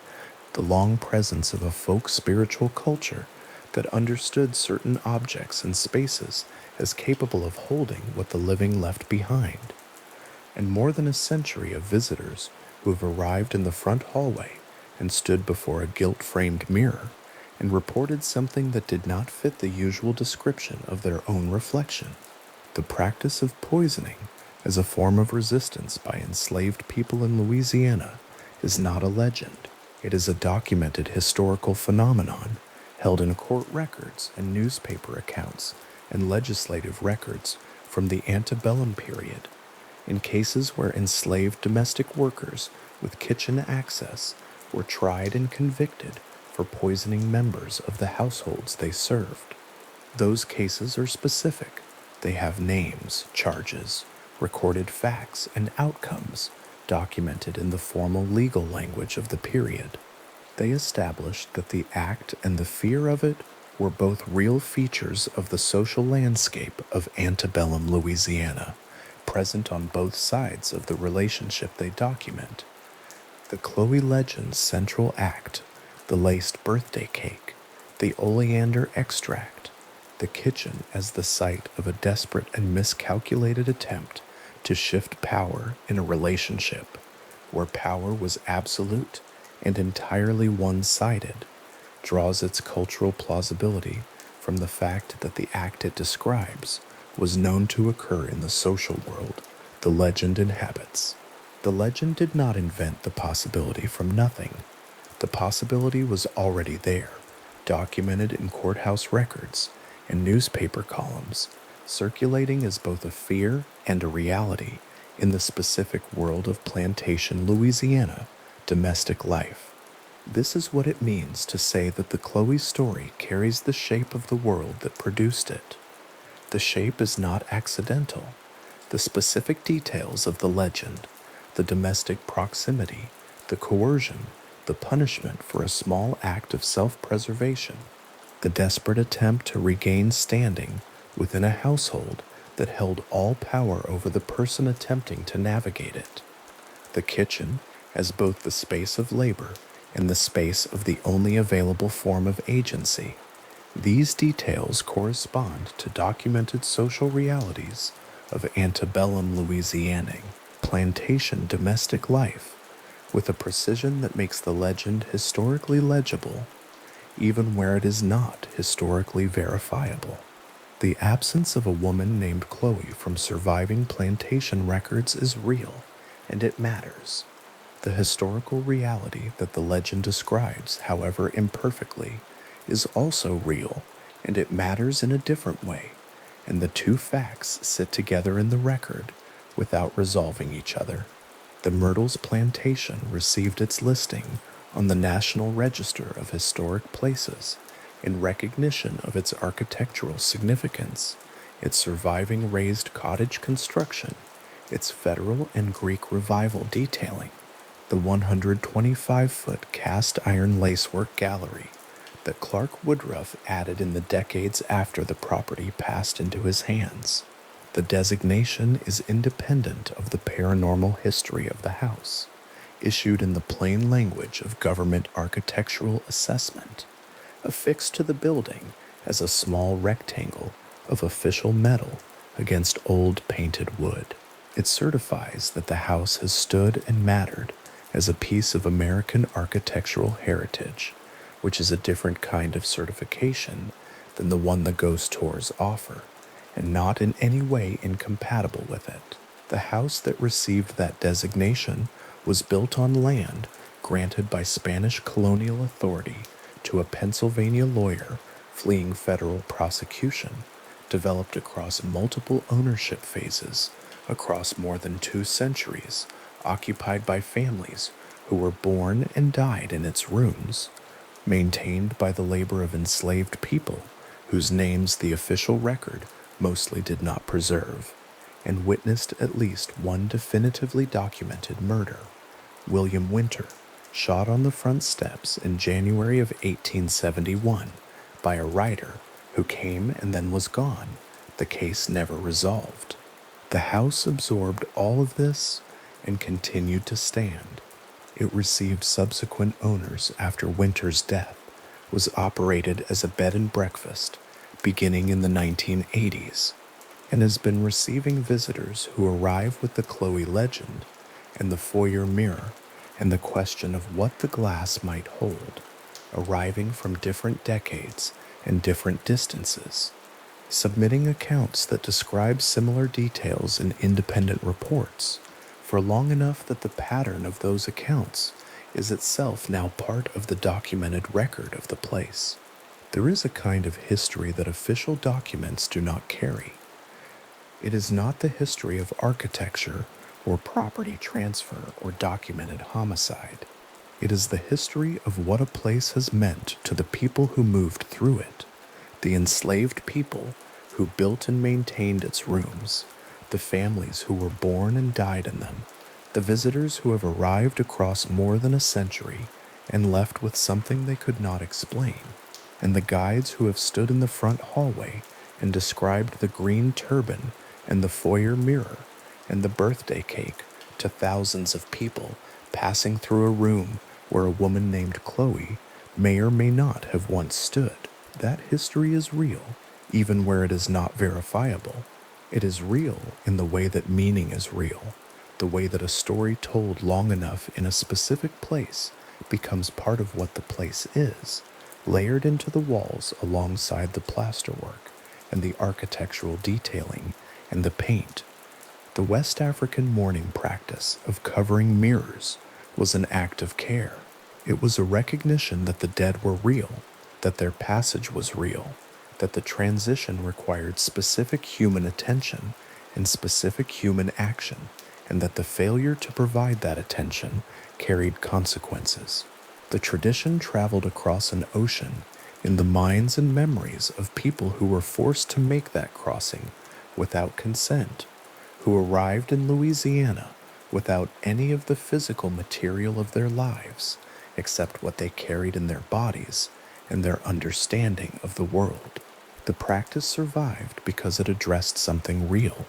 the long presence of a folk spiritual culture that understood certain objects and spaces as capable of holding what the living left behind, and more than a century of visitors who have arrived in the front hallway and stood before a gilt-framed mirror and reported something that did not fit the usual description of their own reflection. The practice of poisoning as a form of resistance by enslaved people in Louisiana is not a legend. It is a documented historical phenomenon held in court records and newspaper accounts and legislative records from the antebellum period, in cases where enslaved domestic workers with kitchen access were tried and convicted for poisoning members of the households they served. Those cases are specific. They have names, charges, recorded facts, and outcomes documented in the formal legal language of the period. They established that the act and the fear of it were both real features of the social landscape of antebellum Louisiana, present on both sides of the relationship they document. The Chloe legend's central act, the laced birthday cake, the oleander extract, the kitchen as the site of a desperate and miscalculated attempt to shift power in a relationship where power was absolute and entirely one-sided, draws its cultural plausibility from the fact that the act it describes was known to occur in the social world the legend inhabits. The legend did not invent the possibility from nothing. The possibility was already there, documented in courthouse records and newspaper columns, circulating as both a fear and a reality in the specific world of plantation Louisiana domestic life. This is what it means to say that the Chloe story carries the shape of the world that produced it. The shape is not accidental. The specific details of the legend, the domestic proximity, the coercion, the the punishment for a small act of self-preservation, the desperate attempt to regain standing within a household that held all power over the person attempting to navigate it. The kitchen as both the space of labor and the space of the only available form of agency. These details correspond to documented social realities of antebellum Louisiana plantation domestic life with a precision that makes the legend historically legible, even where it is not historically verifiable. The absence of a woman named Chloe from surviving plantation records is real, and it matters. The historical reality that the legend describes, however imperfectly, is also real, and it matters in a different way, and the two facts sit together in the record without resolving each other. The Myrtles Plantation received its listing on the National Register of Historic Places in recognition of its architectural significance, its surviving raised cottage construction, its Federal and Greek Revival detailing, the 125-foot cast iron lacework gallery that Clark Woodruff added in the decades after the property passed into his hands. The designation is independent of the paranormal history of the house, issued in the plain language of government architectural assessment, affixed to the building as a small rectangle of official metal against old painted wood. It certifies that the house has stood and mattered as a piece of American architectural heritage, which is a different kind of certification than the one the ghost tours offer, and not in any way incompatible with it. The house that received that designation was built on land granted by Spanish colonial authority to a Pennsylvania lawyer fleeing federal prosecution, developed across multiple ownership phases across more than 2 centuries, occupied by families who were born and died in its rooms, maintained by the labor of enslaved people whose names the official record mostly did not preserve, and witnessed at least one definitively documented murder. William Winter, shot on the front steps in January of 1871 by a rider who came and then was gone, the case never resolved. The house absorbed all of this and continued to stand. It received subsequent owners after Winter's death, was operated as a bed and breakfast beginning in the 1980s, and has been receiving visitors who arrive with the Chloe legend and the foyer mirror and the question of what the glass might hold, arriving from different decades and different distances, submitting accounts that describe similar details in independent reports for long enough that the pattern of those accounts is itself now part of the documented record of the place. There is a kind of history that official documents do not carry. It is not the history of architecture or property transfer or documented homicide. It is the history of what a place has meant to the people who moved through it, the enslaved people who built and maintained its rooms, the families who were born and died in them, the visitors who have arrived across more than a century and left with something they could not explain, and the guides who have stood in the front hallway and described the green turban and the foyer mirror and the birthday cake to thousands of people passing through a room where a woman named Chloe may or may not have once stood. That history is real, even where it is not verifiable. It is real in the way that meaning is real, the way that a story told long enough in a specific place becomes part of what the place is, layered into the walls alongside the plasterwork and the architectural detailing and the paint. The West African mourning practice of covering mirrors was an act of care. It was a recognition that the dead were real, that their passage was real, that the transition required specific human attention and specific human action, and that the failure to provide that attention carried consequences. The tradition traveled across an ocean in the minds and memories of people who were forced to make that crossing without consent, who arrived in Louisiana without any of the physical material of their lives, except what they carried in their bodies and their understanding of the world. The practice survived because it addressed something real,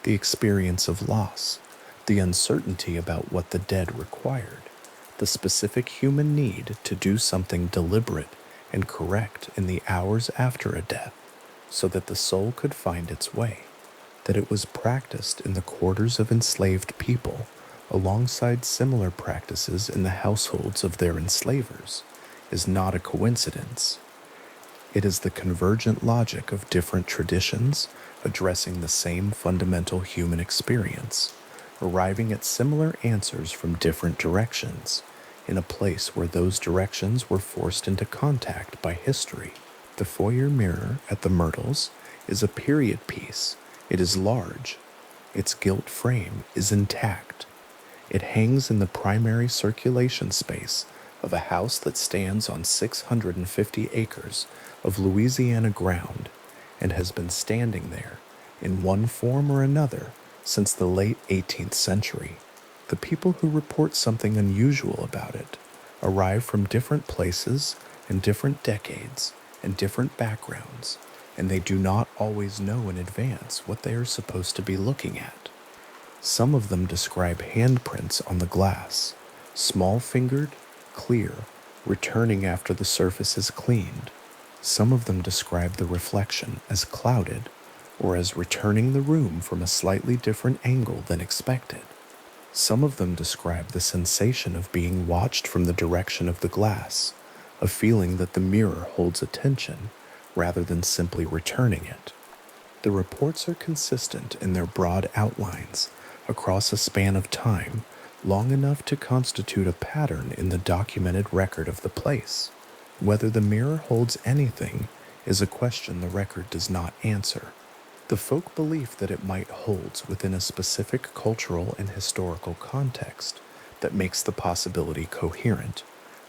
the experience of loss, the uncertainty about what the dead required, the specific human need to do something deliberate and correct in the hours after a death so that the soul could find its way. That it was practiced in the quarters of enslaved people alongside similar practices in the households of their enslavers is not a coincidence. It is the convergent logic of different traditions addressing the same fundamental human experience, arriving at similar answers from different directions, in a place where those directions were forced into contact by history. The foyer mirror at the Myrtles is a period piece. It is large. Its gilt frame is intact. It hangs in the primary circulation space of a house that stands on 650 acres of Louisiana ground and has been standing there in one form or another since the late 18th century. The people who report something unusual about it arrive from different places and different decades and different backgrounds, and they do not always know in advance what they are supposed to be looking at. Some of them describe handprints on the glass, small-fingered, clear, returning after the surface is cleaned. Some of them describe the reflection as clouded or as returning the room from a slightly different angle than expected. Some of them describe the sensation of being watched from the direction of the glass, a feeling that the mirror holds attention rather than simply returning it. The reports are consistent in their broad outlines across a span of time long enough to constitute a pattern in the documented record of the place. Whether the mirror holds anything is a question the record does not answer. The folk belief that it might holds within a specific cultural and historical context that makes the possibility coherent,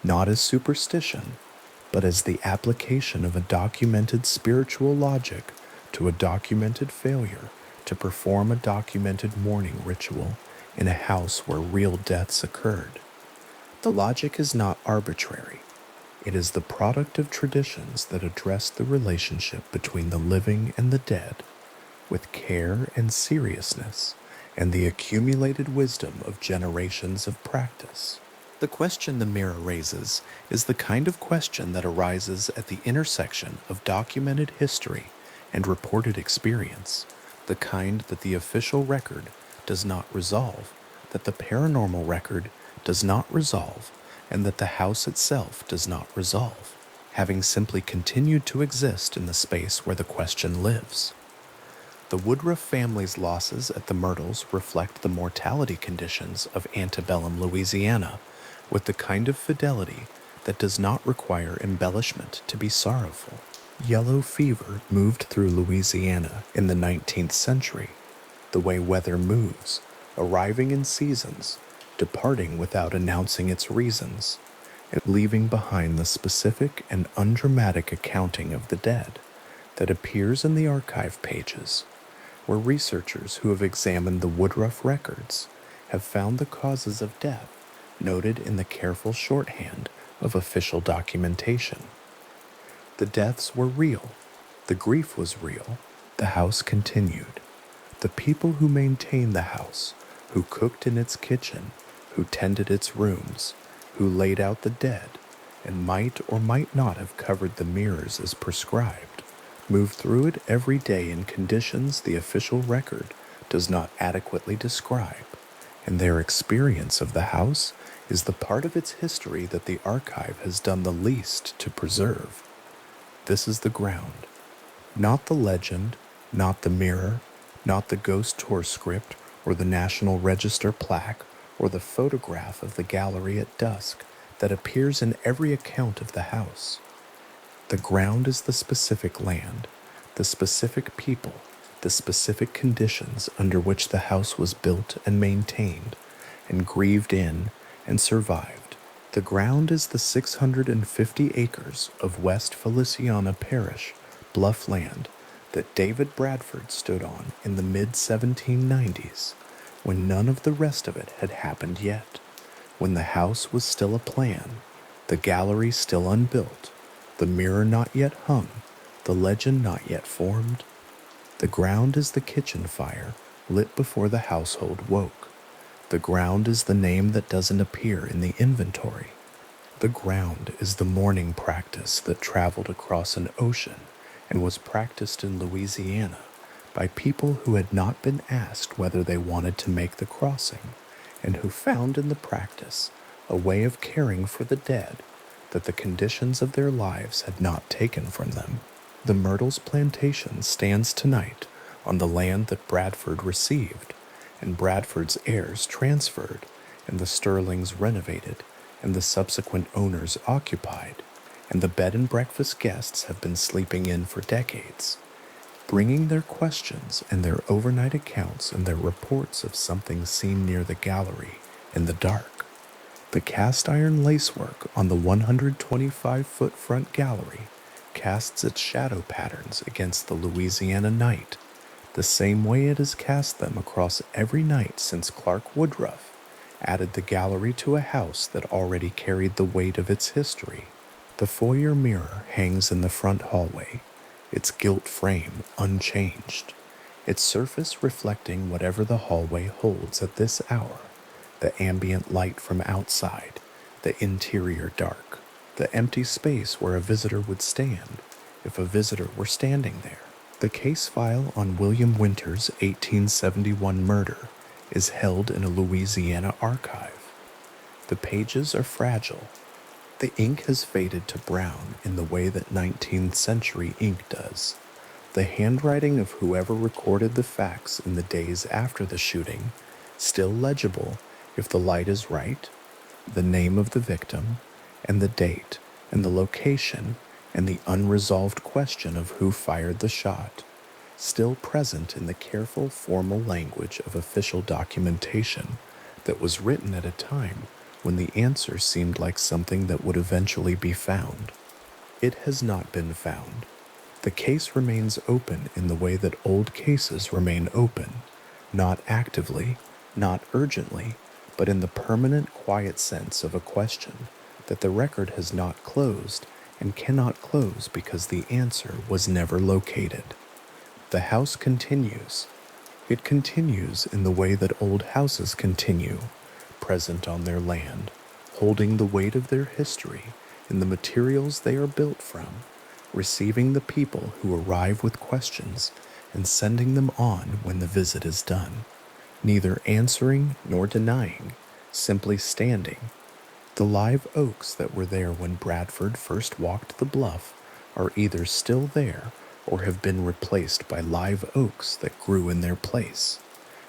not as superstition, but as the application of a documented spiritual logic to a documented failure to perform a documented mourning ritual in a house where real deaths occurred. The logic is not arbitrary. It is the product of traditions that address the relationship between the living and the dead with care and seriousness and the accumulated wisdom of generations of practice. The question the mirror raises is the kind of question that arises at the intersection of documented history and reported experience, the kind that the official record does not resolve, that the paranormal record does not resolve, and that the house itself does not resolve, having simply continued to exist in the space where the question lives. The Woodruff family's losses at the Myrtles reflect the mortality conditions of antebellum Louisiana with the kind of fidelity that does not require embellishment to be sorrowful. Yellow fever moved through Louisiana in the 19th century, the way weather moves, arriving in seasons, departing without announcing its reasons, and leaving behind the specific and undramatic accounting of the dead that appears in the archive pages, where researchers who have examined the Woodruff records have found the causes of death noted in the careful shorthand of official documentation. The deaths were real, the grief was real, the house continued. The people who maintained the house, who cooked in its kitchen, who tended its rooms, who laid out the dead, and might or might not have covered the mirrors as prescribed, move through it every day in conditions the official record does not adequately describe, and their experience of the house is the part of its history that the archive has done the least to preserve. This is the ground, not the legend, not the mirror, not the ghost tour script or the National Register plaque or the photograph of the gallery at dusk that appears in every account of the house. The ground is the specific land, the specific people, the specific conditions under which the house was built and maintained, and grieved in and survived. The ground is the 650 acres of West Feliciana Parish, bluff land, that David Bradford stood on in the mid-1790s, when none of the rest of it had happened yet, when the house was still a plan, The gallery still unbuilt, the mirror not yet hung, the legend not yet formed. The ground is the kitchen fire, lit before the household woke. The ground is the name that doesn't appear in the inventory. The ground is the morning practice that traveled across an ocean and was practiced in Louisiana by people who had not been asked whether they wanted to make the crossing, and who found in the practice a way of caring for the dead that the conditions of their lives had not taken from them. The Myrtles Plantation stands tonight on the land that Bradford received, and Bradford's heirs transferred, and the Sterlings renovated, and the subsequent owners occupied, and the bed and breakfast guests have been sleeping in for decades, bringing their questions and their overnight accounts and their reports of something seen near the gallery in the dark. The cast iron lacework on the 125-foot front gallery casts its shadow patterns against the Louisiana night, the same way it has cast them across every night since Clark Woodruff added the gallery to a house that already carried the weight of its history. The foyer mirror hangs in the front hallway, its gilt frame unchanged, its surface reflecting whatever the hallway holds at this hour, the ambient light from outside, the interior dark, the empty space where a visitor would stand if a visitor were standing there. The case file on William Winter's 1871 murder is held in a Louisiana archive. The pages are fragile. The ink has faded to brown in the way that 19th century ink does. The handwriting of whoever recorded the facts in the days after the shooting, still legible if the light is right, the name of the victim, and the date, and the location, and the unresolved question of who fired the shot, still present in the careful formal language of official documentation that was written at a time when the answer seemed like something that would eventually be found. It has not been found. The case remains open in the way that old cases remain open, not actively, not urgently, but in the permanent quiet sense of a question that the record has not closed and cannot close because the answer was never located. The house continues. It continues in the way that old houses continue, present on their land, holding the weight of their history in the materials they are built from, receiving the people who arrive with questions and sending them on when the visit is done, neither answering nor denying, simply standing. The live oaks that were there when Bradford first walked the bluff are either still there or have been replaced by live oaks that grew in their place,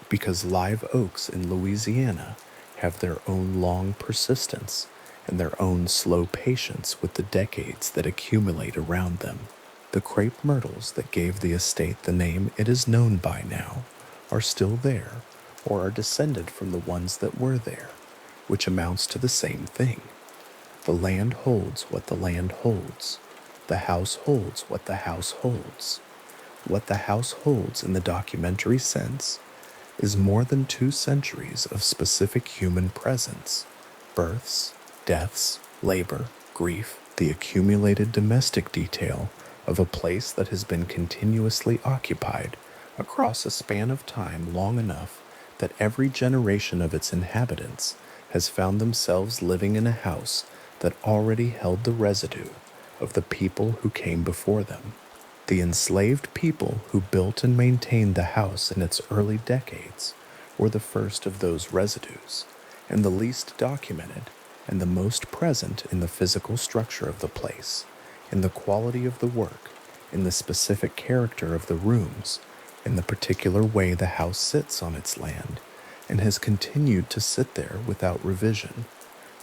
because live oaks in Louisiana have their own long persistence and their own slow patience with the decades that accumulate around them. The crepe myrtles that gave the estate the name it is known by now are still there, or are descended from the ones that were there, which amounts to the same thing. The land holds what the land holds. The house holds what the house holds. What the house holds in the documentary sense is more than 2 centuries of specific human presence, births, deaths, labor, grief, the accumulated domestic detail of a place that has been continuously occupied across a span of time long enough that every generation of its inhabitants has found themselves living in a house that already held the residue of the people who came before them. The enslaved people who built and maintained the house in its early decades were the first of those residues, and the least documented, and the most present in the physical structure of the place, in the quality of the work, in the specific character of the rooms, in the particular way the house sits on its land, and has continued to sit there without revision,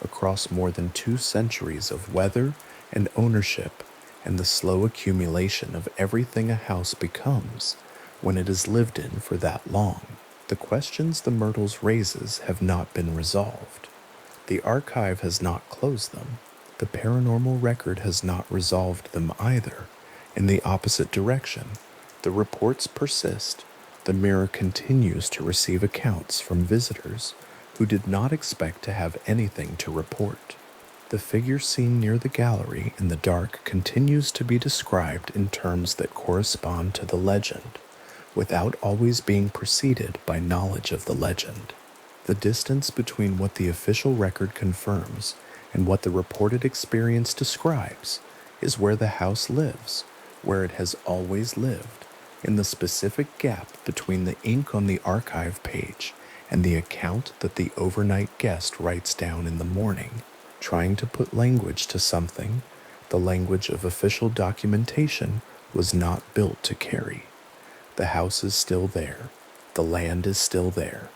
across more than 2 centuries of weather and ownership, and the slow accumulation of everything a house becomes when it is lived in for that long. The questions the Myrtles raises have not been resolved. The archive has not closed them. The paranormal record has not resolved them either. In the opposite direction, the reports persist. The mirror continues to receive accounts from visitors who did not expect to have anything to report. The figure seen near the gallery in the dark continues to be described in terms that correspond to the legend, without always being preceded by knowledge of the legend. The distance between what the official record confirms and what the reported experience describes is where the house lives, where it has always lived, in the specific gap between the ink on the archive page and the account that the overnight guest writes down in the morning, trying to put language to something the language of official documentation was not built to carry. The house is still there. The land is still there.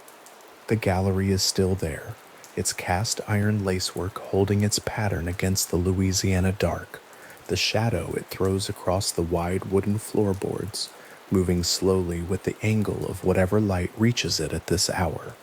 The gallery is still there, its cast iron lacework holding its pattern against the Louisiana dark, the shadow it throws across the wide wooden floorboards, moving slowly with the angle of whatever light reaches it at this hour.